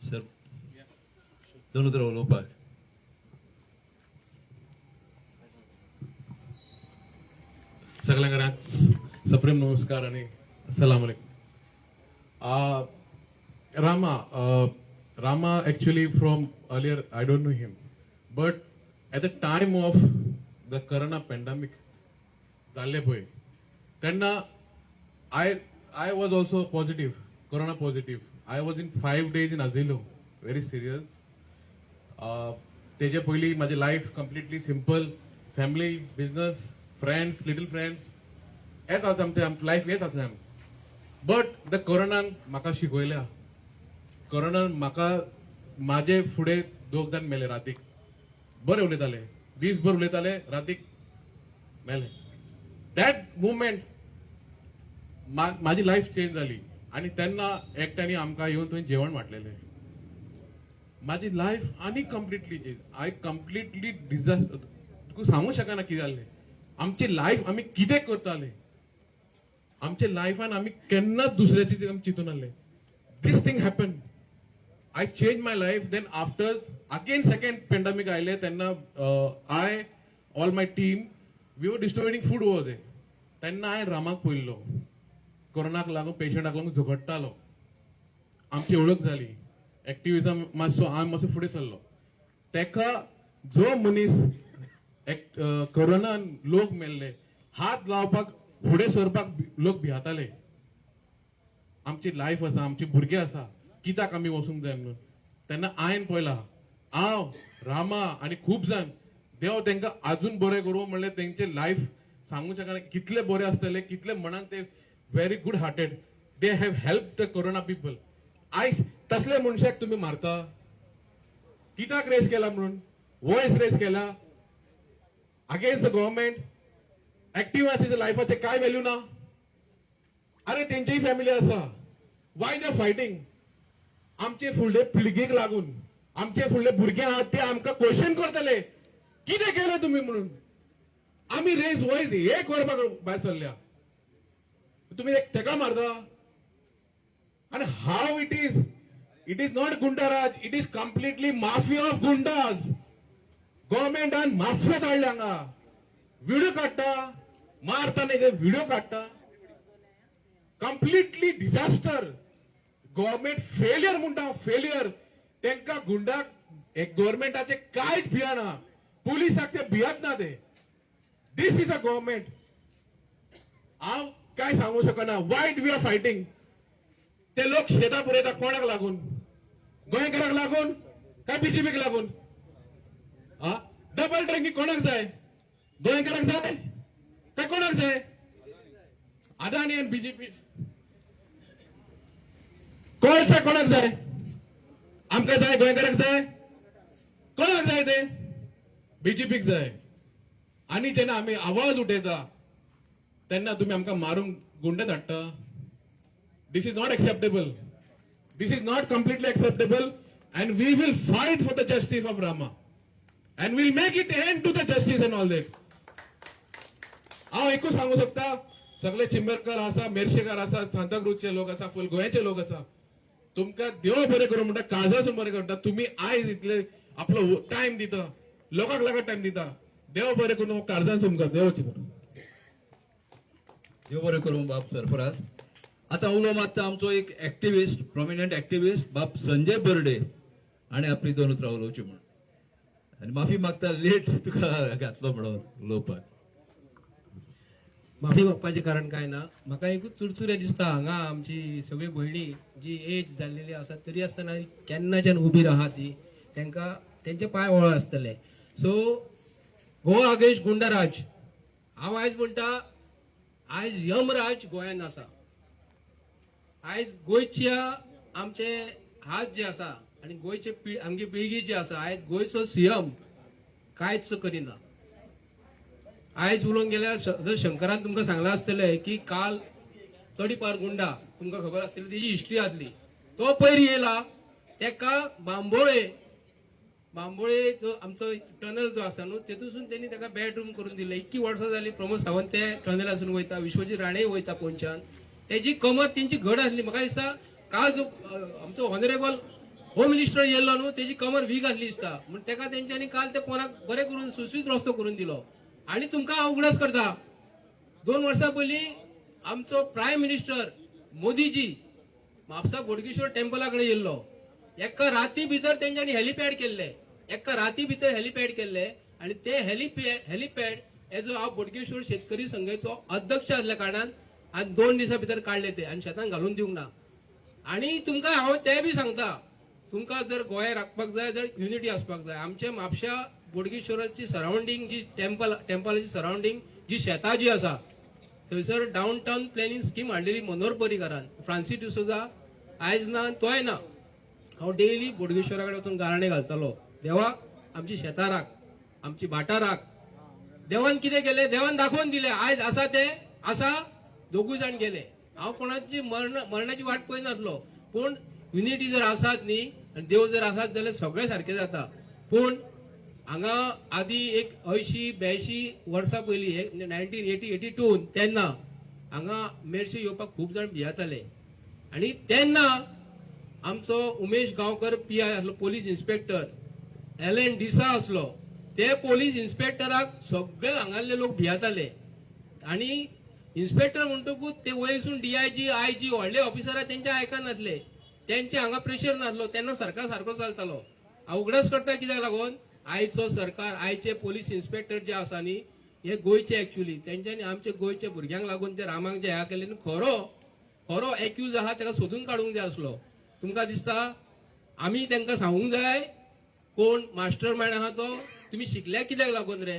सर दोन उतरां उलोवपाक. सगळ्यांक सप्रेम नमस्कार आणि अस्सलाम वालेकुम. Rama actually from earlier, I don't know him, but at the time of the corona pandemic, then I was also positive, corona positive. I was in 5 days in asylum, very serious. तेजे पयली माझी life completely simple, family, business, friends, little friends. हेच आमचे life हेच आसलें. But the कोरोनान म्हाका शिकयल्या. कोरोनान म्हाका माझे फुडें 2 जाण मेले रातीक. बरे उलयताले, दीसभर उलयताले, रातीक मेले. दॅट मुवमेंट माझी लाईफ चेंज जाली. आणि तेन्ना एकट्यानी आमकां येवन थंय जेवण वाटलेलें. माझी लाईफ आनी completely change. I completely disaster. तुका सांगूं शकना कितें जाल्लें. आमची लाईफ आमी कितें करताले, आमच्या लाईफान आमी केन्नाच दुसऱ्याची आमी चिंतून आसले. This thing happen. I change my life. Then after again second pandemic आयले तेन्ना I all my team we were distributing food over there. तेन्ना हांवें रामाक पळयल्लो. कोरोनाक लागून पेशंटाक लागून झगडटालो. आमची ओळख जाली. एक्टिविजम मातसो हांव मातसो फुडें सरलो. तेका जो मनीस कोरोनान लोक मेल्ले हात लावपाक फुडें सरपाक लोक भियाताले. आमची लाईफ आसा, आमची भुरगे आसा, कित्याक आमी वचूंक जाय म्हणून. तेन्ना हांवें पळयलां हांव रामा आनी खूब जाण देव तांकां आजून बरें करूं म्हणलें. तेंचे लाईफ सांगूंक शकना कितले बरे आसतले, कितले मनान ते very good hearted. They have help the corona people. आयज तसले मनशाक तुमी मारता. कित्याक रेस केला म्हणून. वॉयस रेस केला अगेन्स्ट द गव्हर्नमेंट. ऍक्टिव्ह आसाच्या लाईफाचे काय व्हॅल्यू ना. अरे तेंचीय फॅमिली आसा. वाय दे फायटिंग. आमचे फुडले पिळगेक लागून आमचे फुडले भुरगे आहात ते आमकां क्वेश्चन करतले कितें केलें तुमी म्हणून. आमी रेस वॉयस हे करपाक भायर सरल्या. तुमी तेका मारता. आणि हाव it is not goondaraj. It is completely mafia of goondas. गव्हर्नमेंटान माफिया धाडल्या हांगा. व्हिडिओ काडटा मारताना व्हिडिओ काडटा. Completely disaster. गव्हर्नमेंट फेलियर म्हणटा. फेलियर. तांकां गुंडाक गव्हर्नमेंटाचे कांयच भियाना. पुलिसाक ते भियात ना ते. दिस इज अ गव्हर्नमेंट. हांव काय सांगू शकना. वायट वी आर फायटिंग. ते लोक शेतां पुरयता कोणाक लागून. गोंयकारांक लागून काय बीजेपीक लागून. डबल ट्रॅकिंग कोणाक जाय. गोंयकारांक जाय काय कोणाक जाय. अदानी आणि बीजेपी कोळसा कोणाक जाय. आमकां जाय. गोंयकारांक जाय. कोणाक जाय ते बीजेपीक जाय. आणि जेन्ना आमी आवाज उठयता तेन्ना तुमी आमकां मारूंक गुंडे धाडटा. This is not acceptable. This is not completely acceptable. And we will fight for the justice of Rama. And will make it end to the justice and all that. हांव एकूच सांगू शकता. सगळे चिंबरकर आसा, मेर्शेकार आसा, सांताक्रूजचे लोक आसा, फुल गोंयचे लोक आसा. तुमकां देव बरें करूं म्हणटा. काळजासून बरें करता. तुम्ही आयज इतले आपलो टायम दिता. लोकांक लागत टायम दिता. देव बरें करून काळजान तुमकां देवाची बरें. देव बरें करूं बाब सरफराज. आता उलो मागता आमचो एक एक्टिविस्ट, प्रॉमिनंट एक्टिविस्ट बाब संजय बर्डे. आणि आपली 2 उतरां उलोवची म्हणून. आणि माफी मागता लेट तुका घातलो म्हणून उलोवपाक. माफी मागपाचें कारण काय ना. म्हाका एकूच चुरचुरे दिसता. हांगा आमची सगळी भयणी जी एज जाल्लेली आसा तरी आसतना केन्नाच्यान उबी राहा ती तांकां तेंचे पांय वळ आसतले. So Goa against goonda raj. हांव आयज म्हणटा आयज यमराज गोंयांत आसा. आयज गोंयच्या आमचे हात जे आसा आनी गोंयचे आमची पिळगी जी आसा आयज गोंयचो सीएम कांयच करिना. आयज उलोवंक गेल्यार शंकरान तुमकां सांगला आसतलें की काल तडीपार गुंडा तुमकां खबर आसतली तेजी हिस्ट्री आसली. तो पयर येयला. तेका बांबोळे बांबोळे जो आमचो टनल जो आसा न्हू तेतून त्यांनी ताका बेडरूम करून दिले. 21 वर्सां जाली प्रमोद सावंत ते टनलासून वयता, विश्वजीत राणे वयता पोंच्यान. तेजी कमर तेंची घड आसली. म्हाका दिसता काल जो आमचो ऑनरेबल होम मिनिस्टर येयल्लो न्हू तेजी कमर वीक आसली दिसता. म्हण तेका तेंच्यांनी काल ते पोराक बरें करून सुशेगीत रस्तो करून दिलो. आनी तुमकां हांव उगडास करता, 2 वर्सां पयलीं आमचो prime minister Modiji Mapusa Bodgeshwar Templar कडेन येयल्लो. एका राती भितर तेंच्यांनी हेलिपॅड केल्ले. एका राती भितर हेलिपॅड केल्ले आनी ते हेलिपॅड एज हांव बोडगेश्वर शेतकरी संघाचो अध्यक्ष आसल्या कारणान आज 2 दिसां भितर काडले ते आनी शेतांत घालून दिवंक ना. आनी तुमकां हांव ते बी सांगता, तुमकां जर गोंय राखपाक जाय जर युनिटी आसपाक जाय. आमच्या म्हापशा बोडगेश्वराची सराउंडींग जी टेम्पलाची सराउंडींग जी शेतां जी आसा थंयसर डावन टाउन प्लॅनिंग स्कीम हाडलेली मनोहर पर्रीकारान. फ्रांसीस डिसोजा आयज ना तोय ना. हांव डेली बोडगेश्वरा कडेन वचून गाराणे घालतालो. देवा आमची शेतां राख, आमची भाटां राख. देवान कितें केलें? देवान दाखोवन दिलें. आयज आसा ते आसा, 2 जाण गेले. हांव कोणाची मरणाची वाट पळयनासलो. पूण युनिटी जर आसात न्ही आनी देव जर आसात जाल्यार सगळें सारकें जाता. पूण हांगा आदी एक 80-82 वर्सां पयलीं 1980-82 तेन्ना हांगा मेर्शे येवपाक खूब जाण भियेताले. आनी तेन्ना आमचो उमेश गांवकर PI आसलो, पोलीस इन्स्पेक्टर. एलन डिसा आसलो. ते पोलीस इन्स्पेक्टराक सगळे हांगाले लोक भियेताले. आनी इन्स्पेक्टर म्हणटकूच ते वयरसून DIG IG व्हडले ऑफिसरां तेंचे आयकनासले. तेंचे हांगा प्रेशर नासलो. तेन्ना सरकार सारको चलतालो. हांव उगडास करता कित्याक लागून आयचो सरकार, आयचे पोलीस इन्स्पेक्टर जे आसा न्ही हे गोंयचे एक्चुअली तेंच्यांनी आमच्या गोंयच्या भुरग्यांक लागून ते रामाक जे ह्या केले खरो एक्यूज आहा ताका सोदून काडूंक जाय आसलो. तुमकां दिसता आमी तांकां सांगूंक जाय कोण मास्टर मायंड आहा तो तुमी शिकल्या कित्याक लागून रे?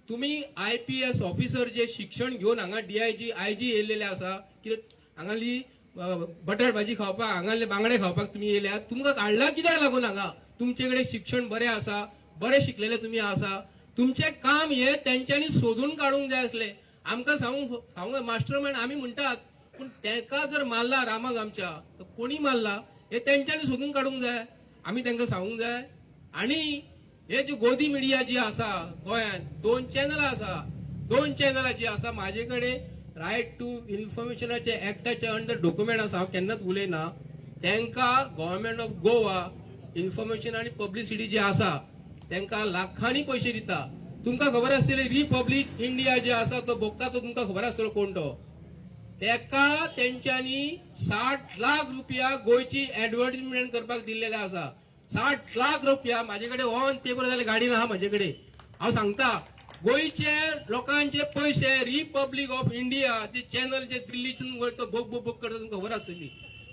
तुमी IPS ऑफिसर जे शिक्षण घेवन हांगा DIG IG येयलेले आसा, कितें हांगाली बटाट भाजी खावपाक, हांगाले बांगडे खावपाक तुमी येयल्यात. तुमकां काडला कित्याक लागून हांगा? तुमचे कडेन शिक्षण बरें आसा, बरे शिकलेले तुमी आसा. तुमचे काम हे तेंच्यांनी सोदून काडूंक जाय आसले. आमकां सांगूंक मास्टर मायंड आमी म्हणटात, पूण तेका जर मारला रामाक आमच्या तर कोणी मारला हे तेंच्यांनी सोदून काडूंक जाय. आमी तांकां सांगूंक जाय. आनी हे जी गोदी मिडिया जी आसा गोंयांत 2 चॅनलां आसा. 2 चॅनलां जी आसा म्हाजे कडेन रायट टू इन्फॉर्मेशनाचे एक्टाचे अंडर डॉक्युमेंट आसा. हांव केन्नाच उलयना. तांकां गव्हर्नमेंट ऑफ गोवा इन्फॉर्मेशन आनी पब्लिसिटी जी आसा तांकां लाखांनी पयशे दिता. तुमकां खबर आसतली रिपब्लीक इंडिया जे आसा तो भोगता तो तुमकां खबर आसतलो कोण तो. तेका तेंच्यांनी 60 लाख रुपया गोंयची एडवर्टिजमेंट करपाक दिल्लेले आसा. 60 लाख रुपया. म्हाजे कडेन ऑन पेपर जाल्यार गाडीन आहा म्हाजे कडेन. हांव सांगता गोंयचे लोकांचे पयशे रिपब्लीक ऑफ इंडिया जे चॅनल जे दिल्लीसून वयर तो बोग करता तुमकां खबर आसतली.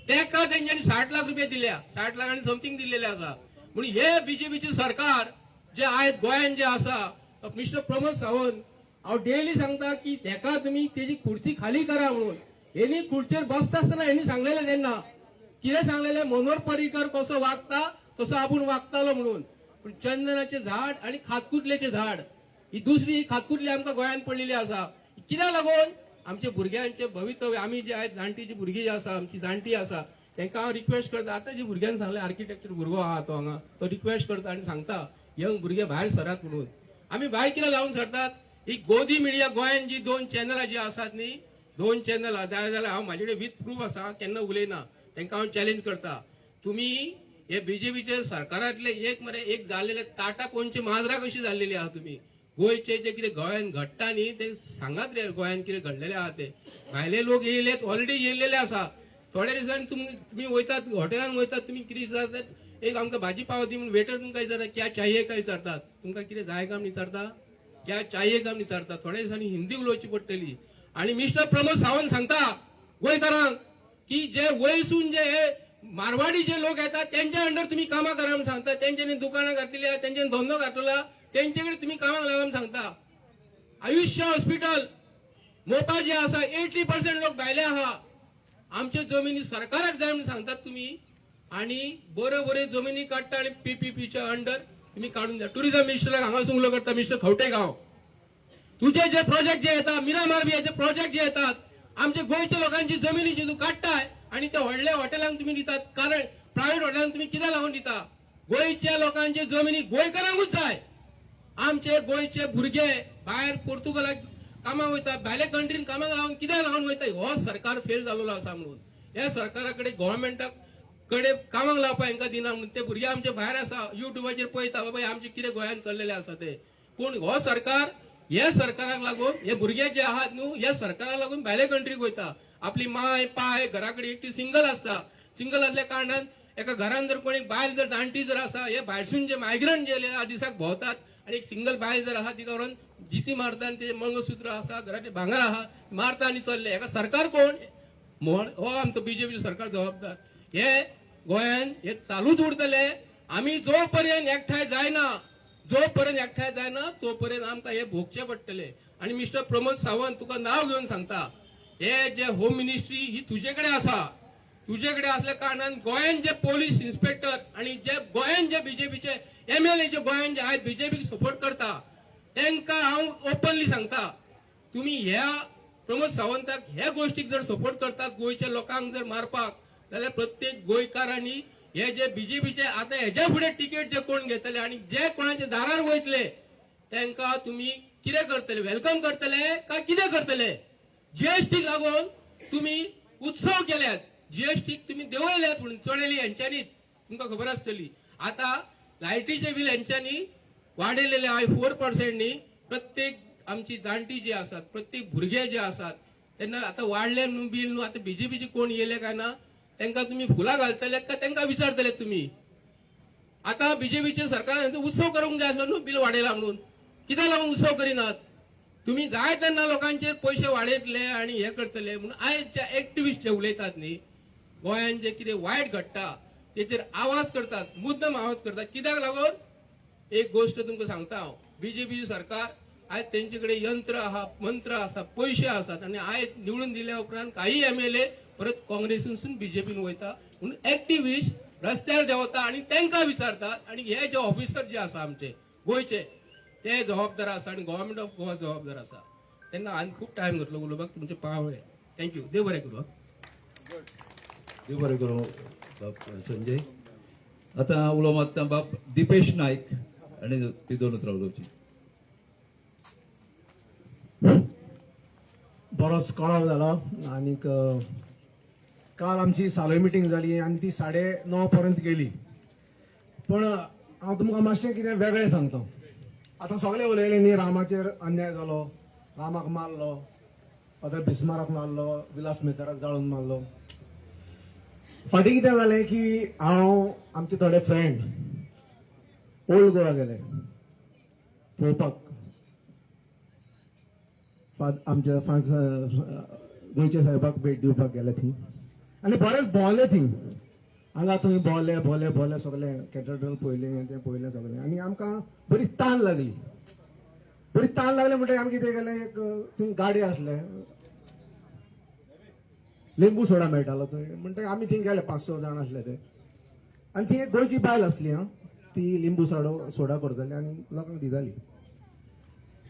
तेका तेंच्यांनी 60 लाख रुपया दिल्या. 60 लाख आनी समथींग दिल्लेले आसा. म्हणून हे BJPचे सरकार जे आयज गोंयांत जे आसा मिस्टर प्रमोद सावंत हांव डेली सांगता की तेका तुमी तेजी खुर्ची खाली करा म्हणून. हेनी खुर्चेर बसता आसतना हेनी सांगलेले तेन्ना कितें सांगलेले मनोहर पर्रीकर कसो वागता तसो आपूण वागतालो म्हणून. पूण चंदनाचे झाड आनी खातकुतलेचे झाड ही दुसरी खातकुतली आमकां गोंयांत पडलेली आसा. कित्याक लागून? आमच्या भुरग्यांचे भवितव्य. आमी जे आयज जाणटी जी भुरगीं जी आसा आमची जाणटी आसा तांकां हांव रिक्वेस्ट करता. आतां जे भुरग्यांक सांगलें आर्किटेक्चर भुरगो आहा तो हांगा तो रिक्वेस्ट करता आनी सांगता यंग भुरगे भायर सरात म्हणून. आमी भायर कित्याक लावून सरतात? ही गोदी मिडिया गोंयांत जी 2 चॅनलां जी आसात न्ही 2 चॅनलां जाय जाल्यार हांव म्हाजे कडेन विथ प्रूफ आसा केन्ना उलयना. तांकां हांव चॅलेंज करता. तुमी हे BJPचे सरकारांतले एक जाल्लेले टाटा पोंचे माजरा कशी जाल्लेली आहा. तुमी गोंयचे जे कितें गोंयांत घडटा न्ही ते सांगात रे गोंयांत कितें घडलेले आहा ते. भायले लोक येयलेत ऑलरेडी येयलेले आसा. थोड्या दिसांनी तुमी वयतात हॉटेलांत वयतात तुमी कितें विचारतात एक आमकां भाजी पाव दी म्हणून वेटर तुमकां विचारता क्या चाहिए काय विचारतात. तुमकां कितें जाय काय विचारता क्या चाहिए काय विचारता. थोड्या दिसांनी हिंदी उलोवची पडटली. आनी मिस्टर प्रमोद सावंत सांगता गोंयकारांक की जे वयरसून जे मारवाडी जे लोक येतात त्यांच्या अंडर तुम्ही कामां करा म्हणून सांगता. तेंच्यांनी दुकानां घातलेली आहा, तेंच्यांनी धंदो घातलेला, तेंचे कडेन तुम्ही कामाक लागा म्हणून सांगता. आयुष्य हॉस्पिटल मोपा जे आसा 80% लोक भायले आहा. आमचे जमिनी सरकाराक जाय म्हणून सांगतात तुम्ही. आनी बऱ्यो जमिनी काडटा आनी PPPच्या अंडर तुम्ही काढून द्या. टुरिझम मिनिस्टराक हांगासून उलो करता मिस्टर खवटेगांव. तुझे जे प्रोजेक्ट जे येतात मिरामार बियाचे प्रोजेक्ट जे येतात आमच्या गोंयच्या लोकांची जमिनी जी तू काडटाय आणि त्या व्हडल्या हॉटेलांक तुम्ही दितात. कारण प्रायव्हेट हॉटेलांक तुम्ही कित्याक लागून दिता? गोंयच्या लोकांचे जमिनी गोंयकारांकूच जाय. आमचे गोंयचे भुरगे भायर पोर्तुगालाक कामाक वयता, भायल्या कंट्रीन कामाक लागून कित्याक लागून वयता? हो सरकार फेल जाल्लो आसा म्हणून. ह्या सरकारा कडेन गव्हर्मेंटाक कडेन कामाक लावपाक हांकां दिना म्हणून ते भुरगे आमचे भायर आसा, युट्यूबाचेर पळयता बाबा आमचे कितें गोंयांत चल्लेले आसा ते. पूण हो सरकार हे सरकाराक लागून हे भुरगे जे आहात न्हू, हे सरकाराक लागून भायल्या कंट्रीक वयता. आपली माय पाय घरा कडेन एकटी सिंगल आसता. सिंगल आसल्या कारणान एका घरान जर कोणी बायल जर जाणटी जर आसा, हे भायरसून जे मायग्रंट जे दिसाक भोंवतात आणि एक सिंगल बायल जर आहा तिका व्हरून जिती मारता आनी ते मंगळसूत्र आसा, घराचे भांगर आहा मारता आनी चल्ले. हेका सरकार कोण? हो आमचो बीजेपी सरकार जबाबदार. हे गोंयान हे चालूच उरतले. आमी जो पर्यंत एकठांय जायना तो पर्यंत आमकां हे भोगचे पडटले. आणि मिस्टर प्रमोद सावंत, तुका नाव घेवन सांगता, हे जे होम मिनिस्ट्री ही तुजे कडेन आसा. तुजे कडेन असल्या कारणान गोंयान जे पोलीस इन्स्पेक्टर आणि जे गोंयान जे बीजेपीचे MLA जे गोंयान जे आयज बीजेपीक सपोर्ट करता तांकां हांव ओपनली सांगता, तुम्ही ह्या प्रमोद सावंताक ह्या गोष्टीक जर सपोर्ट करतात, गोंयच्या लोकांक जर मारपाक, जाल्यार प्रत्येक गोंयकारांनी हे जे बीजेपीचे आता हेच्या फुडें तिकेट जे कोण घेतले आणि जे कोणाच्या दारार वयतले तांकां तुम्ही कितें करतले? वेलकम करतले काय कितें करतले? जीएसटीक लागून तुम्ही उत्सव केल्यात, जीएसटीक तुम्ही देंवयल्यात म्हणून चडयली हेंच्यांनीच. तुमकां खबर आसतली. आता लायटीचे बील हेंच्यांनी वाडयलेले आहे 4%नी. प्रत्येक आमची जाणटी जी आसात, प्रत्येक भुरगे जे आसात त्यांना आता वाडले न्हू बील न्हू. आता बीजेपीचे कोण येले काय ना, तांकां तुम्ही फुलां घालतले काय तांकां विचारतले तुम्ही? आता बीजेपीचे सरकारान उत्सव करूंक जाय आसलो न्हू बील वाडयला म्हणून. कित्याक लागून उत्सव करिनात? तुम्ही जाय तेन्ना लोकांचेर पयशे वाडयतले आणि हे करतले म्हणून आयज जे एक्टिव्हिस्ट जे उलयतात न्ही, गोंयान जे कितें वायट घडटा तेचेर आवाज करतात, मुद्दम आवाज करतात. कित्याक लागून? एक गोष्ट तुमकां सांगता हांव, बीजेपी सरकार आयज तेंचे कडेन यंत्र आहा, मंत्र आसा, पयशे आसात आणि आयज निवडून दिल्या उपरांत काही MLA परत काँग्रेसीसून बीजेपीन वयता म्हणून एक्टिव्हिस्ट रस्त्यार देंवता आणि तांकां विचारतात. आणि हे जे ऑफिसर जे आसा आमचे गोंयचे ते जबाबदार आसा आणि गव्हर्मेंट ऑफ गोवा जबाबदार आसा. तेन्ना हांवें खूब टायम घेतलो उलोवपाक, तुमचे पावले. थँक्यू. देव बरें करूं. देव बरें करूं बाब संजय. आता उलो मागता बाब दिपेश नायक आणि ती दोन उतरावलोची. बरोच कळाव जाला. आनीक काल आमची सालोय मिटींग जाली आनी ती 9:30 पर्यंत गेली. पण हांव तुमकां मातशें कितें वेगळें सांगता. आतां सगळे उलयले न्ही, रामाचेर अन्याय जालो, रामाक मारलो, फादर बिस्माराक मारलो, विलास मेहताराक जाळून मारलो. फाटीं कितें जालें की हांव आमचे थोडे फ्रेंड ओल्ड गोवा गेले पळोवपाक. आमच्या गोंयच्या साहेबाक भेट दिवपाक गेले थंय आनी बरेच भोंवले थंय. हांगा थंय भोंवले सगळे कॅथेड्रल पळयलें, तें पळयलें सगळें. आनी आमकां बरी ताण लागली म्हणटकीर आमी कितें केलें, एक थंय गाडी आसले, लिंबू सोडा मेळटालो थंय. म्हणटकीर आमी थंय गेले, 5-6 जाण आसले ते. आनी ती एक गोंयची बायल आसली, ती लिंबू सोडा करताली आनी लोकांक दिताली.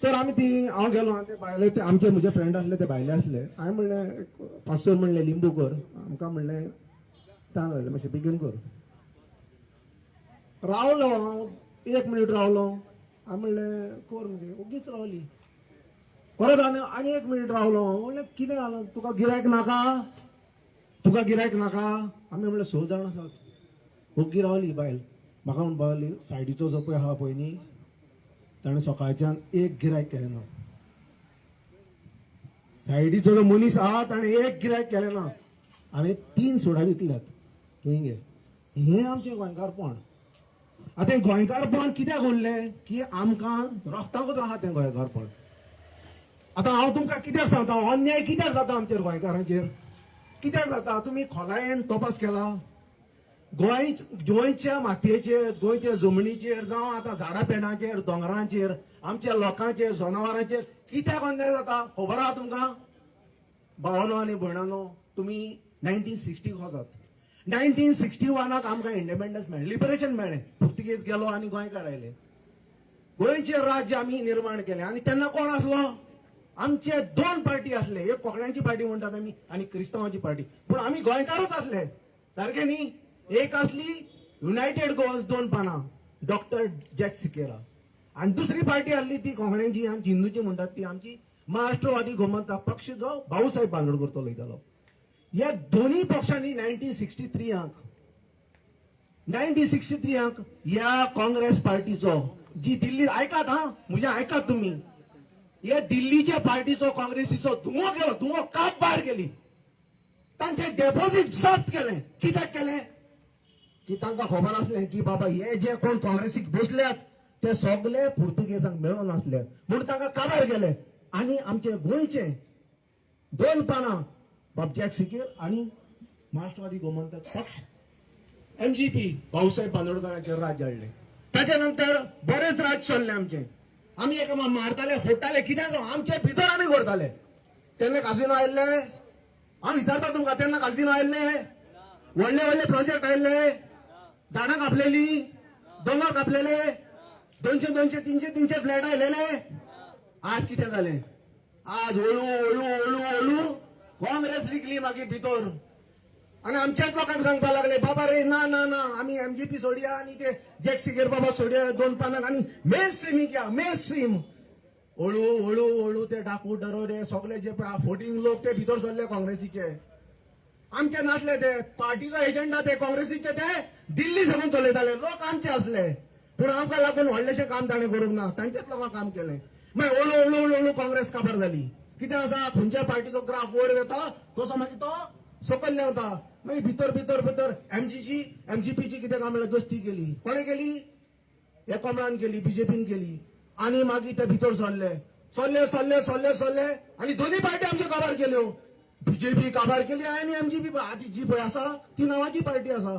तर आमी हांव गेलो आनी ते बायले, ते आमचे म्हजे फ्रेंड आसले ते भायले आसले. हांवें म्हणलें 5-6 म्हणलें लिंबू कर. आमकां म्हणलें ताण लागलें, मातशें बेगीन कर. रावलो हांव 1 मिनीट रावलो. हांवें म्हणलें कर म्हणजे ओगीच रावली. परत आनी 1 मिनीट रावलो. म्हणलें कितें जालें, तुका गिरायक नाका? आमी म्हणलें 6 जाण आसात. ओगी रावली बायल. म्हाका म्हण पावली, सायडीचो जो पळय आहा पळय न्ही, ताणें सकाळच्यान एक गिरायक केलें ना. सायडीचो जो मनीस आहा ताणें एक गिरायक केलें ना. हांवें 3 सोडा विकल्यात. थंय गे हें आमचें गोंयकारपण. आतां हें गोंयकारपण कित्याक उरलें की आमकां रक्ताकूच आहा तें गोंयकारपण. आतां हांव तुमकां कित्याक सांगता, अन्याय कित्याक जाता आमचेर गोंयकारांचेर? कित्याक जाता? तुमी खोलायेन तपास केला? गोंयच्या मातयेचेर, गोंयच्या जमनीचेर, जावं आतां झाडां पेडांचेर, दोंगरांचेर, आमच्या लोकांचेर, जनावरांचेर कित्याक अन्याय जाता खबर आहा तुमकां? भावानो आनी भयणानो, तुमी 1960 वचात. 1961 आमकां इंडिपेंडन्स मेळ्ळें, लिबरेशन मेळ्ळें. पुर्तुगेज गेलो आनी गोंयकार आयले. गोंयचें राज्य आमी निर्माण केलें. आनी तेन्ना कोण आसलो? आमचे 2 पार्टी आसले. एक कोंकण्यांची पार्टी म्हणटात आमी आनी क्रिस्तांवांची पार्टी. पूण आमी गोंयकारच आसले, सारकें न्ही? एक आसली युनायटेड गोवन्स 2 पानां, डॉक्टर जॅक सिकेरा. आणि दुसरी पार्टी आसली ती कोंकण्यांची आनी हिंदूची म्हणटात ती आमची महाराष्ट्रवादी गोमंतक पक्ष, जो भाऊसाहेब बांदोडकर तो लयतालो. ह्या दोन्ही पक्षांनी 1963 ह्या काँग्रेस पार्टीचो जी दिल्ली, ऐकात हा म्हणजे ऐकात तुम्ही, या दिल्लीच्या पार्टीचो काँग्रेसीचो धुवो गेलो, धुवो काप भायर गेली. तांचे डेपॉझिट जप्त केले. कित्याक केले? की तांकां खबर आसलें की बाबा हे जे कोण काँग्रेसीक बसल्यात ते सगळे पुर्तुगेजांक मेळून आसले म्हणून तांकां काबार गेले. आणि आमचे गोंयचे 2 पानां बाब जॅक सिकेर आणि महाराष्ट्रवादी गोमंतक पक्ष MGP भाऊसाहेब बांदोडकरांचेर राज हाडले. ताच्या नंतर बरेच राज चल्ले आमचे. आमी एका मारताले, फोडटाले, कित्याक आमचे भितर आमी करताले. तेन्ना कासिनो आयिल्ले, हांव विचारता तुमकां, तेन्ना कासिनो आयिल्ले, व्हडले व्हडले प्रोजेक्ट आयिल्ले, झाडां कापलेली, दोंगर कापलेले, 200 300 फ्लॅट आयलेले. आज कितें जालें? आज हळू हळू हळू हळू काँग्रेस विकली मागीर भितर. आणि आमच्याच लोकांक सांगपा लागले बाबा रे ना ना ना आम्ही MGP सोडया आणि ते जॅक सिकेर बाबा सोडया 2 पानां आणि मेन स्ट्रीमिंग या मेन स्ट्रीम. हळू हळू हळू ते डाकू दरोडे सगळे जे 14 लोक ते भितर सरले काँग्रेसीचे. आमचे नासले ते पार्टीचो एजेंडा ते काँग्रेसीचे ते दिल्ली साकून चलयताले. लोक आमचे असले पूण आमकां लागून व्हडलेशें काम ताणें करूंक ना. तांच्याच लोकांक काम केलें. मागीर हळू हळू हळू हळू काँग्रेस काबार जाली. कितें आसा, खंयच्या पार्टीचो ग्राफ वयर येता तसो मागीर तो सकयल देंवता. मागीर भितर भितर भितर MGPची कितें काम म्हणल्यार दोस्ती केली. कोणें केली? हे कमळान केली, BJPन केली. आणि मागीर ते भितर सरले सरले सरले सरले सरले आणि दोन्ही पार्टी आमच्यो काबार केल्यो. BJP काबार केली आणि MGP आदी जी पळय आसा ती नांवाची पार्टी आसा.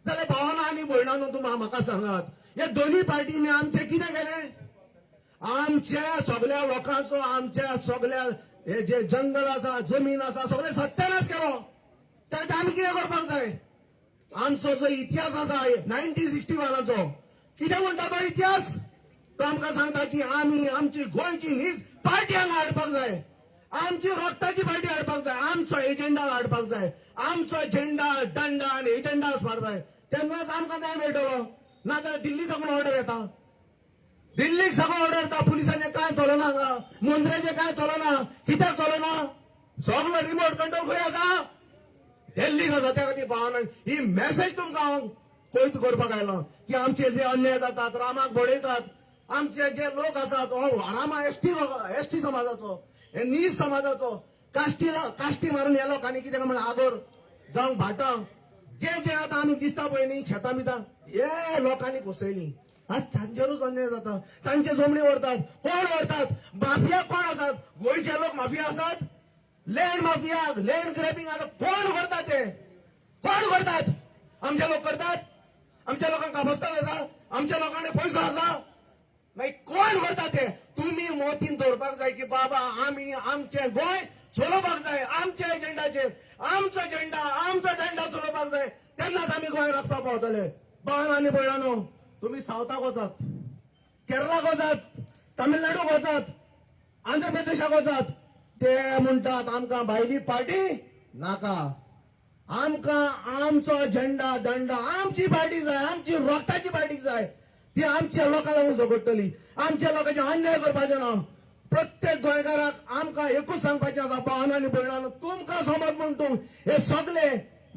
जाल्यार भावांनो आनी भयणांनो तुमी म्हाका सांगात, हे दोन्ही पार्टींनी आमचे कितें केलें? आमच्या सगळ्या लोकांचो, आमच्या सगळ्या हे जे जंगल आसा, जमीन आसा, सगळे सत्यानाश केलो. तर आमी कितें करपाक जाय? आमचो जो इतिहास आसा 1961 कितें म्हणटा तो इतिहास? तो आमकां सांगता की आमी आमची गोंयची हीच पार्टी हांगा हाडपाक जाय, आमची रक्ताची पार्टी हाडपाक जाय, आमचो एजेंडा हाडपाक जाय, आमचो झेंडा दंडा आनी एजेंडा आसपाक जाय. तेन्नाच आमकां न्याय मेळटलो. नाजाल्यार दिल्ली साकून ऑर्डर येता, दिल्लीक साकून ऑर्डर येता, पुलिसांचें कांय चलना, हांगा मंत्र्याचें कांय चलना. कित्याक चलना? सगळो रिमोट कंट्रोल खंय आसा? दिल्लीक आसा. त्या खातीर भावना ही मेसेज तुमकां हांव कोयत करपाक आयलो की आमचे जे अन्याय जातात, रामाक बडयतात, आमचे जे लोक आसात, रामा एसटी समाजाचो, हे नीज समाजाचो काश्टी मारून हे लोकांनी कितें म्हण आगोर जावंक भाटां जे जे आतां आमी दिसता पळय न्ही शेतां बितां, हे लोकांनी घुसयली. आज तांचेरूच अन्याय जाता. तांचे जमणी व्हरतात. कोण व्हरतात? माफिया कोण आसात? गोंयचे लोक माफिया आसात. लँड माफिया, लँड ग्रॅबिंग आता कोण करतात? ते कोण करतात? आमचे लोक करतात. आमच्या लोकांक काबस्तान आसा, आमच्या लोकांकडे पैसो आसा. मागीर कोण करतात? ते तुम्ही मोतीन दवरपाक जाय की बाबा आमी आमचे गोंय चलोवपाक जाय, आमच्या एजेंडाचेर आमचो झेंडा, आमचो झेंडा चलोवपाक जाय. तेन्नाच आमी गोंय राखपाक पावतले. भावांनो आनी भयणांनो, तुम्ही सावथाक वचात, केरळाक वचात, तामिळनाडूक वचात, आंध्र प्रदेशाक वचात, ते म्हणटात आमकां भायली पार्टी नाका, आमकां आमचो झेंडा दंडा, आमची पार्टी जाय, आमची रक्ताची पार्टी जाय. ती आमच्या लोकांक लागून झगडटली. आमच्या लोकांचे अन्याय करपाचे ना. प्रत्येक गोंयकाराक आमकां एकूच सांगपाचें आसा, भावांनो आनी भयणांनो, तुमकां समज म्हणटू हे सगळे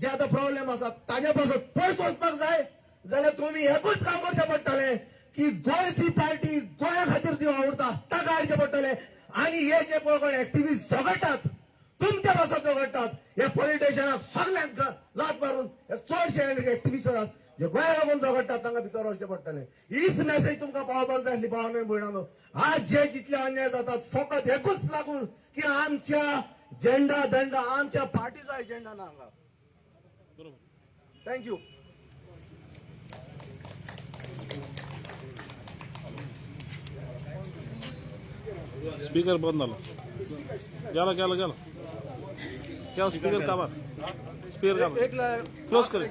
जे आतां प्रॉब्लेम आसात ताजे पासून पयस वचपाक जाय जाल्यार तुम्ही एकूच काम करचें पडटलें की गोंयची पार्टी गोंया खातीर ती वावुरता ताका हाडचें पडटलें. आणि हे जे पळय एक्टिव्हिस्ट झगडटात, तुमच्या पासून झगडटात, हे पॉलिटिशियनाक सगळ्यांक लात मारून हे चडशे एक्टिव्हिस्ट आसात जे गोंया लागून झगडटात तांकां भितर वचचें पडटलें. हीच मेसेज तुमकां पावपाक जाय आसली भावांनो भयणांनो. आज जे जितले अन्याय जातात फकत एकूच लागून की आमच्या झेंडा दंडा, आमच्या पार्टीचा एजेंडा ना हांगा. थँक्यू. स्पीकर बंद झाला. गेला स्पीकर काबार. स्पीकर काबार क्लोज करें.